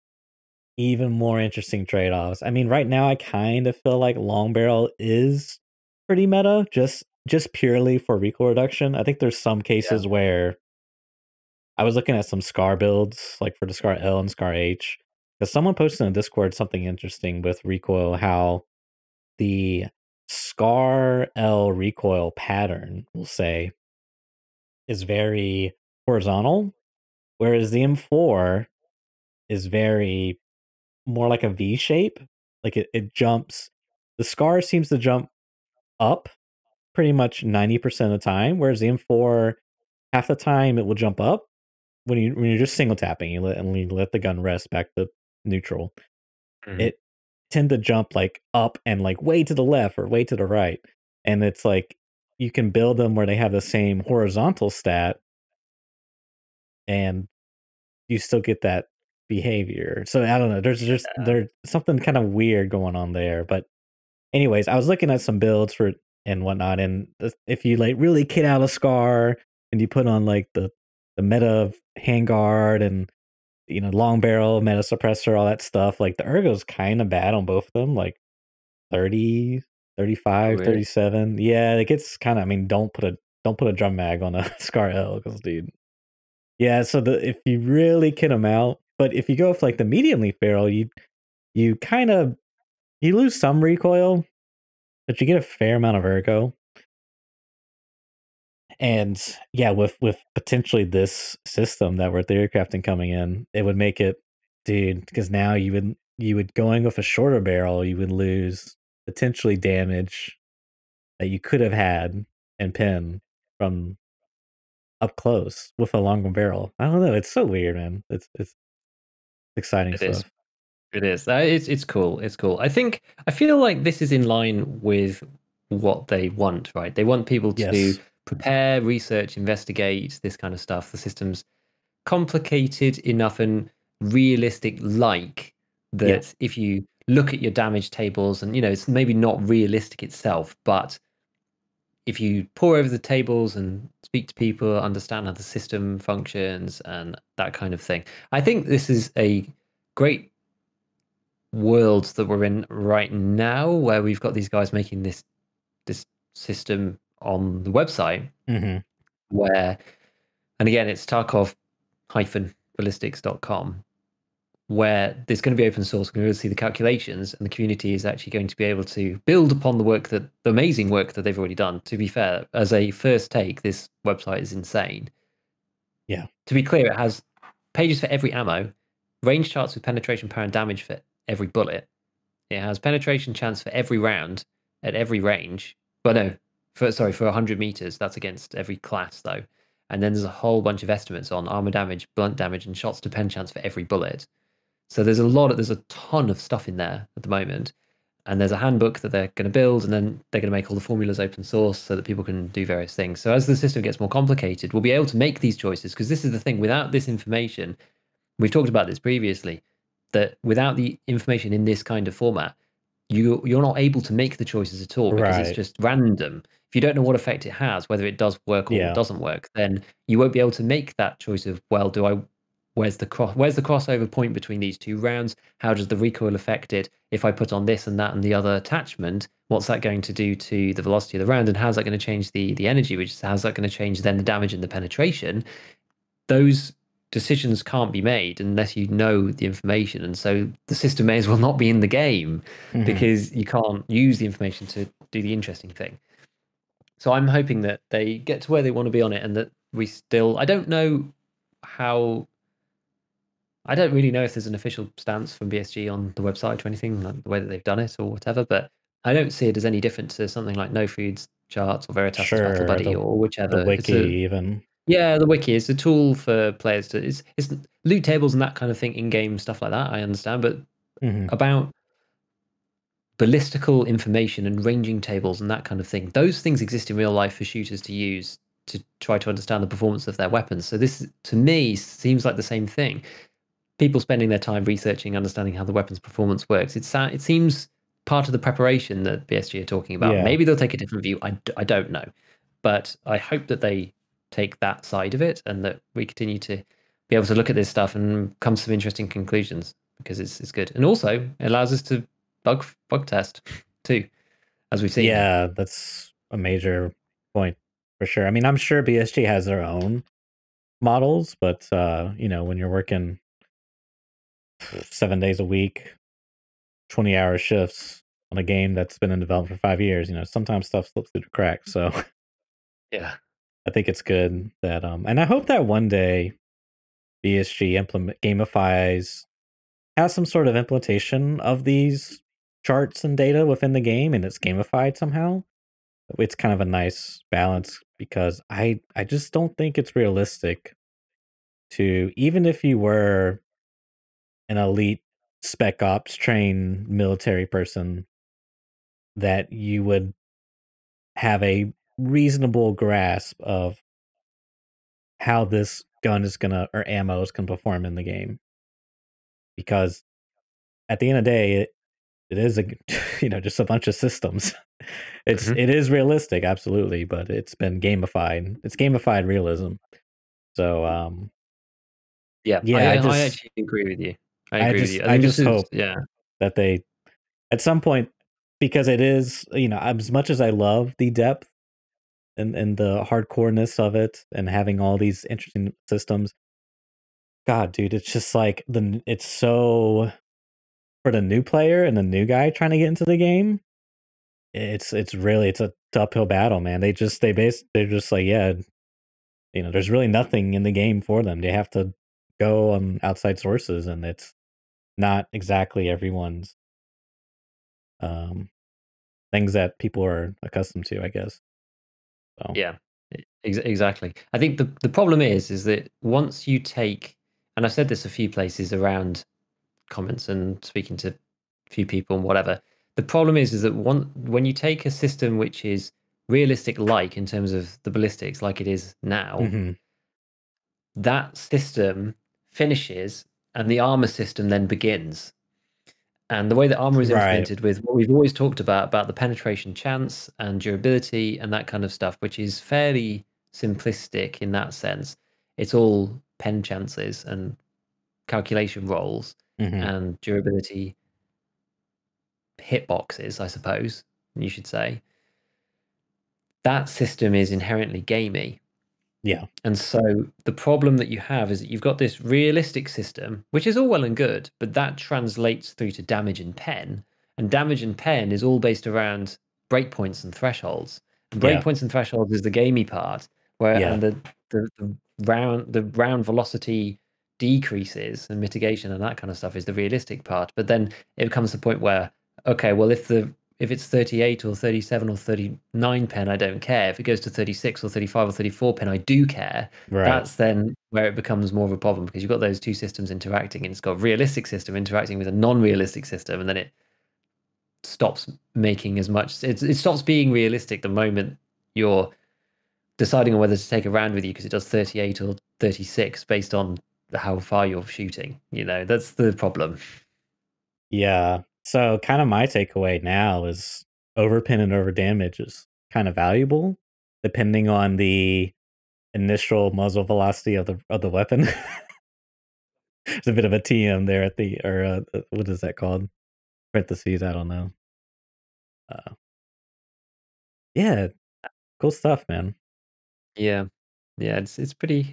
Speaker 2: even more interesting trade-offs. I mean, right now I kind of feel like long barrel is pretty meta, just purely for recoil reduction. I think there's some
Speaker 1: Yeah.
Speaker 2: cases where I was looking at some Scar builds, like for the Scar L and Scar H, because someone posted in Discord something interesting with recoil, how the Scar L recoil pattern, we'll say, is very horizontal, whereas the M4 is very more like a V shape. Like it jumps. The Scar seems to jump up pretty much 90% of the time, whereas the M4, half the time it will jump up when you're just single tapping, you let the gun rest back to neutral.
Speaker 1: Mhm.
Speaker 2: It tend to jump like up and like way to the left or way to the right. And it's like you can build them where they have the same horizontal stat and you still get that behavior. So I don't know. There's something kind of weird going on there. But anyways, I was looking at some builds for and whatnot, and if you like really kit out a Scar and you put on like the meta of handguard and long barrel, meta suppressor, all that stuff, like the ergo's kind of bad on both of them, like 30,
Speaker 1: Oh,
Speaker 2: 35,
Speaker 1: really?
Speaker 2: 37. Yeah, it gets kind of. I mean, don't put a drum mag on a Scar L because dude. Yeah, so if you really kit them out, but if you go with like the medium leaf barrel, you kind of you lose some recoil, but you get a fair amount of ergo. And yeah, with potentially this system that we're theory crafting coming in, it would make it, dude, because now you would going with a shorter barrel, you would lose potentially damage that you could have had and pin from up close with a longer barrel. I don't know. It's so weird, man. It's exciting
Speaker 1: It is.
Speaker 2: stuff.
Speaker 1: It is. It's cool. It's cool. I feel like this is in line with what they want, right? They want people to
Speaker 2: Yes.
Speaker 1: prepare, research, investigate this kind of stuff. The system's complicated enough and realistic, like
Speaker 2: Yeah.
Speaker 1: that if you look at your damage tables and it's maybe not realistic itself, but if you pour over the tables and speak to people, understand how the system functions and that kind of thing, I think this is a great world that we're in right now, where we've got these guys making this system on the website,
Speaker 2: Hmm.
Speaker 1: where, and again, it's Tarkov-ballistics.com, where there's going to be open source. We're going to see the calculations, and the community is actually going to be able to build upon the amazing work that they've already done. To be fair, as a first take, this website is insane.
Speaker 2: Yeah.
Speaker 1: To be clear, it has pages for every ammo, range charts with penetration, power, and damage for every bullet. It has penetration chance for every round at every range. But no, for 100 meters. That's against every class though. And then there's a whole bunch of estimates on armor damage, blunt damage, and shots to pen chance for every bullet. So there's a ton of stuff in there at the moment. And there's a handbook that they're going to build, and then they're going to make all the formulas open source so that people can do various things. So as the system gets more complicated, we'll be able to make these choices, because this is the thing. Without this information, we've talked about this previously, that without the information in this kind of format, you're not able to make the choices at all, because it's
Speaker 2: Right.
Speaker 1: just random. If you don't know what effect it has, whether it does work or
Speaker 2: Yeah.
Speaker 1: doesn't work, then you won't be able to make that choice of, well, where's the crossover point between these two rounds? How does the recoil affect it? If I put on this and that and the other attachment, what's that going to do to the velocity of the round, and how's that going to change the energy, which is how's that going to change then the damage and the penetration? Those decisions can't be made unless you know the information, and so the system may as well not be in the game,
Speaker 2: Hmm.
Speaker 1: because you can't use the information to do the interesting thing. So I'm hoping that they get to where they want to be on it, and that I don't know how, I don't really know if there's an official stance from BSG on the website or anything, like the way that they've done it or whatever, but I don't see it as any different to something like No Food's charts or Veritas's Battle
Speaker 2: Sure.
Speaker 1: Buddy or
Speaker 2: The
Speaker 1: whichever.
Speaker 2: wiki even.
Speaker 1: Yeah, the wiki is a tool for players to, it's loot tables and that kind of thing, in game stuff like that. I understand, but
Speaker 2: Hmm.
Speaker 1: about ballistical information and ranging tables and that kind of thing. Those things exist in real life for shooters to use to try to understand the performance of their weapons. So this, to me, seems like the same thing. People spending their time researching, understanding how the weapon's performance works. It seems part of the preparation that BSG are talking about.
Speaker 2: Yeah.
Speaker 1: Maybe they'll take a different view. I don't know. But I hope that they take that side of it and that we continue to be able to look at this stuff and come to some interesting conclusions, because it's good. And also it allows us to bug test too, as we've seen.
Speaker 2: Yeah, that's a major point for sure. I mean, I'm sure BSG has their own models, but when you're working 7 days a week, 20-hour shifts on a game that's been in development for 5 years, sometimes stuff slips through the cracks. So
Speaker 1: Yeah.
Speaker 2: I think it's good that and I hope that one day BSG has some sort of implementation of these charts and data within the game, and it's gamified somehow. It's kind of a nice balance, because I just don't think it's realistic to, even if you were an elite spec ops trained military person, that you would have a reasonable grasp of how this gun is gonna, or ammo is gonna perform in the game. Because at the end of the day, it is a just a bunch of systems.
Speaker 1: Mhm.
Speaker 2: It is realistic, absolutely, but it's been gamified. It's gamified realism. So
Speaker 1: Yeah,
Speaker 2: yeah,
Speaker 1: I actually agree with you. I
Speaker 2: I
Speaker 1: agree with
Speaker 2: just
Speaker 1: you. I
Speaker 2: I
Speaker 1: think this
Speaker 2: just
Speaker 1: is,
Speaker 2: hope
Speaker 1: yeah.
Speaker 2: that they, at some point, because it is, as much as I love the depth and the hardcoreness of it and having all these interesting systems, God, dude, it's just like it's so, for the new player and the new guy trying to get into the game, it's a uphill battle, man. They're just like, yeah, there's really nothing in the game for them. They have to go on outside sources, and it's not exactly everyone's um things that people are accustomed to, I guess. So
Speaker 1: Yeah, exactly. I think the problem is that once you take, and I've said this a few places around comments and speaking to a few people and whatever. The problem is that when you take a system which is realistic, like in terms of the ballistics, like it is now,
Speaker 2: mhm.
Speaker 1: that system finishes and the armor system then begins. And the way that armor is
Speaker 2: Right.
Speaker 1: implemented with what we've always talked about the penetration chance and durability and that kind of stuff, which is fairly simplistic in that sense. It's all pen chances and calculation rolls
Speaker 2: Mhm.
Speaker 1: and durability hitboxes, I suppose you should say. That system is inherently gamey.
Speaker 2: Yeah.
Speaker 1: And so the problem that you have is that you've got this realistic system, which is all well and good, but that translates through to damage and pen. And damage and pen is all based around breakpoints and thresholds. And
Speaker 2: Yeah.
Speaker 1: breakpoints and thresholds is the gamey part, where
Speaker 2: Yeah.
Speaker 1: and the round velocity decreases and mitigation and that kind of stuff is the realistic part. But then it comes to the point where, okay, well, if it's 38 or 37 or 39 pen, I don't care. If it goes to 36 or 35 or 34 pen, I do care.
Speaker 2: Right.
Speaker 1: That's then where it becomes more of a problem, because you've got those two systems interacting, and it's got a realistic system interacting with a non-realistic system, and then it stops making as much. It stops being realistic the moment you're deciding on whether to take a round with you, because it does 38 or 36 based on how far you're shooting. That's the problem.
Speaker 2: Yeah. So kind of my takeaway now is overpin and over damage is kind of valuable depending on the initial muzzle velocity of the weapon. There's a bit of a TM there at the, or what is that called? Parentheses, I don't know. Uh, yeah, cool stuff, man.
Speaker 1: Yeah. Yeah, it's pretty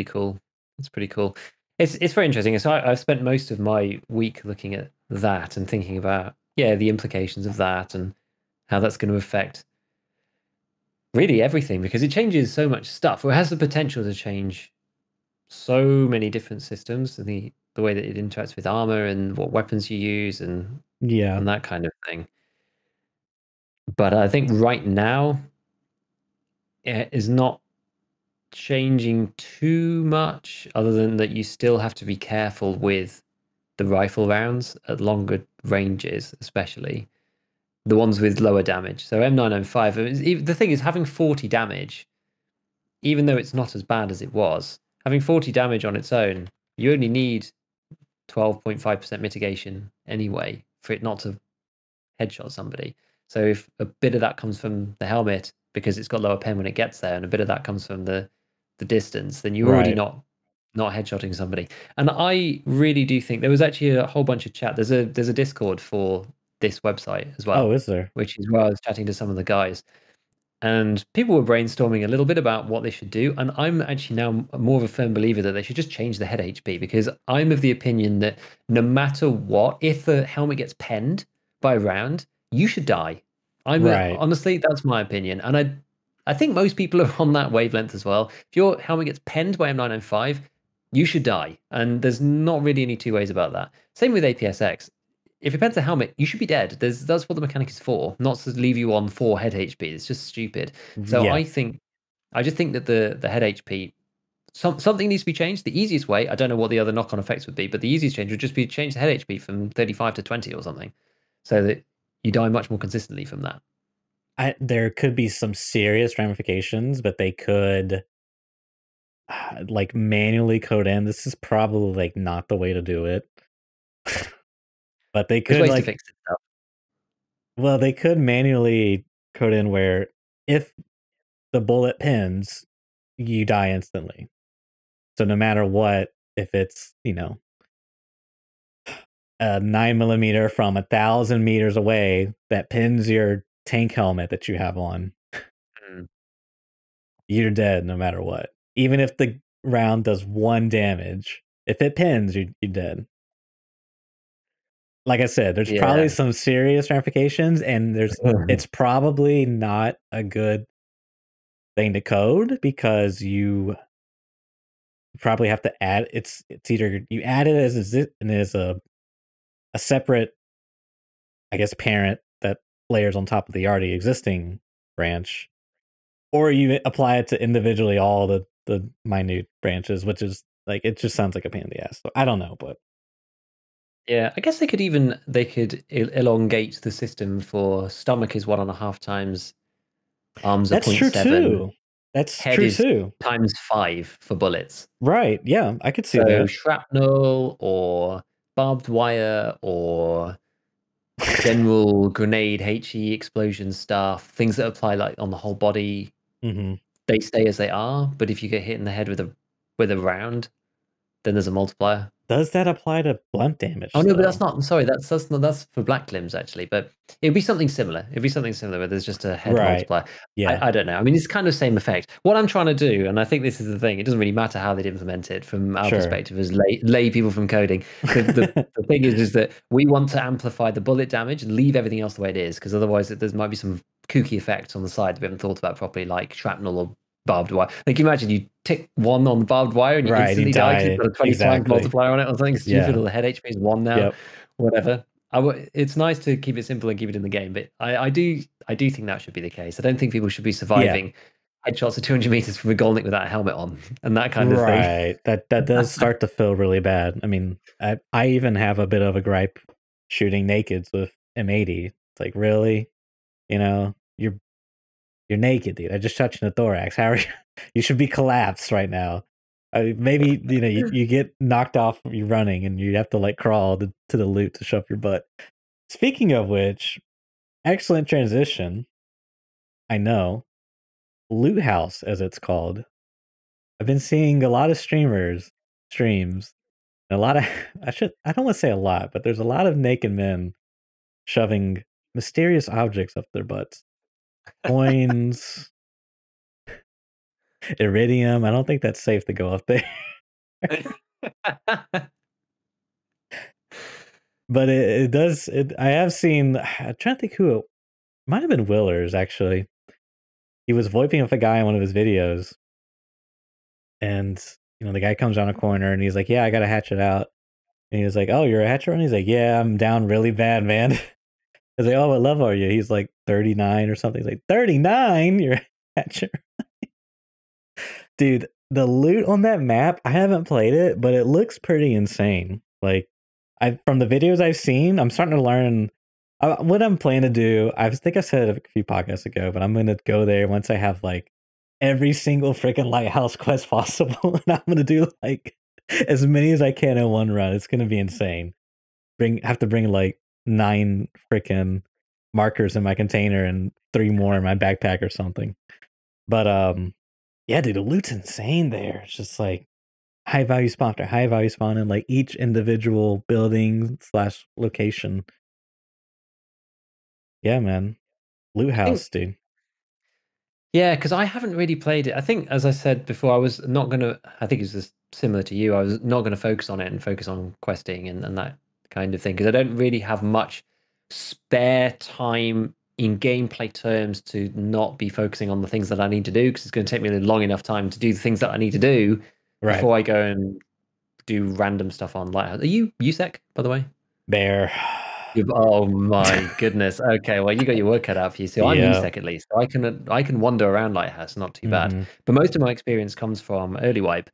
Speaker 1: cool. It's pretty cool. It's very interesting. So I've spent most of my week looking at that and thinking about, yeah, the implications of that and how that's going to affect really everything, because it changes so much stuff. Or it has the potential to change so many different systems, the way that it interacts with armor and what weapons you use
Speaker 2: Yeah.
Speaker 1: and that kind of thing. But I think right now it is not changing too much, other than that you still have to be careful with the rifle rounds at longer ranges, especially. the ones with lower damage. So M905. The thing is, having 40 damage, even though it's not as bad as it was, having 40 damage on its own, you only need 12.5% mitigation anyway for it not to headshot somebody. So if a bit of that comes from the helmet because it's got lower pen when it gets there, and a bit of that comes from the distance, then you're already
Speaker 2: Right.
Speaker 1: not headshotting somebody. And I really do think there was actually a whole bunch of chat. There's a Discord for this website as
Speaker 2: Oh,
Speaker 1: well,
Speaker 2: is there?
Speaker 1: which is where I was chatting to some of the guys. And people were brainstorming a little bit about what they should do. And I'm actually now more of a firm believer that they should just change the head HP, because I'm of the opinion that no matter what, if the helmet gets penned by a round, you should die.
Speaker 2: Right.
Speaker 1: Honestly, that's my opinion. And I think most people are on that wavelength as well. If your helmet gets penned by M995, you should die. And there's not really any two ways about that. Same with APSX. If it pens a helmet, you should be dead. That's what the mechanic is for, not to leave you on 4 head HP. It's just stupid. So
Speaker 2: Yeah.
Speaker 1: I just think that the head HP, something needs to be changed. The easiest way, I don't know what the other knock-on effects would be, but the easiest change would just be to change the head HP from 35 to 20 or something, so that you die much more consistently from that.
Speaker 2: There could be some serious ramifications, but they could like manually code in. This is probably like not the way to do it. But they
Speaker 1: There's
Speaker 2: could
Speaker 1: ways to
Speaker 2: like,
Speaker 1: fix it stuff.
Speaker 2: well, they could manually code in where if the bullet pins, you die instantly. So no matter what, if it's, a 9mm from 1,000 meters away that pins your tank helmet that you have on,
Speaker 1: Mm.
Speaker 2: you're dead no matter what. Even if the round does 1 damage, if it pins, you're dead. Like I said, there's probably
Speaker 1: Yeah.
Speaker 2: some serious ramifications, and it's probably not a good thing to code, because you probably have to add it's either you add it as a separate, I guess, parent that layers on top of the already existing branch, or you apply it to individually all the minute branches, which is like, it just sounds like a pain in the ass. So I don't know, but
Speaker 1: Yeah, I guess they could elongate the system for stomach is 1.5 times, arms are
Speaker 2: that's true
Speaker 1: 0.7,
Speaker 2: too. That's
Speaker 1: head
Speaker 2: true
Speaker 1: is
Speaker 2: too.
Speaker 1: times 5 for bullets.
Speaker 2: Right. Yeah, I could see
Speaker 1: So
Speaker 2: that.
Speaker 1: shrapnel or barbed wire or general grenade, HE explosion stuff, things that apply like on the whole body,
Speaker 2: hmm
Speaker 1: they stay as they are. But if you get hit in the head with a round, then there's a multiplier.
Speaker 2: Does that apply to blunt damage
Speaker 1: Oh no, but that's
Speaker 2: though?
Speaker 1: not. I'm sorry, that's for black limbs actually. But it'd be something similar. It'd be something similar where there's just a head
Speaker 2: Right.
Speaker 1: multiplier.
Speaker 2: Yeah.
Speaker 1: I don't know. I mean, it's kind of same effect. What I'm trying to do, and I think this is the thing, it doesn't really matter how they'd implement it from our
Speaker 2: Sure.
Speaker 1: perspective as lay people from coding. The thing is that we want to amplify the bullet damage and leave everything else the way it is, because otherwise there might be some kooky effects on the side that we haven't thought about properly, like shrapnel or barbed wire. Like imagine you tick 1 on the barbed wire and you
Speaker 2: Right. You
Speaker 1: instantly die because you've
Speaker 2: die.
Speaker 1: got a 20 times
Speaker 2: Exactly.
Speaker 1: multiplier on it, or something stupid,
Speaker 2: Yeah.
Speaker 1: or the head HP is 1 now,
Speaker 2: Yep.
Speaker 1: whatever. It's nice to keep it simple and keep it in the game, but I do think that should be the case. I don't think people should be
Speaker 2: Yeah.
Speaker 1: surviving headshots at 200 meters from a Golnik without a helmet on and that kind of thing.
Speaker 2: Right. That does start to feel really bad. I mean, I even have a bit of a gripe shooting nakeds with M80. It's like, really? You're naked, dude. I just shot you in the thorax. How are you? You should be collapsed right now. I mean, maybe you get knocked off you running, and you have to like crawl to the loot to shove your butt. Speaking of which, excellent transition. I know, Loot House, as it's called. I've been seeing a lot of streams, and a lot of I don't want to say a lot, but there's a lot of naked men shoving mysterious objects up their butts. Coins, iridium. I don't think that's safe to go up there. But it does. I have seen. I'm trying to think who it might have been. Willers, actually. He was VoIPing with a guy in one of his videos, and the guy comes around a corner and he's like, "Yeah, I got to hatch it out." And he was like, "Oh, you're a hatcher?" And he's like, "Yeah, I'm down really bad, man." I was like, "Oh, what level are you?" He's like 39 or something. He's like, 39? You're a hatcher? Dude, the loot on that map, I haven't played it, but it looks pretty insane. Like, from the videos I've seen, I'm starting to learn What I'm planning to do, I think I said it a few podcasts ago, but I'm going to go there once I have like every single freaking lighthouse quest possible, and I'm going to do like as many as I can in one run. It's going to be insane. Have to bring like 9 freaking markers in my container and 3 more in my backpack or something. But yeah, dude, the loot's insane there. It's just like high value spawn after high value spawn in like each individual building / location. Yeah, man. Loot
Speaker 1: I think
Speaker 2: house, dude.
Speaker 1: Yeah, because I haven't really played it. I think, as I said before, I was not going to, I think it's just similar to you. I was not going to focus on it and focus on questing and that kind of thing because I don't really have much spare time in gameplay terms to not be focusing on the things that I need to do because it's going to take me a long enough time to do the things that I need to do
Speaker 2: Right.
Speaker 1: before I go and do random stuff on Lighthouse. Are you USEC, by the way?
Speaker 2: Bear.
Speaker 1: Oh my goodness. Okay, well you got your work cut out for you. So I'm
Speaker 2: Yeah.
Speaker 1: USEC at least. So I can wander around Lighthouse, not too bad.
Speaker 2: Mm-hmm.
Speaker 1: But most of my experience comes from early wipe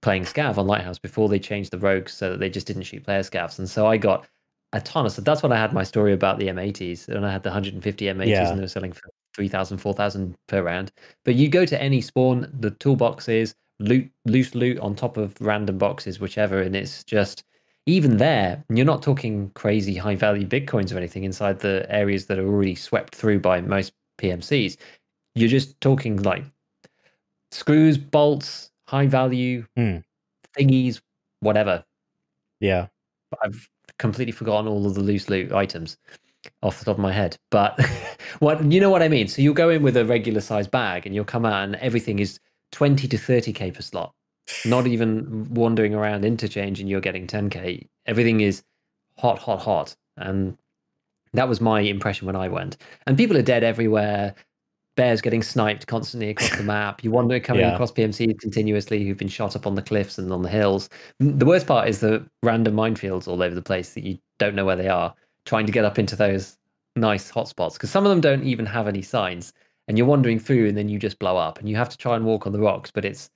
Speaker 1: playing Scav on Lighthouse before they changed the rogues so that they just didn't shoot player Scavs. And so I got a ton of stuff. That's when I had my story about the M80s. And I had the 150 M80s and
Speaker 2: Yeah.
Speaker 1: they were selling for 3,000, 4,000 per round. But you go to any spawn, the toolboxes, loose loot on top of random boxes, whichever, and it's just even there, you're not talking crazy high value bitcoins or anything inside the areas that are already swept through by most PMCs. You're just talking like screws, bolts, high value
Speaker 2: Mm.
Speaker 1: thingies, whatever.
Speaker 2: Yeah.
Speaker 1: I've completely forgotten all of the loose loot items off the top of my head. But what you know what I mean? So you'll go in with a regular size bag and you'll come out and everything is 20 to 30k per slot. Not even wandering around interchange and you're getting 10k. Everything is hot, hot, hot. And that was my impression when I went. And people are dead everywhere. Bears getting sniped constantly across the map. You wander coming
Speaker 2: Yeah.
Speaker 1: across PMCs continuously who've been shot up on the cliffs and on the hills. The worst part is the random minefields all over the place that you don't know where they are, trying to get up into those nice hotspots because some of them don't even have any signs. And you're wandering through and then you just blow up and you have to try and walk on the rocks, but it's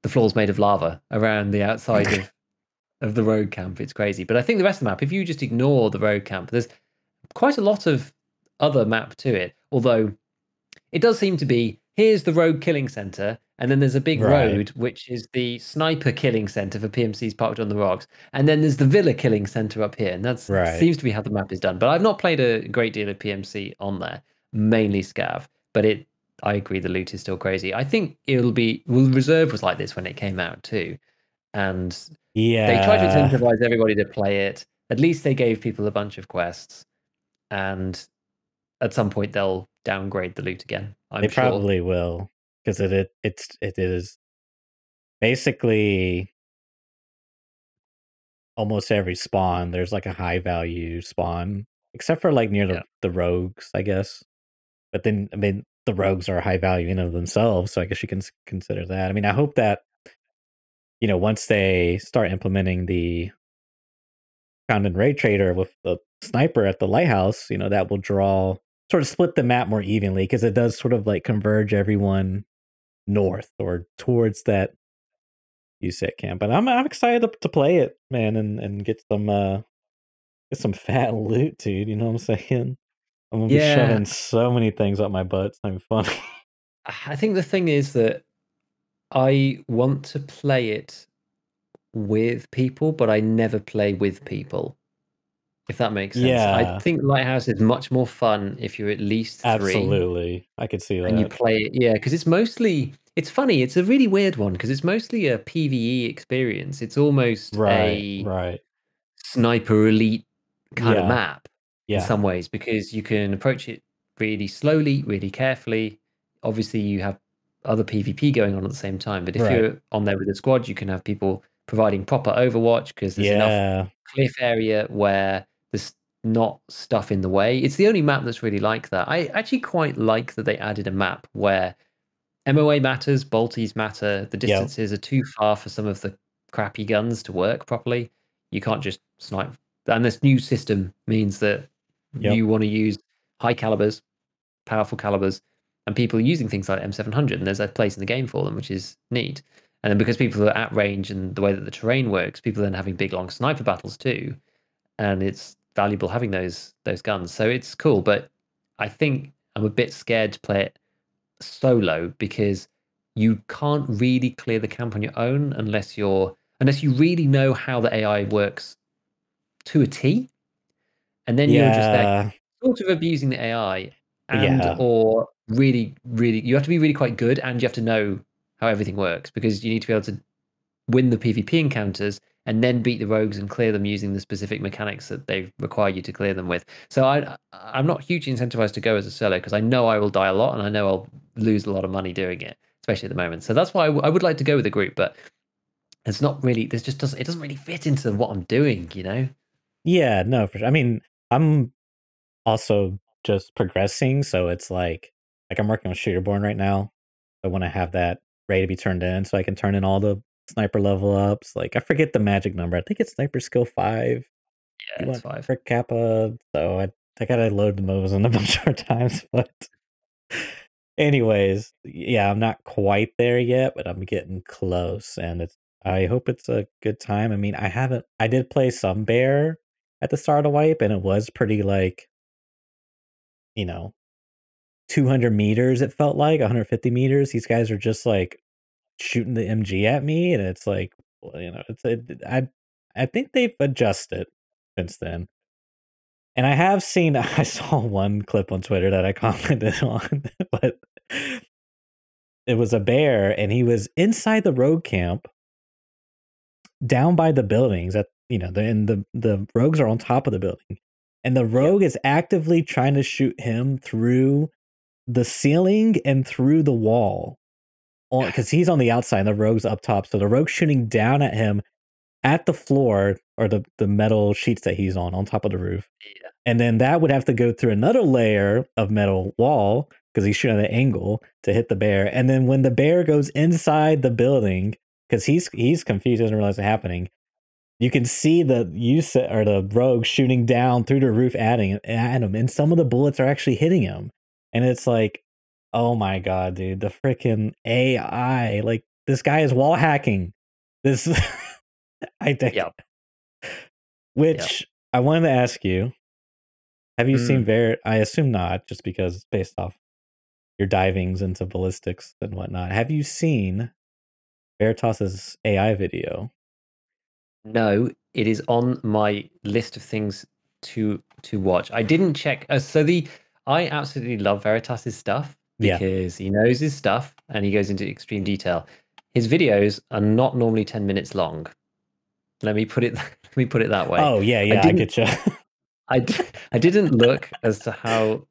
Speaker 1: the floor's made of lava around the outside of the road camp. It's crazy. But I think the rest of the map, if you just ignore the road camp, there's quite a lot of other map to it. Although it does seem to be here's the rogue killing center, and then there's a big
Speaker 2: Right.
Speaker 1: road which is the sniper killing center for PMCs parked on the rocks, and then there's the villa killing center up here, and that
Speaker 2: Right.
Speaker 1: seems to be how the map is done. But I've not played a great deal of PMC on there, mainly Scav. But I agree, the loot is still crazy. I think Reserve was like this when it came out too, and they tried to
Speaker 2: Yeah.
Speaker 1: incentivize everybody to play it. At least they gave people a bunch of quests, and at some point they'll downgrade the loot again,
Speaker 2: They
Speaker 1: I'm sure.
Speaker 2: probably will because it is basically almost every spawn. There's like a high value spawn, except for like near
Speaker 1: Yeah.
Speaker 2: the rogues, I guess. But then I mean the rogues are high value in of themselves, so I guess you can consider that. I mean, I hope that once they start implementing the found and raid trader with the sniper at the lighthouse, that will draw sort of split the map more evenly because it does sort of like converge everyone north or towards that USET camp. But I'm excited to play it, man, and get some fat loot, dude. You know what I'm saying? I'm gonna be
Speaker 1: Yeah,
Speaker 2: shoving so many things up my butt. It's gonna be funny.
Speaker 1: I think the thing is that I want to play it with people, but I never play with people, if that makes sense. I
Speaker 2: Yeah,
Speaker 1: think Lighthouse is much more fun if you're at least three
Speaker 2: absolutely. I could see
Speaker 1: and you
Speaker 2: that.
Speaker 1: play it. Yeah, because it's funny. It's a really weird one because it's mostly a PvE experience. It's almost
Speaker 2: Right,
Speaker 1: a
Speaker 2: right.
Speaker 1: sniper elite kind of
Speaker 2: Yeah,
Speaker 1: map in
Speaker 2: yeah.
Speaker 1: some ways because you can approach it really slowly, really carefully. Obviously, you have other PvP going on at the same time, but if
Speaker 2: Right.
Speaker 1: you're on there with a squad, you can have people providing proper overwatch because there's enough
Speaker 2: Yeah.
Speaker 1: cliff area where there's not stuff in the way. It's the only map that's really like that. I actually quite like that they added a map where MOA matters, bolties matter. The
Speaker 2: Yep.
Speaker 1: distances are too far for some of the crappy guns to work properly. You can't just snipe. And this new system means that
Speaker 2: Yep.
Speaker 1: you want to use high calibers, powerful calibers, and people are using things like M700, and there's a place in the game for them, which is neat. And then because people are at range and the way that the terrain works, people are then having big long sniper battles too, and it's valuable having those guns. So it's cool, but I think I'm a bit scared to play it solo because you can't really clear the camp on your own unless you really know how the AI works to a T, and then you're just there
Speaker 2: Yeah.
Speaker 1: sort of abusing the AI, and
Speaker 2: Yeah.
Speaker 1: or really, really, you have to be really quite good, and you have to know how everything works because you need to be able to win the PvP encounters and then beat the rogues and clear them using the specific mechanics that they require you to clear them with. So I'm not hugely incentivized to go as a solo because I know I will die a lot and I know I'll lose a lot of money doing it, especially at the moment. So that's why I would like to go with a group, but it's not really. It doesn't really fit into what I'm doing, you know.
Speaker 2: Yeah, no, for sure. I mean, I'm also just progressing, so it's like I'm working on Shooterborn right now. I want to have that ready to be turned in so I can turn in all the sniper level ups. Like I forget the magic number. I think it's sniper skill 5.
Speaker 1: Yeah,
Speaker 2: You
Speaker 1: it's
Speaker 2: want
Speaker 1: 5.
Speaker 2: frick kappa, so I gotta load the moves in a bunch more times, but anyways, yeah, I'm not quite there yet, but I'm getting close, and I hope it's a good time. I mean, I did play some bear at the start of wipe, and it was pretty like, you know, 200 meters. It felt like 150 meters. These guys are just like shooting the MG at me, and it's like, well, I think they've adjusted since then. And I have seen I saw one clip on Twitter that I commented on, but it was a bear and he was inside the rogue camp down by the buildings the rogues are on top of the building. And the
Speaker 1: Yeah.
Speaker 2: rogue is actively trying to shoot him through the ceiling and through the wall. Because he's on the outside and the rogue's up top. So the rogue's shooting down at him at the floor or the metal sheets that he's on top of the roof.
Speaker 1: Yeah.
Speaker 2: And then that would have to go through another layer of metal wall because he's shooting at an angle to hit the bear. And then when the bear goes inside the building, because he's confused, doesn't realize what's happening, you can see the rogue shooting down through the roof at him, and some of the bullets are actually hitting him. And it's like, oh my god, dude, the freaking AI, like this guy is wall hacking. This I think,
Speaker 1: Yeah. Yeah.
Speaker 2: which I wanted to ask you. Have you seen
Speaker 1: Mm.
Speaker 2: I assume not, just because based off your divings into ballistics and whatnot. Have you seen Veritas's AI video?
Speaker 1: No, it is on my list of things to watch. I didn't check. I absolutely love Veritas's stuff
Speaker 2: Yeah.
Speaker 1: because he knows his stuff and he goes into extreme detail. His videos are not normally 10 minutes long. Let me put it let me put it that way.
Speaker 2: Oh yeah,
Speaker 1: I
Speaker 2: yeah, I
Speaker 1: didn't
Speaker 2: get you.
Speaker 1: I didn't look as to how.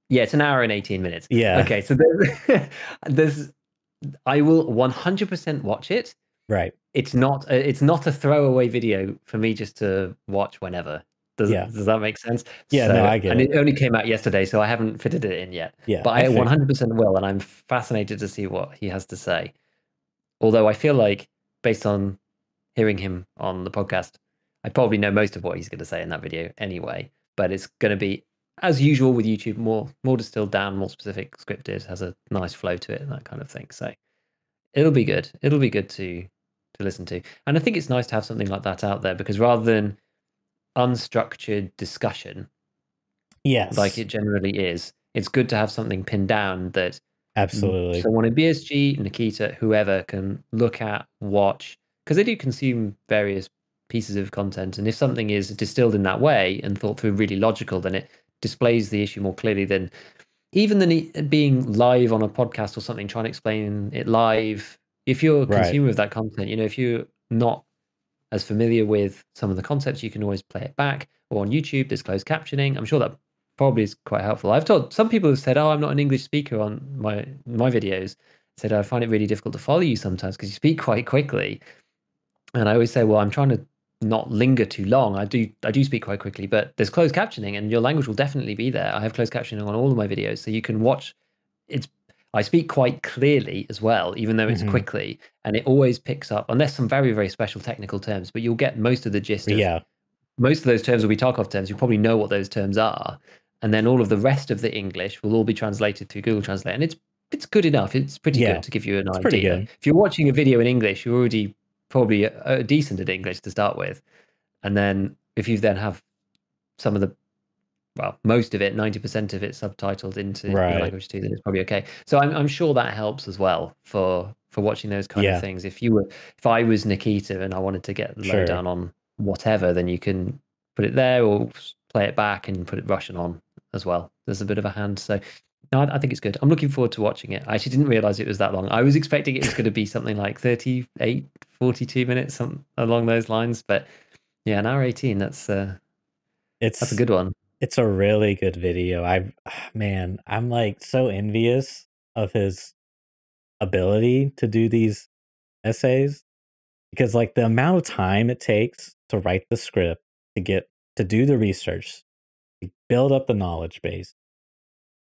Speaker 1: Yeah, it's an hour and 18 minutes.
Speaker 2: Yeah,
Speaker 1: Okay, so there's I will 100% watch it.
Speaker 2: right.
Speaker 1: It's not a throwaway video for me just to watch whenever.
Speaker 2: Yeah,
Speaker 1: Does that make sense?
Speaker 2: yeah. No,
Speaker 1: So,
Speaker 2: I get
Speaker 1: and
Speaker 2: it.
Speaker 1: it only came out yesterday, so I haven't fitted it in yet.
Speaker 2: Yeah,
Speaker 1: But
Speaker 2: I
Speaker 1: I
Speaker 2: figured.
Speaker 1: 100% will, and I'm fascinated to see what he has to say. Although I feel like, based on hearing him on the podcast, I probably know most of what he's going to say in that video anyway. But it's going to be, as usual with YouTube, more distilled down, more specific, scripted, has a nice flow to it, that kind of thing. So it'll be good. It'll be good to listen to. And I think it's nice to have something like that out there because rather than unstructured discussion like
Speaker 2: Yes,
Speaker 1: it generally is, it's good to have something pinned down that
Speaker 2: absolutely.
Speaker 1: someone in BSG, Nikita, whoever can look at, watch, because they do consume various pieces of content. And if something is distilled in that way and thought through really logical, then it displays the issue more clearly than even than it being live on a podcast or something, trying to explain it live. If you're a
Speaker 2: Right.
Speaker 1: consumer of that content, if you're not as familiar with some of the concepts, you can always play it back. Or on YouTube, there's closed captioning. I'm sure that probably is quite helpful. I've told some people have said, "Oh, I'm not an English speaker on my videos." Said I find it really difficult to follow you sometimes because you speak quite quickly. And I always say, well, I'm trying to not linger too long. I do speak quite quickly, but there's closed captioning, and your language will definitely be there. I have closed captioning on all of my videos, so you can watch. It's I speak quite clearly as well, even though it's
Speaker 2: Hmm.
Speaker 1: quickly, and it always picks up, unless some very, very special technical terms, but you'll get most of the gist of
Speaker 2: Yeah.
Speaker 1: most of those terms will be Tarkov terms. You probably know what those terms are, and then all of the rest of the English will all be translated through Google Translate, and it's good enough. It's pretty
Speaker 2: Yeah.
Speaker 1: good to give you an
Speaker 2: It's pretty
Speaker 1: idea.
Speaker 2: good.
Speaker 1: If you're watching a video in English, you're already probably decent at English to start with, and then if you then have some of the most of it, 90% of it subtitled into your
Speaker 2: Right.
Speaker 1: language too, then it's probably okay. So I'm sure that helps as well for watching those kind of
Speaker 2: Yeah.
Speaker 1: things. If I was Nikita and I wanted to get the
Speaker 2: Sure.
Speaker 1: lowdown on whatever, then you can put it there or play it back and put it Russian on as well. There's a bit of a hand. So no, I think it's good. I'm looking forward to watching it. I actually didn't realize it was that long. I was expecting it was going to be something like 38, 42 minutes, something along those lines. But yeah, an hour 18, that's a
Speaker 2: It's
Speaker 1: good one.
Speaker 2: it's a really good video. Man, I'm like so envious of his ability to do these essays because like the amount of time it takes to write the script, to do the research, to build up the knowledge base.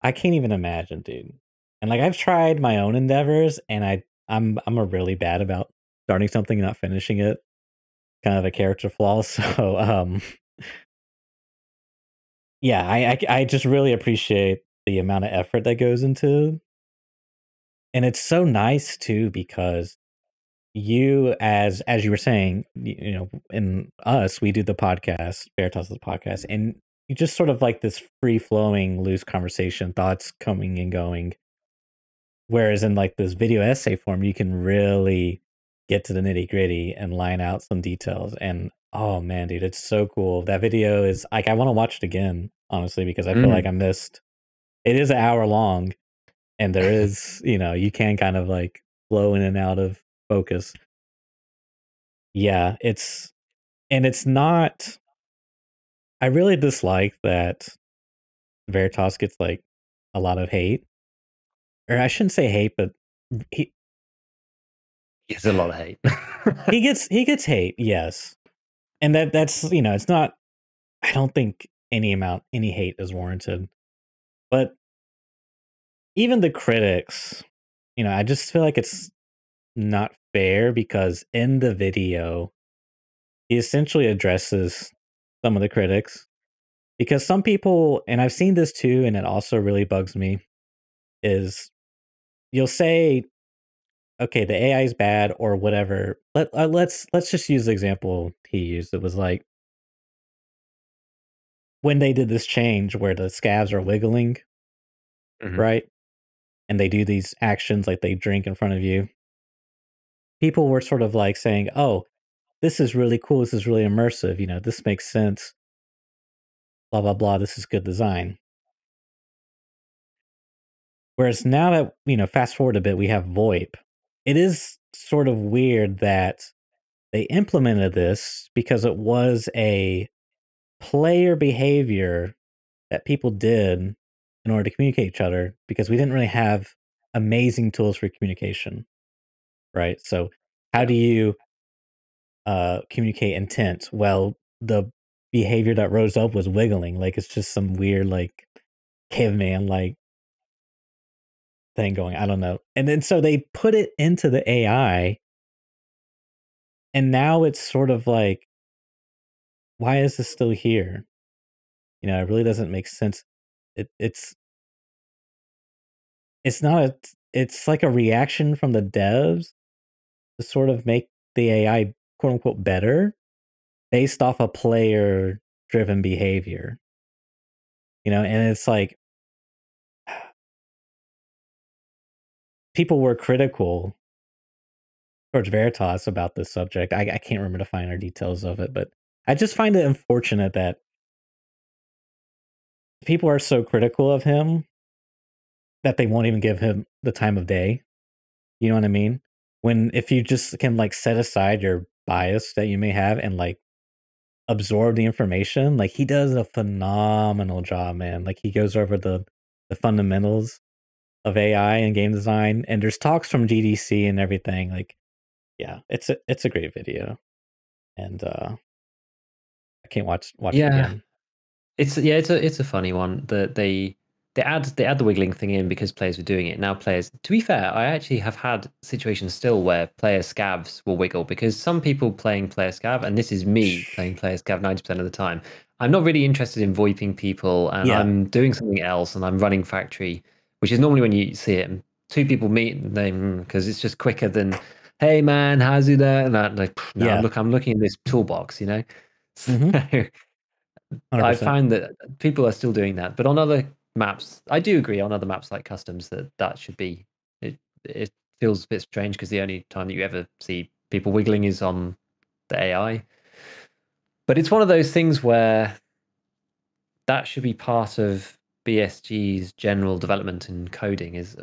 Speaker 2: I can't even imagine, dude. And like I've tried my own endeavors and I'm a really bad about starting something and not finishing it. Kind of a character flaw. So yeah, I just really appreciate the amount of effort that goes into, and it's so nice too because you as you were saying, you know, in us, we do the podcast, Veritas the podcast, and you just sort of like this free flowing, loose conversation, thoughts coming and going. Whereas in like this video essay form, you can really get to the nitty gritty and line out some details. And oh man, dude, it's so cool. That video is like I want to watch it again, honestly, because I feel like I missed. It is an hour long, and there is, you know, you can kind of like flow in and out of focus. Yeah, it's not. I really dislike that Veritas gets like a lot of hate, or I shouldn't say hate, but he
Speaker 1: It's a lot of hate.
Speaker 2: he gets hate, yes, and that's you know it's not. I don't think any hate is warranted, but even the critics, you know, I just feel like it's not fair because in the video he essentially addresses some of the critics because some people, and I've seen this too, and it also really bugs me, is you'll say, okay, the AI is bad or whatever. Let's just use the example he used. It was like when they did this change where the scavs are wiggling,
Speaker 1: Mhm.
Speaker 2: right? And they do these actions like they drink in front of you. People were sort of like saying, "Oh, this is really cool. This is really immersive. You know, this makes sense. Blah blah blah. This is good design." Whereas now that, you know, fast forward a bit, we have VoIP. It is sort of weird that they implemented this because it was a player behavior that people did in order to communicate each other because we didn't really have amazing tools for communication, right? So how
Speaker 1: Yeah.
Speaker 2: do you communicate intent? Well, the behavior that rose up was wiggling, like it's just some weird like caveman like thing going. I don't know. And then so they put it into the AI, and now it's sort of like, why is this still here? You know, it really doesn't make sense. It's not a it's like a reaction from the devs to sort of make the AI quote unquote better based off a player driven behavior. You know, and it's like people were critical towards Veritas about this subject. I can't remember the finer details of it, but I just find it unfortunate that people are so critical of him that they won't even give him the time of day. You know what I mean? When if you just can like set aside your bias that you may have and like absorb the information, like he does a phenomenal job, man. Like he goes over the fundamentals of AI and game design, and there's talks from GDC and everything. Like, yeah, it's a great video, and I can't watch it
Speaker 1: Yeah.
Speaker 2: again.
Speaker 1: It's a funny one that they add the wiggling thing in because players were doing it. Now players, to be fair, I actually have had situations still where player scavs will wiggle because some people playing player scav, and this is me playing player scav 90% of the time. I'm not really interested in VoIPing people, and
Speaker 2: Yeah.
Speaker 1: I'm doing something else, and I'm running factory, which is normally when you see it. And two people meet, and they because it's just quicker than, hey man, how's it there? And that like, no,
Speaker 2: Yeah.
Speaker 1: I'm looking in this toolbox, you know.
Speaker 2: Hmm.
Speaker 1: So I
Speaker 2: 100%.
Speaker 1: find that people are still doing that, but on other maps, I do agree on other maps like customs that should be. It feels a bit strange because the only time that you ever see people wiggling is on the AI. But it's one of those things where that should be part of BSG's general development and coding is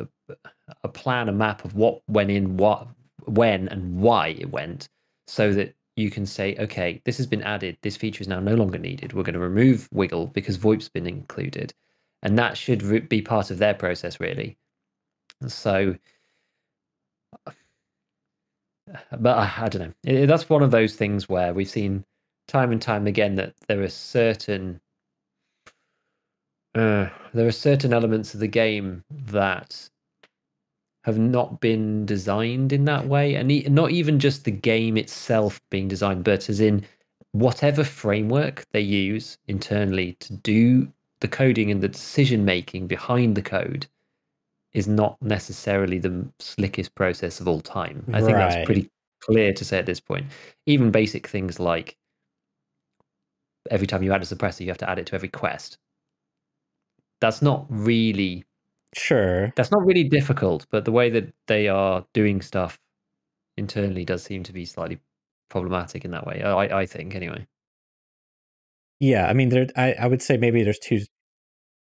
Speaker 1: a plan, a map of what went in, what, when, and why it went, so that you can say, okay, this has been added. This feature is now no longer needed. We're going to remove wiggle because VoIP's been included, and that should be part of their process, really. So, but I don't know. That's one of those things where we've seen time and time again that there are certain elements of the game that have not been designed in that way, and not even just the game itself being designed, but as in whatever framework they use internally to do the coding and the decision making behind the code is not necessarily the slickest process of all time. I think that's
Speaker 2: Right.
Speaker 1: pretty clear to say at this point. Even basic things like every time you add a suppressor, you have to add it to every quest. That's not really
Speaker 2: Sure.
Speaker 1: difficult, but the way that they are doing stuff internally does seem to be slightly problematic in that way. I think anyway.
Speaker 2: Yeah, I mean, I would say maybe there's two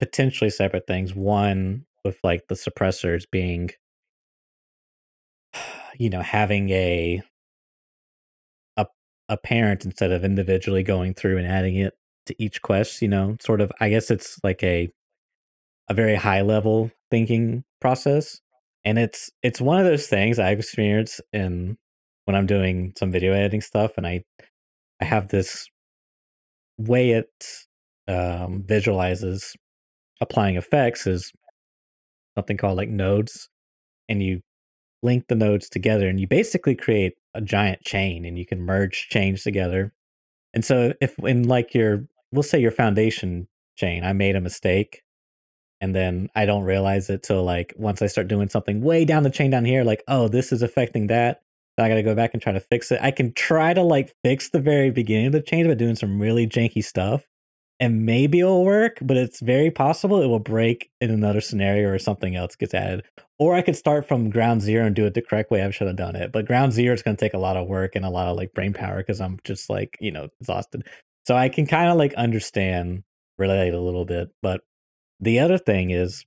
Speaker 2: potentially separate things. One with like the suppressors being, having a a parent instead of individually going through and adding it to each quest. Sort of. I guess it's like a very high level thinking process, and it's one of those things I've experienced in when I'm doing some video editing stuff, and I have this way it visualizes applying effects is something called like nodes, and you link the nodes together and you basically create a giant chain and you can merge chains together. And so if in like we'll say your foundation chain, I made a mistake and then I don't realize it till like once I start doing something way down the chain down here, like, oh, this is affecting that. So I gotta go back and try to fix it. I can try to like fix the very beginning of the chain by doing some really janky stuff and maybe it'll work, but it's very possible it will break in another scenario or something else gets added. Or I could start from ground zero and do it the correct way I should have done it. But ground zero is going to take a lot of work and a lot of like brain power because I'm just like, exhausted. So I can kind of like understand, relate a little bit. But the other thing is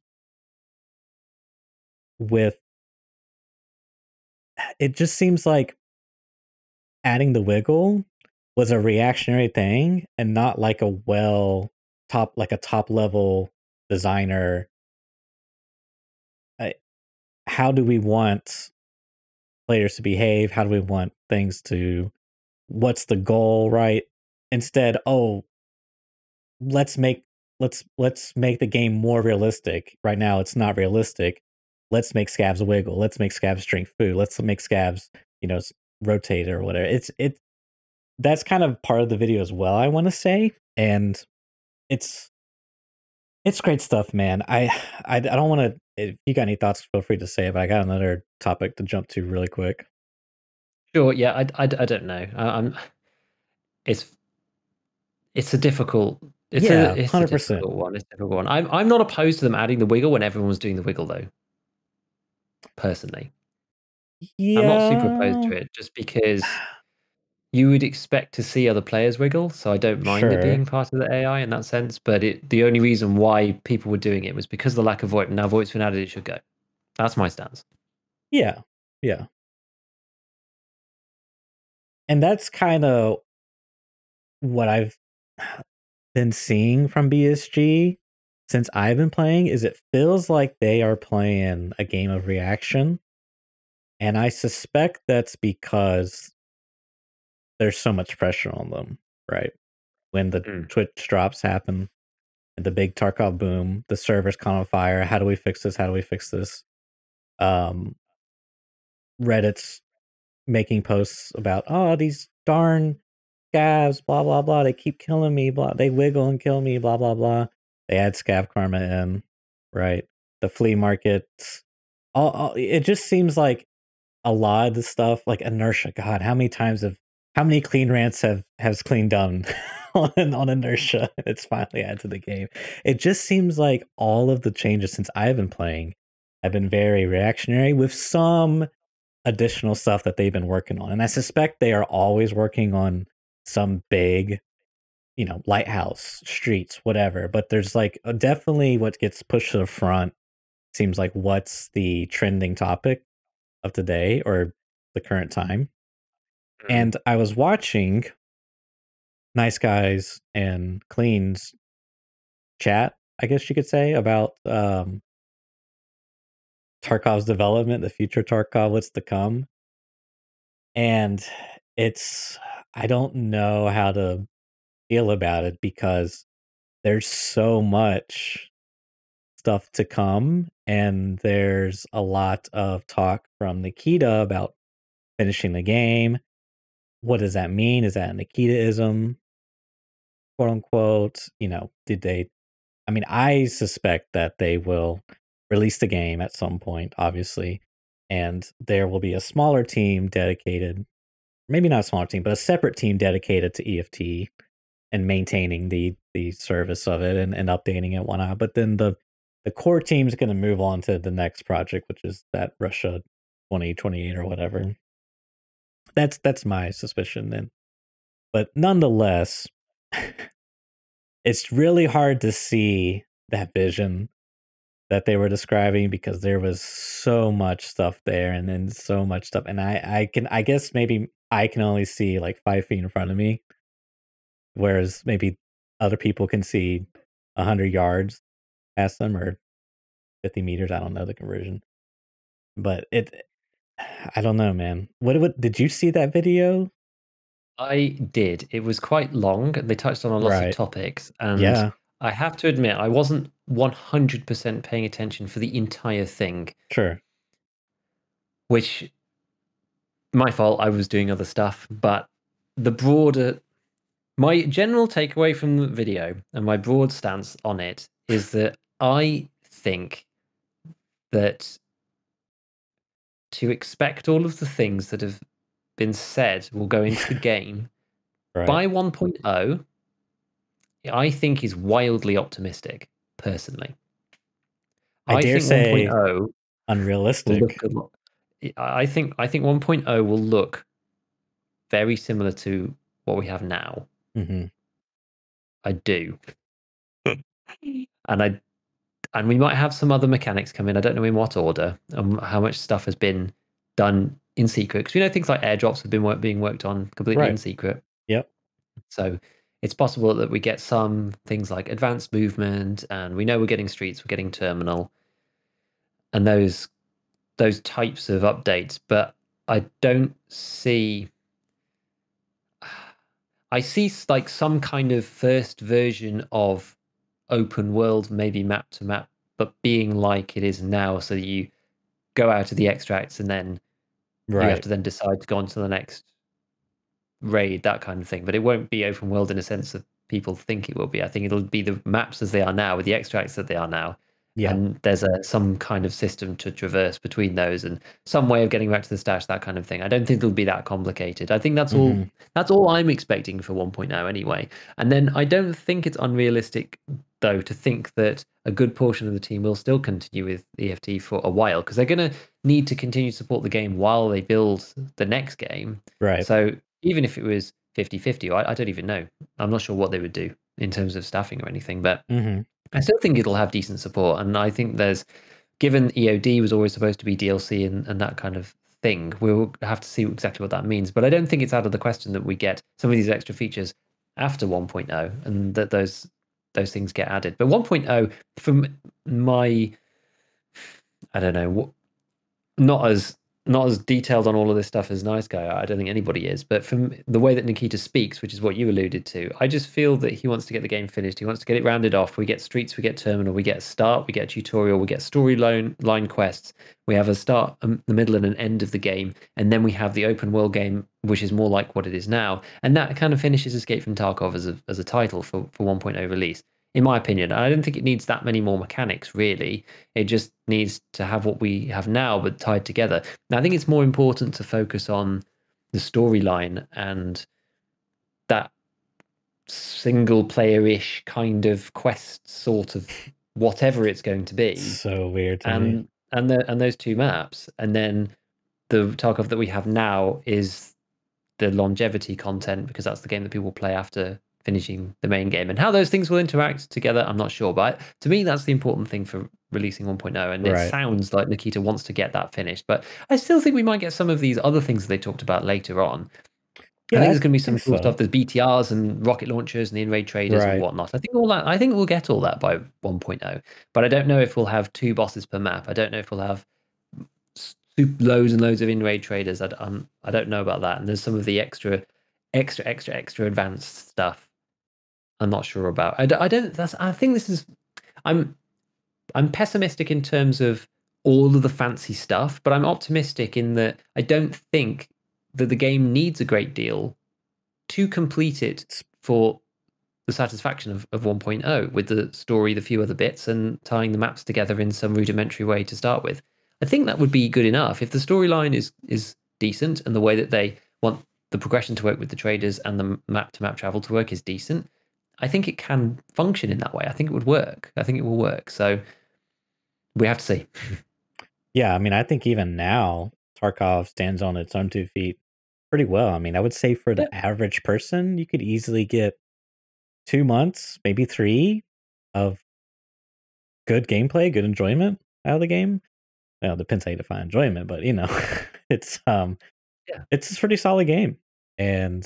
Speaker 2: with it just seems like adding the wiggle was a reactionary thing and not like a top level designer. How do we want players to behave? How do we want things to what's the goal, right? Instead, oh, let's make let's make the game more realistic. Right now it's not realistic. Let's make scabs wiggle. Let's make scabs drink food. Let's make scabs, rotate or whatever. It's that's kind of part of the video as well, I want to say. And it's it's great stuff, man. I don't want to. If you got any thoughts, feel free to say it. But I got another topic to jump to really quick.
Speaker 1: Sure, yeah, I don't know. I'm it's it's a difficult
Speaker 2: Yeah,
Speaker 1: it's a
Speaker 2: 100%.
Speaker 1: difficult one. It's a difficult one. I'm not opposed to them adding the wiggle when everyone was doing the wiggle though. Personally, I'm not super opposed
Speaker 2: Yeah,
Speaker 1: to it just because you would expect to see other players wiggle, so I don't mind it
Speaker 2: sure.
Speaker 1: being part of the AI in that sense. But the only reason why people were doing it was because of the lack of VoIP. Now VoIP's been added, it should go. That's my stance.
Speaker 2: Yeah, yeah. And that's kind of what I've been seeing from BSG since I've been playing is it feels like they are playing a game of reaction. And I suspect that's because there's so much pressure on them, right? When the
Speaker 1: Mm.
Speaker 2: Twitch drops happen and the big Tarkov boom, the servers caught on fire. How do we fix this? How do we fix this? Um, Reddit's making posts about, oh, these darn scavs, blah, blah, blah. They keep killing me, blah. They wiggle and kill me, blah, blah, blah. They add scav karma in, right? The flea markets. It just seems like a lot of the stuff, like inertia. God, how many clean rants has Clean done? on inertia. It's finally added to the game. It just seems like all of the changes since I've been playing have been very reactionary with some additional stuff that they've been working on. And I suspect they are always working on some big, lighthouse, streets, whatever. But there's like definitely what gets pushed to the front seems like what's the trending topic of today or the current time. And I was watching Nice Guys and Clean's chat, I guess you could say, about Tarkov's development, the future Tarkov, what's to come. And it's, I don't know how to feel about it because there's so much stuff to come. And there's a lot of talk from Nikita about finishing the game. What does that mean? Is that a Nikitaism, quote unquote? Did they? I mean, I suspect that they will release the game at some point, obviously, and there will be a smaller team dedicated, maybe not a smaller team, but a separate team dedicated to EFT and maintaining the service of it and updating it whatnot. But then the core team is going to move on to the next project, which is that Russia 2028 or whatever. That's my suspicion then. But nonetheless, it's really hard to see that vision that they were describing because there was so much stuff there and then so much stuff. And I guess maybe I can only see like 5 feet in front of me, whereas maybe other people can see 100 yards past them or 50 meters. I don't know the conversion, but I don't know, man. What did you see that video?
Speaker 1: I did. It was quite long. They touched on a lot of
Speaker 2: Right.
Speaker 1: topics, and
Speaker 2: Yeah,
Speaker 1: I have to admit, I wasn't 100% paying attention for the entire thing,
Speaker 2: sure.
Speaker 1: which my fault. I was doing other stuff, but the broader, my general takeaway from the video and my broad stance on it is that I think that to expect all of the things that have been said will go into the game
Speaker 2: Right.
Speaker 1: by 1.0, I think is wildly optimistic, personally.
Speaker 2: I
Speaker 1: I
Speaker 2: dare
Speaker 1: think
Speaker 2: say
Speaker 1: 1.0 will look
Speaker 2: unrealistic.
Speaker 1: a lot. I think 1.0 will look very similar to what we have now.
Speaker 2: Hmm.
Speaker 1: I do. And we might have some other mechanics come in. I don't know in what order and how much stuff has been done in secret, because we know things like airdrops have been being worked on completely in
Speaker 2: Right.
Speaker 1: secret.
Speaker 2: Yep.
Speaker 1: So it's possible that we get some things like advanced movement, and we know we're getting streets, we're getting terminal, and those types of updates. But I don't see. I see like some kind of first version of open world, maybe map to map, but being like it is now, so that you go out of the extracts and then you have
Speaker 2: Right.
Speaker 1: to then decide to go on to the next raid, that kind of thing. But it won't be open world in a sense that people think it will be. I think it'll be the maps as they are now with the extracts that they are now.
Speaker 2: Yeah.
Speaker 1: And there's some kind of system to traverse between those and some way of getting back to the stash, that kind of thing. I don't think it'll be that complicated. I think
Speaker 2: Hmm.
Speaker 1: that's all I'm expecting for 1.0 anyway. And then I don't think it's unrealistic though to think that a good portion of the team will still continue with EFT for a while, because they're going to need to continue to support the game while they build the next game.
Speaker 2: Right.
Speaker 1: So even if it was 50-50, I don't even know. I'm not sure what they would do in terms of staffing or anything, but
Speaker 2: Hmm.
Speaker 1: I still think it'll have decent support. And I think given EOD was always supposed to be DLC and that kind of thing, we'll have to see exactly what that means. But I don't think it's out of the question that we get some of these extra features after 1.0 and that those things get added. But 1.0, from my, I don't know, not as detailed on all of this stuff as Nice Guy. I don't think anybody is, but from the way that Nikita speaks, which is what you alluded to, I just feel that he wants to get the game finished. He wants to get it rounded off. We get streets, we get terminal, we get a start, we get a tutorial, we get line quests. We have a start, the middle, and an end of the game, and then we have the open world game, which is more like what it is now, and that kind of finishes Escape from Tarkov as a title for 1.0 release. In my opinion, I don't think it needs that many more mechanics, really. It just needs to have what we have now, but tied together. Now, I think it's more important to focus on the storyline and that single player-ish kind of quest sort of whatever it's going to
Speaker 2: It's
Speaker 1: be,
Speaker 2: so weird to me.
Speaker 1: and those two maps, and then the Tarkov that we have now is the longevity content, because that's the game that people play after finishing the main game. And how those things will interact together, I'm not sure. But to me, that's the important thing for releasing 1.0. And it
Speaker 2: Right.
Speaker 1: sounds like Nikita wants to get that finished. But I still think we might get some of these other things that they talked about later on. I
Speaker 2: Yeah,
Speaker 1: think
Speaker 2: I
Speaker 1: there's going to be some
Speaker 2: think
Speaker 1: cool
Speaker 2: so.
Speaker 1: stuff. There's BTRs and rocket launchers and the in-raid traders and
Speaker 2: Right.
Speaker 1: whatnot. I think all that. I think we'll get all that by 1.0. But I don't know if we'll have 2 bosses per map. I don't know if we'll have loads and loads of in-raid traders. I don't know about that. And there's some of the extra advanced stuff I'm not sure about. I don't. I think this is. I'm pessimistic in terms of all of the fancy stuff, but I'm optimistic in that I don't think that the game needs a great deal to complete it for the satisfaction of 1.0, with the story, the few other bits, and tying the maps together in some rudimentary way to start with. I think that would be good enough. If the storyline is decent and the way that they want the progression to work with the traders and the map to map travel to work is decent, I think it can function in that way. I think it would work. I think it will work. So we have to see.
Speaker 2: Yeah, I mean, I think even now Tarkov stands on its own 2 feet pretty well. I mean, I would say for
Speaker 1: Yeah.
Speaker 2: the average person, you could easily get 2 months, maybe 3 of good gameplay, good enjoyment out of the game. Well, it depends how you define enjoyment, but you know, it's
Speaker 1: Yeah.
Speaker 2: it's a pretty solid game. And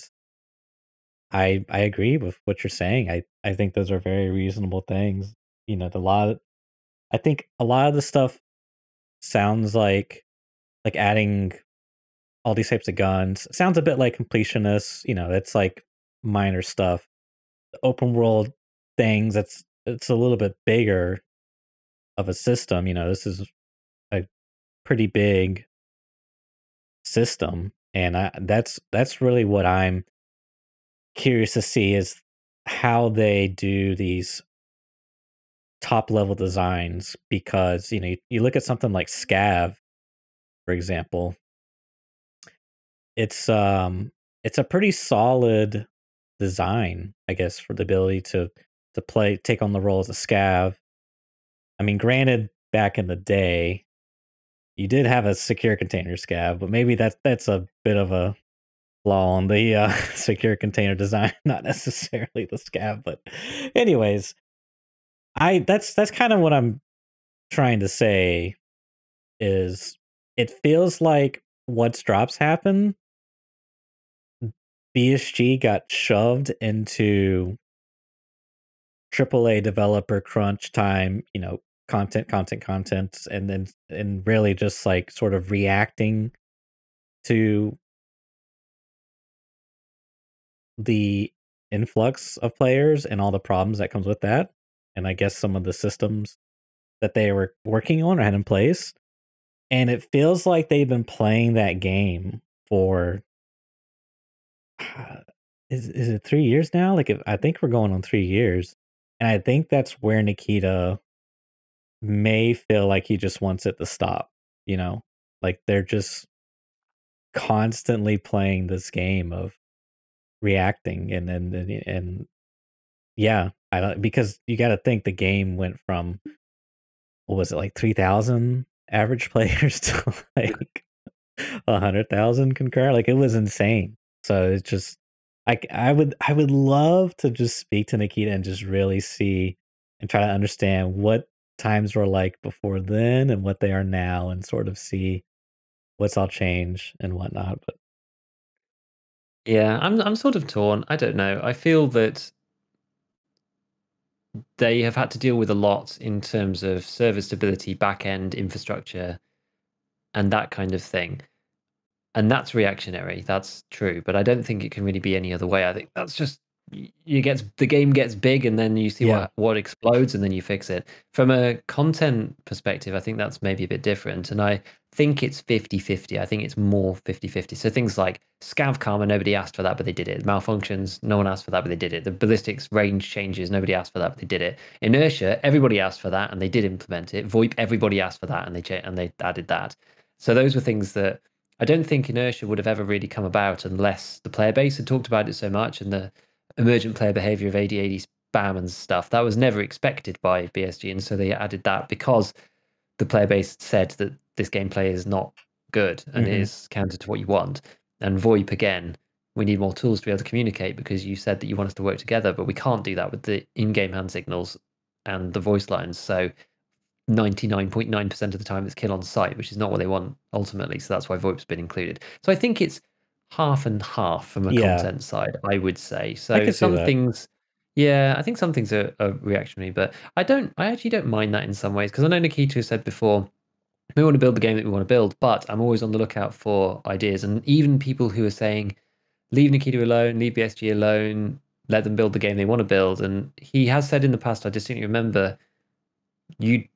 Speaker 2: I agree with what you're saying. I think those are very reasonable things. You know, I think a lot of the stuff sounds like adding all these types of guns. Sounds a bit like completionists, you know, it's like minor stuff. The open world things, it's a little bit bigger of a system, you know, this is a pretty big system. And that's really what I'm curious to see is how they do these top level designs because, you know, you look at something like Scav, for example, it's a pretty solid design, I guess, for the ability to take on the role as a scav. I mean, granted, back in the day, you did have a secure container scav, but maybe that's a bit of a flaw on the secure container design, not necessarily the scav. But anyways, I that's kind of what I'm trying to say is it feels like once drops happen, BSG got shoved into AAA developer crunch time, you know, content, and then and really just like sort of reacting to the influx of players and all the problems that comes with that. And I guess some of the systems that they were working on or had in place. And it feels like they've been playing that game for is it 3 years now? Like I think we're going on 3 years. And I think that's where Nikita may feel like he just wants it to stop, you know? Like they're just constantly playing this game of reacting and yeah, I don't because you got to think the game went from what was it like 3,000 average players to like 100,000 concurrent. Like it was insane. So it's just I would love to just speak to Nikita and just really see and try to understand what times were like before then and what they are now and sort of see what's all changed and whatnot. But
Speaker 1: Yeah, I'm sort of torn. I don't know. I feel that they have had to deal with a lot in terms of server stability, back end infrastructure, and that kind of thing. And that's reactionary. That's true, but I don't think it can really be any other way. I think that's just the game gets big, and then you see
Speaker 2: yeah,
Speaker 1: what explodes, and then you fix it. From a content perspective, I think that's maybe a bit different, and I think it's 50-50. I think it's more 50-50. So things like scav karma, nobody asked for that, but they did it. Malfunctions, no one asked for that, but they did it. The ballistics range changes, nobody asked for that, but they did it. Inertia, everybody asked for that, and they did implement it. VoIP, everybody asked for that, and they added that. So those were things that I don't think inertia would have ever really come about unless the player base had talked about it so much, and emergent player behavior of AD spam and stuff. That was never expected by BSG, and so they added that because the player base said that this gameplay is not good and
Speaker 2: Hmm.
Speaker 1: is counter to what you want. And VoIP again, we need more tools to be able to communicate because you said that you want us to work together, but we can't do that with the in-game hand signals and the voice lines. So 99.9% of the time it's kill on sight, which is not what they want ultimately. So that's why VoIP's been included. So I think it's half and half from a
Speaker 2: Yeah,
Speaker 1: content side, I would say.
Speaker 2: I
Speaker 1: So
Speaker 2: could see
Speaker 1: some
Speaker 2: that.
Speaker 1: things, yeah, I think some things are reactionary, but I actually don't mind that in some ways because I know Nikita said before, we want to build the game that we want to build, but I'm always on the lookout for ideas. And even people who are saying, leave Nikita alone, leave BSG alone, let them build the game they want to build. And he has said in the past, I distinctly remember, you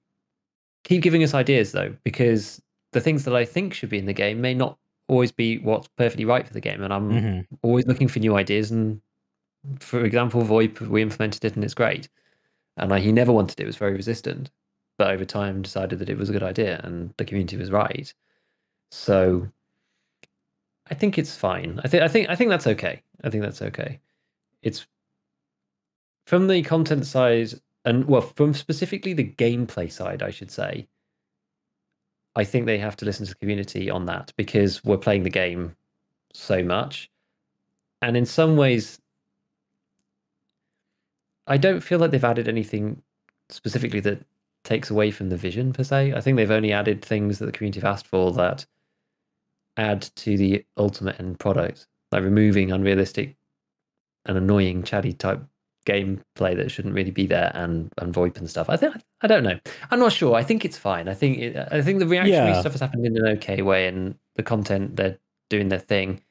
Speaker 1: keep giving us ideas though, because the things that I think should be in the game may not always be what's perfectly right for the game. And I'm
Speaker 2: Hmm.
Speaker 1: always looking for new ideas. And for example, VoIP, we implemented it and it's great. And he never wanted it, was very resistant. But over time decided that it was a good idea and the community was right. So I think it's fine. I think that's okay. I think that's okay. It's from the content side and well, from specifically the gameplay side, I should say. I think they have to listen to the community on that because we're playing the game so much. And in some ways, I don't feel like they've added anything specifically that takes away from the vision per se. I think they've only added things that the community have asked for that add to the ultimate end product, like removing unrealistic and annoying chatty type gameplay that shouldn't really be there and VoIP and stuff. I don't know. I'm not sure. I think it's fine. I think the reactionary
Speaker 2: Yeah,
Speaker 1: stuff has happened in an okay way, and the content they're doing their thing,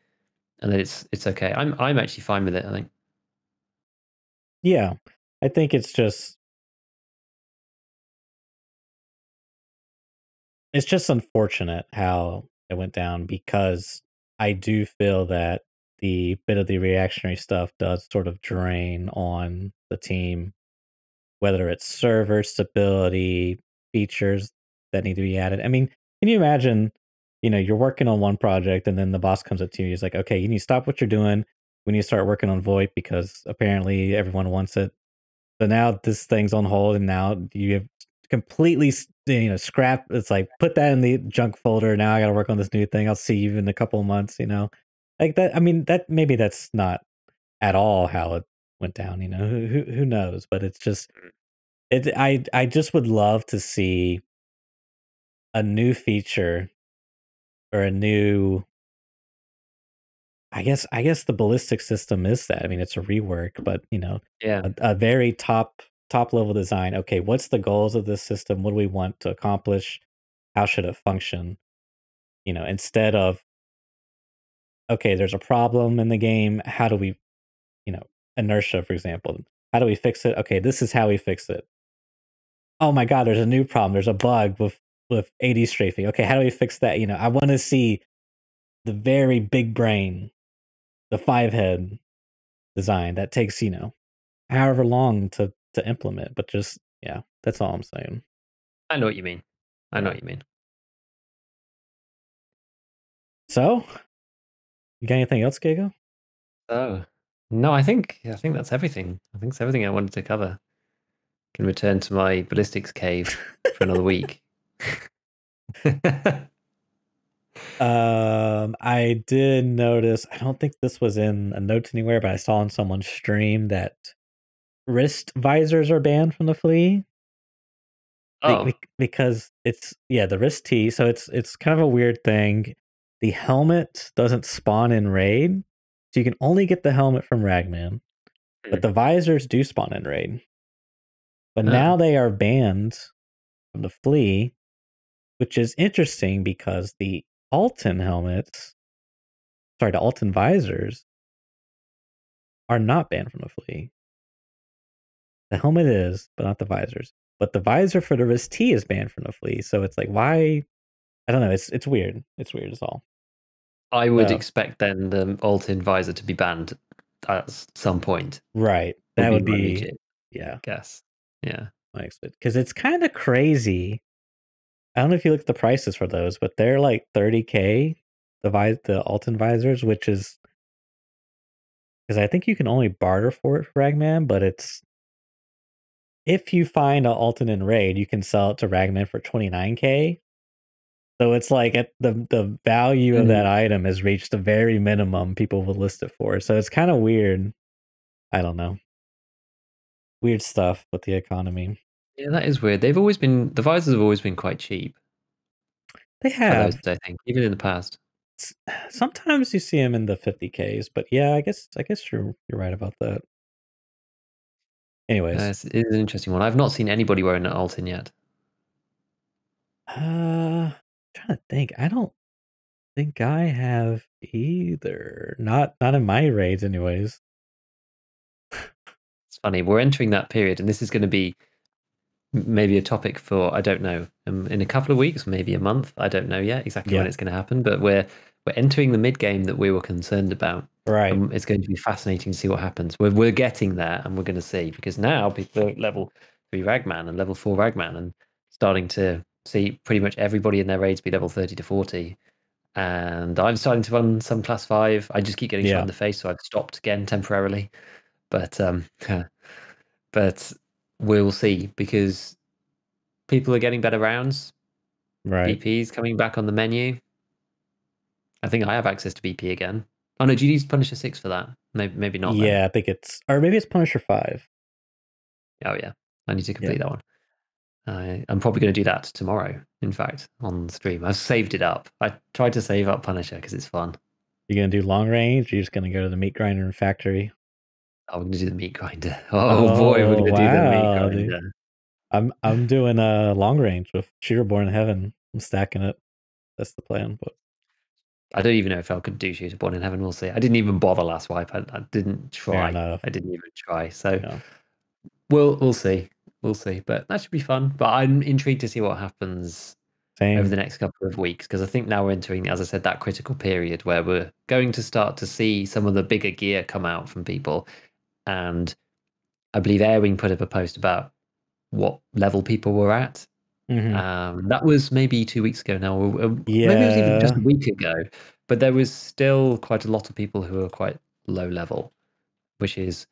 Speaker 1: and then it's okay. I'm actually fine with it. I think.
Speaker 2: yeah. I think it's just unfortunate how it went down because I do feel that the bit of the reactionary stuff does sort of drain on the team, whether it's server stability, features that need to be added. I mean, can you imagine, you're working on one project and then the boss comes up to you, he's like, okay, you need to stop what you're doing. We need to start working on VoIP because apparently everyone wants it. So now this thing's on hold, and now you have completely, scrap. It's like put that in the junk folder. Now I got to work on this new thing. I'll see you in a couple of months. Like that. I mean, that maybe that's not at all how it went down. Who knows? But it's just it. I just would love to see a new feature or a new. I guess the ballistic system is that. I mean, it's a rework, but
Speaker 1: Yeah,
Speaker 2: a very top level design. Okay, what's the goals of this system? What do we want to accomplish? How should it function? Instead of okay, there's a problem in the game. How do we, you know, inertia, for example. How do we fix it? Okay, this is how we fix it. Oh my god, there's a new problem. There's a bug with AD strafing. Okay, how do we fix that? I want to see the very big brain, the five head design that takes, however long to implement, but just yeah, that's all I'm saying.
Speaker 1: I know what you mean. I know
Speaker 2: Yeah.
Speaker 1: what you mean.
Speaker 2: So, you got anything else, Giga?
Speaker 1: Oh no, I think that's everything. I think it's everything I wanted to cover. Can return to my ballistics cave for another week.
Speaker 2: I did notice, I don't think this was in a note anywhere, but I saw on someone's stream that wrist visors are banned from the flea
Speaker 1: Oh,
Speaker 2: because it's yeah, the wrist T, so it's kind of a weird thing. The helmet doesn't spawn in raid, so you can only get the helmet from Ragman, but
Speaker 1: hmm.
Speaker 2: the visors do spawn in raid. But
Speaker 1: Oh,
Speaker 2: now they are banned from the flea, which is interesting because the Alton visors are not banned from the flea. The helmet is, but not the visors. But the visor for the wrist T is banned from the flea. So it's like, why? I don't know. It's weird. It's weird as all.
Speaker 1: I would
Speaker 2: So
Speaker 1: expect then the alt-in visor to be banned at some point.
Speaker 2: right,
Speaker 1: Would
Speaker 2: that
Speaker 1: be
Speaker 2: would
Speaker 1: my
Speaker 2: be
Speaker 1: immediate
Speaker 2: yeah,
Speaker 1: guess. Yeah.
Speaker 2: my expect because it's kind of crazy. I don't know if you look at the prices for those, but they're like 30K. The Alton visors, which is Because I think you can only barter for it, Ragman, but it's if you find an Alton in raid, you can sell it to Ragman for 29k. So it's like at the value of that item has reached the very minimum people will list it for. So it's kind of weird. I don't know. Weird stuff with the economy.
Speaker 1: Yeah, that is weird. The visors have always been quite cheap.
Speaker 2: They
Speaker 1: For those,
Speaker 2: have.
Speaker 1: I think, even in the past.
Speaker 2: Sometimes you see them in the 50Ks, but yeah, I guess you're right about that. Anyways,
Speaker 1: It is an interesting one. I've not seen anybody wearing an Alton yet.
Speaker 2: trying to think. I don't think I have either. Not in my raids, anyways.
Speaker 1: It's funny. We're entering that period, and this is going to be maybe a topic for, I don't know, in a couple of weeks, maybe a month. I don't know yet exactly when it's going to happen, but we're entering the mid game that we were concerned about.
Speaker 2: Right.
Speaker 1: It's going to be fascinating to see what happens. We're getting there, and we're going to see, because now people are level 3 Ragman and level 4 Ragman and starting to see pretty much everybody in their raids be level 30 to 40. And I'm starting to run some class 5. I just keep getting shot in the face, so I've stopped again temporarily. But but we'll see, because people are getting better rounds.
Speaker 2: Right.
Speaker 1: BP's coming back on the menu. I think I have access to BP again. Oh no, do you use Punisher 6 for that? Maybe not.
Speaker 2: Yeah,
Speaker 1: then.
Speaker 2: I think or maybe it's Punisher 5.
Speaker 1: Oh yeah, I need to complete that one. I'm probably going to do that tomorrow, in fact, on stream. I've saved it up. I tried to save up Punisher because it's fun.
Speaker 2: You gonna do long range, or you just gonna go to the meat grinder and factory?
Speaker 1: Oh, we're going to do the meat grinder. Oh boy, we're going to do the meat grinder.
Speaker 2: Dude. I'm doing a long range with Shooter Born in Heaven. I'm stacking it. That's the plan. But
Speaker 1: I don't even know if I could do Shooter Born in Heaven. We'll see. I didn't even bother last wipe. I didn't try.
Speaker 2: fair enough.
Speaker 1: I didn't even try. So we'll see. We'll see. But that should be fun. But I'm intrigued to see what happens over the next couple of weeks, because I think now we're entering, as I said, that critical period where we're going to start to see some of the bigger gear come out from people. And I believe Airwing put up a post about what level people were at. That was maybe 2 weeks ago now. Maybe it was even just a week ago. But there was still quite a lot of people who are quite low level, which is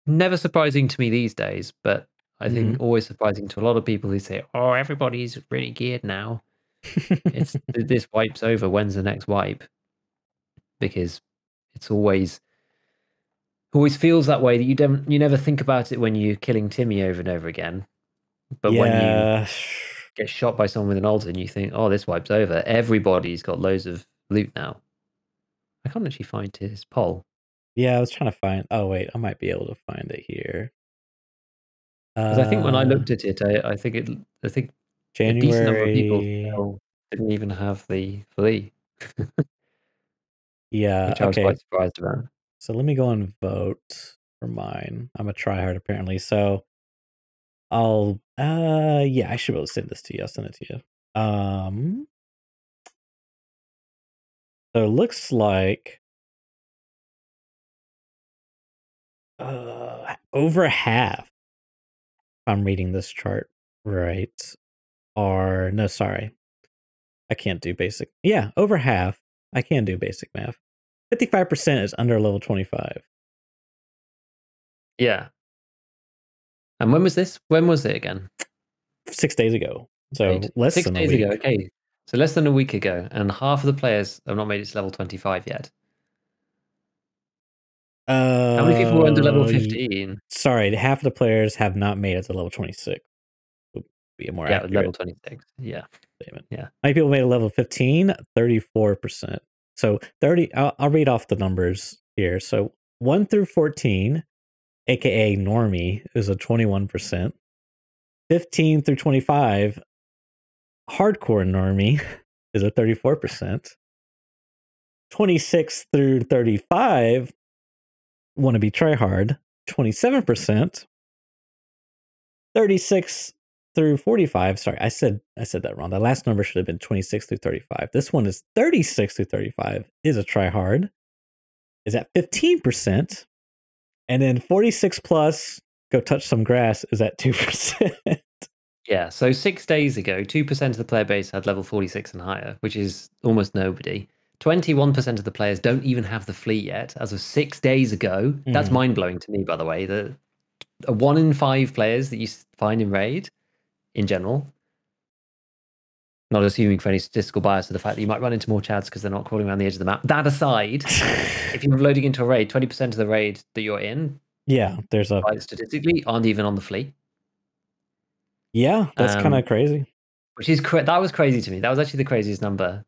Speaker 1: never surprising to me these days, but I think always surprising to a lot of people who say, "Oh, everybody's really geared now. It's this wipe's over. When's the next wipe?" Because it's always feels that way, that you never think about it when you're killing Timmy over and over again. But when you get shot by someone with an Alton, you think, "Oh, this wipe's over. Everybody's got loads of loot now." I can't actually find his poll.
Speaker 2: Yeah, I was trying to find. Oh wait, I might be able to find it here.
Speaker 1: Because I think when I looked at it, I think a decent number of people
Speaker 2: January.
Speaker 1: still didn't even have the flea.
Speaker 2: Yeah.
Speaker 1: Which I was quite surprised about.
Speaker 2: So let me go and vote for mine. I'm a tryhard apparently. So I'll yeah, I should be able to send this to you. I'll send it to you. So it looks like over half, if I'm reading this chart right, are no, sorry. I can't do basic. Yeah, over half. I can do basic math. 55% is under level 25.
Speaker 1: Yeah. And when was this? When was it again?
Speaker 2: 6 days ago. So less
Speaker 1: 6
Speaker 2: than
Speaker 1: days
Speaker 2: a week.
Speaker 1: ago. Okay. So less than a week ago, and half of the players have not made it to level 25 yet. How many people were under level 15?
Speaker 2: Sorry, half of the players have not made it to level 26. Would be a more accurate
Speaker 1: level 26. Yeah.
Speaker 2: statement.
Speaker 1: Yeah.
Speaker 2: How many people made it level 15? 34%. So 30. I'll read off the numbers here. So 1 through 14, aka normie, is a 21%. 15 through 25, hardcore normie, is a 34%. 26 through 35, want to be tryhard, 27%. 36 through 45. Sorry, I said that wrong. The last number should have been 26 through 35. This one is 36 through 35. Is a tryhard. Is at 15%. And then 46 plus, go touch some grass, is at 2%.
Speaker 1: Yeah, so 6 days ago, 2% of the player base had level 46 and higher, which is almost nobody. 21% of the players don't even have the fleet yet, as of 6 days ago. That's
Speaker 2: Mhm.
Speaker 1: mind-blowing to me, by the way. The 1 in 5 players that you find in Raid, in general, not assuming for any statistical bias of the fact that you might run into more chads because they're not crawling around the edge of the map. That aside, if you're loading into a raid, 20% of the raid that you're in,
Speaker 2: Yeah, there's a
Speaker 1: statistically, aren't even on the fleet.
Speaker 2: Yeah, that's kind of crazy.
Speaker 1: Which is that was crazy to me. That was actually the craziest number.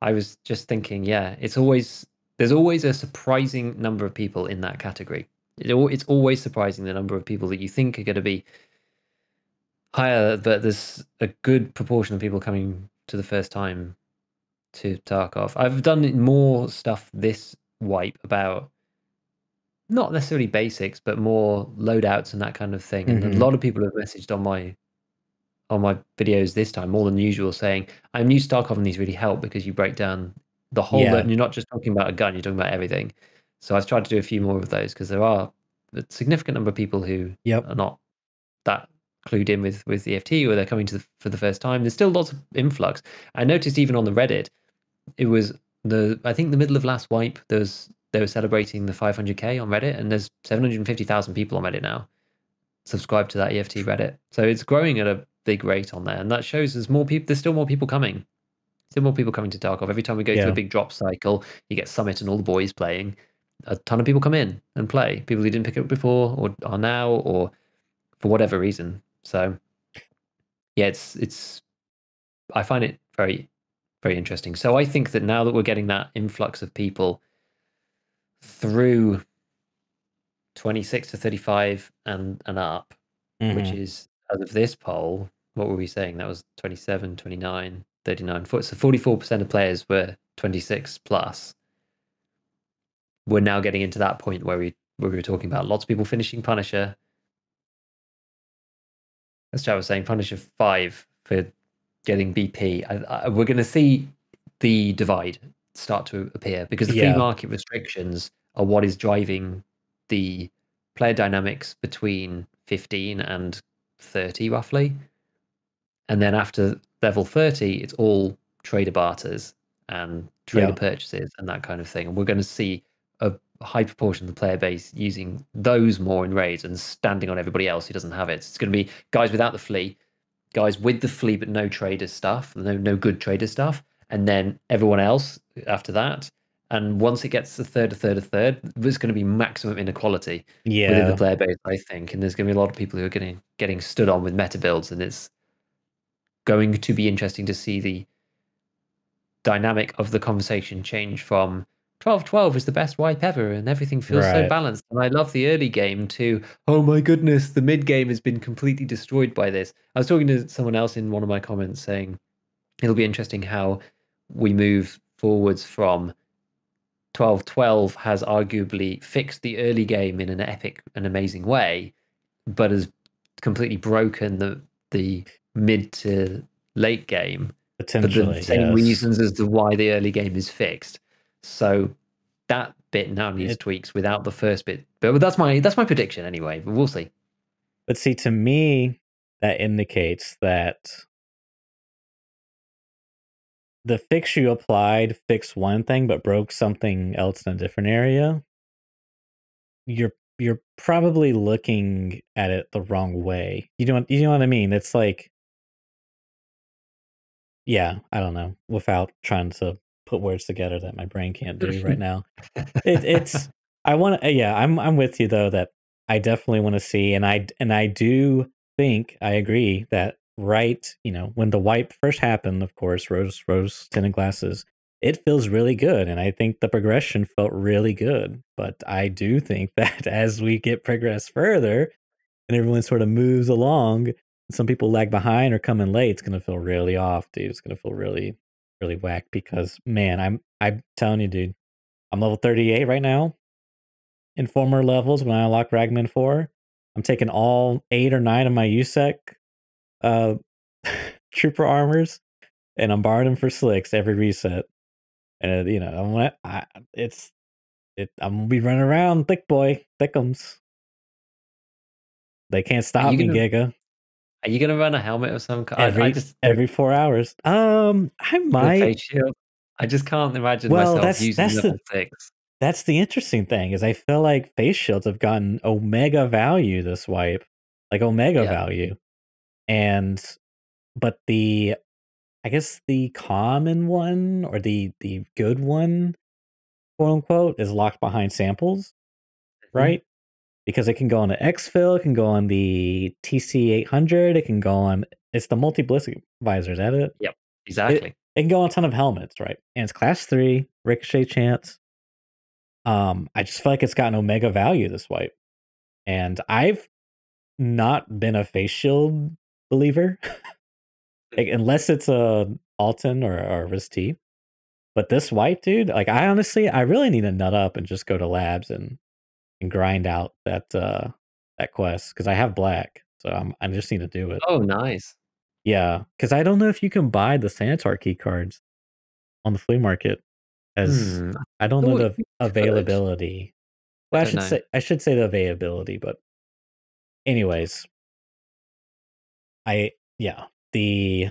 Speaker 1: I was just thinking, yeah, there's always a surprising number of people in that category. It's always surprising the number of people that you think are going to be higher, but there's a good proportion of people coming to the first time to Tarkov. I've done more stuff this wipe about not necessarily basics, but more loadouts and that kind of thing. And a lot of people have messaged on my videos this time more than usual, saying I'm new to Tarkov and these really help because you break down the whole load and you're not just talking about a gun, you're talking about everything. So I've tried to do a few more of those because there are a significant number of people who are not that clued in with the EFT, or they're coming for the first time. There's still lots of influx. I noticed even on the Reddit, it was I think the middle of last wipe, they were celebrating the 500k on Reddit, and there's 750,000 people on Reddit now subscribed to that EFT Reddit. So it's growing at a big rate on there, and that shows there's more people. There's still more people coming. Still more people coming to Tarkov. Every time we go through a big drop cycle, you get Summit and all the boys playing. A ton of people come in and play. People who didn't pick it up before or are now, or for whatever reason. So yeah, it's I find it very, very interesting. So I think that now that we're getting that influx of people through 26 to 35 and up, which is, as of this poll, what were we saying? That was 27, 29, 39. So 44% of players were 26 plus. We're now getting into that point where we were talking about lots of people finishing Punisher. As Chad was saying, Punisher 5 for getting BP. We're going to see the divide start to appear because the flea market restrictions are what is driving the player dynamics between 15 and 30 roughly. And then after level 30, it's all trader barters and trader purchases and that kind of thing. And we're going to see a high proportion of the player base using those more in raids and standing on everybody else who doesn't have it. It's going to be guys without the flea, guys with the flea but no trader stuff, no good trader stuff, and then everyone else after that. And once it gets a third, there's going to be maximum inequality within the player base, I think. And there's going to be a lot of people who are getting stood on with meta builds, and it's going to be interesting to see the dynamic of the conversation change from 12-12 is the best wipe ever and everything feels so balanced and I love the early game, to oh my goodness, the mid game has been completely destroyed by this. I was talking to someone else in one of my comments saying it'll be interesting how we move forwards from 12-12 has arguably fixed the early game in an epic and amazing way, but has completely broken the mid to late game for the same reasons as to why the early game is fixed. So that bit now needs tweaks without the first bit. But that's my prediction anyway, but we'll see.
Speaker 2: But see, to me, that indicates that the fix you applied fixed one thing but broke something else in a different area. You're probably looking at it the wrong way. You know what I mean? It's like, yeah, I don't know. Without trying to put words together that my brain can't do right now. It's I want to, yeah, I'm with you though, that I definitely want to see, and I do think I agree that, right, when the wipe first happened, of course, rose tinted glasses, it feels really good, and I think the progression felt really good. But I do think that as we progress further and everyone sort of moves along, some people lag behind or come in late, it's gonna feel really off, dude. It's gonna feel really, really whack because, man, I'm telling you, dude, I'm level 38 right now. In former levels, when I unlock Ragman 4, I'm taking all 8 or 9 of my USEC uh, trooper armors, and I'm borrowing them for slicks every reset. And I'm gonna be running around thick boy, thickums. They can't stop me, Giga.
Speaker 1: Are you gonna run a helmet of some kind?
Speaker 2: Every 4 hours. I might.
Speaker 1: Face shield. I just can't imagine
Speaker 2: Well,
Speaker 1: myself using
Speaker 2: that's
Speaker 1: level
Speaker 2: the
Speaker 1: 6.
Speaker 2: that's the interesting thing is I feel like face shields have gotten omega value this wipe, like omega
Speaker 1: Yeah.
Speaker 2: value, and but I guess the common one or the good one, quote unquote, is locked behind samples,
Speaker 1: Mhm.
Speaker 2: right? Because it can go on the exfil, it can go on the TC800, it can go on. It's the multi ballistic visor. Is that it?
Speaker 1: Yep.
Speaker 2: It
Speaker 1: Exactly.
Speaker 2: it can go on a ton of helmets, right? And it's class 3 ricochet chance. I just feel like it's gotten omega value this wipe, and I've not been a face shield believer, like, unless it's a Alton or a Riz-T. But this wipe, dude, like I honestly, I really need to nut up and just go to labs and grind out that quest because I have black, so I just need to do it.
Speaker 1: Oh, nice.
Speaker 2: Yeah, because I don't know if you can buy the Sanitar key cards on the flea market, as
Speaker 1: Hmm.
Speaker 2: I don't know
Speaker 1: Thought
Speaker 2: the
Speaker 1: you could.
Speaker 2: availability.
Speaker 1: I
Speaker 2: Well,
Speaker 1: don't know.
Speaker 2: I should say the availability, but anyways, yeah, the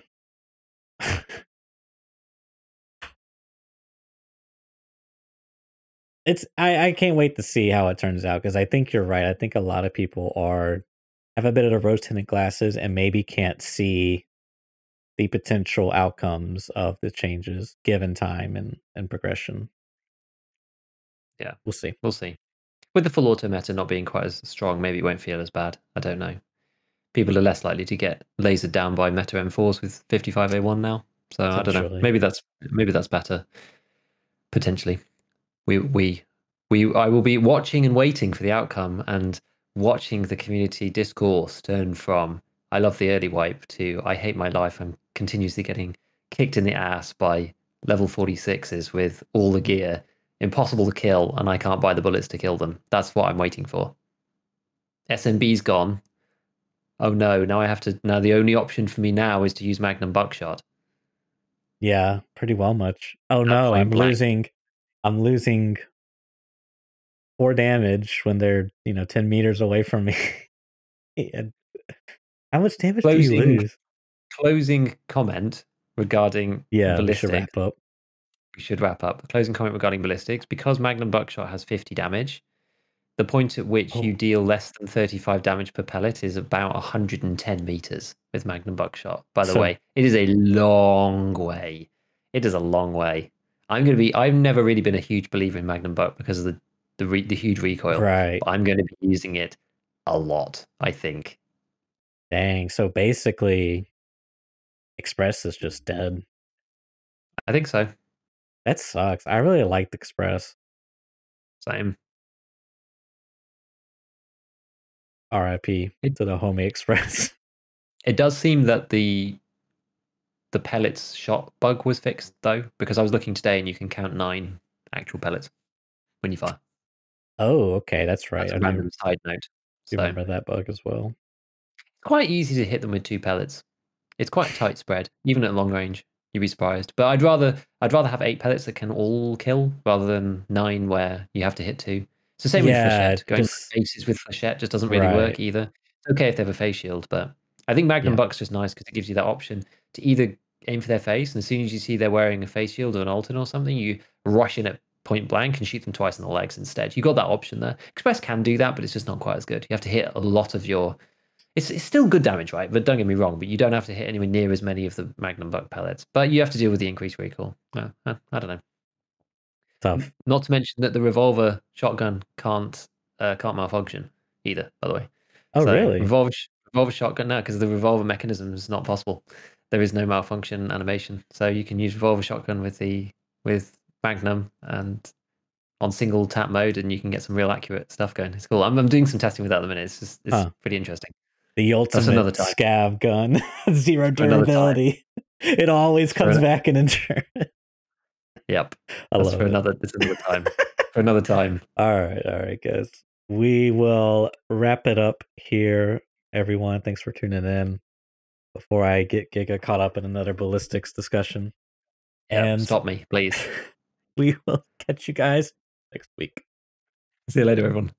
Speaker 2: I can't wait to see how it turns out because I think you're right. I think a lot of people have a bit of rose tinted glasses and maybe can't see the potential outcomes of the changes given time and progression.
Speaker 1: Yeah.
Speaker 2: We'll see.
Speaker 1: We'll see. With the full auto meta not being quite as strong, maybe it won't feel as bad. I don't know. People are less likely to get lasered down by meta M4s with 55A1 now. So I don't know.
Speaker 2: Potentially.
Speaker 1: Maybe that's better. Potentially. we we I will be watching and waiting for the outcome and watching the community discourse turn from I love the early wipe to I hate my life. I'm continuously getting kicked in the ass by level 46s with all the gear, impossible to kill, and I can't buy the bullets to kill them. That's what I'm waiting for. SMB's gone. Oh no, now the only option for me now is to use Magnum buckshot
Speaker 2: Yeah, pretty well much. Oh
Speaker 1: at
Speaker 2: no,
Speaker 1: point blank.
Speaker 2: I'm losing 4 damage when they're, 10 meters away from me. And how much damage do you
Speaker 1: Closing
Speaker 2: lose?
Speaker 1: closing comment regarding
Speaker 2: Yeah, we should
Speaker 1: ballistics.
Speaker 2: wrap up.
Speaker 1: We should wrap up. Closing comment regarding ballistics. Because Magnum Buckshot has 50 damage, the point at which you
Speaker 2: Oh,
Speaker 1: deal less than 35 damage per pellet is about 110 meters with Magnum Buckshot. By the
Speaker 2: so
Speaker 1: way, it is a long way. It is a long way. I've never really been a huge believer in Magnum Buck because of the huge recoil,
Speaker 2: right.
Speaker 1: but I'm going to be using it a lot, I think.
Speaker 2: Dang, so basically Express is just dead.
Speaker 1: I think so.
Speaker 2: That sucks. I really liked Express.
Speaker 1: Same.
Speaker 2: RIP
Speaker 1: It
Speaker 2: to the homie Express.
Speaker 1: it does seem that the pellets shot bug was fixed though, because I was looking today and you can count 9 actual pellets when you fire.
Speaker 2: Oh, okay, that's right.
Speaker 1: That's
Speaker 2: I
Speaker 1: a
Speaker 2: do
Speaker 1: random side note. So
Speaker 2: remember that bug as well.
Speaker 1: quite easy to hit them with 2 pellets. It's quite a tight spread, even at long range. You'd be surprised. But I'd rather have 8 pellets that can all kill rather than 9 where you have to hit 2. It's the same with
Speaker 2: Yeah,
Speaker 1: Flechette. Going for
Speaker 2: just
Speaker 1: faces with Flechette just doesn't really
Speaker 2: right.
Speaker 1: work either. It's okay if they have a face shield, but I think Magnum
Speaker 2: Yeah.
Speaker 1: Buck's just nice because it gives you that option to either aim for their face, and as soon as you see they're wearing a face shield or an Alton or something, you rush in at point blank and shoot them twice in the legs instead. You got that option there. Express can do that, but it's just not quite as good. You have to hit a lot of your it's still good damage, right? But don't get me wrong, but you don't have to hit anywhere near as many of the Magnum Buck pellets. But you have to deal with the increased recoil. I don't know.
Speaker 2: Tough.
Speaker 1: Not to mention that the revolver shotgun can't malfunction either. By the way,
Speaker 2: Oh,
Speaker 1: so
Speaker 2: really?
Speaker 1: revolver shotgun now because the revolver mechanism is not possible. There is no malfunction animation, so you can use revolver shotgun with Magnum and on single tap mode, and you can get some real accurate stuff going. It's cool. I'm doing some testing with that at the minute. It's
Speaker 2: Huh.
Speaker 1: pretty interesting.
Speaker 2: The
Speaker 1: That's another
Speaker 2: ultimate
Speaker 1: time.
Speaker 2: scav gun. 0
Speaker 1: For another time.
Speaker 2: durability. It always
Speaker 1: For
Speaker 2: comes
Speaker 1: an,
Speaker 2: back in insurance.
Speaker 1: yep.
Speaker 2: I
Speaker 1: That's
Speaker 2: love
Speaker 1: for
Speaker 2: it.
Speaker 1: another. It's another time. For another time.
Speaker 2: All right, guys. We will wrap it up here, everyone. Thanks for tuning in. Before I get Giga caught up in another ballistics discussion.
Speaker 1: Yep.
Speaker 2: And
Speaker 1: Stop me, please.
Speaker 2: we will catch you guys next week.
Speaker 1: See you later, everyone.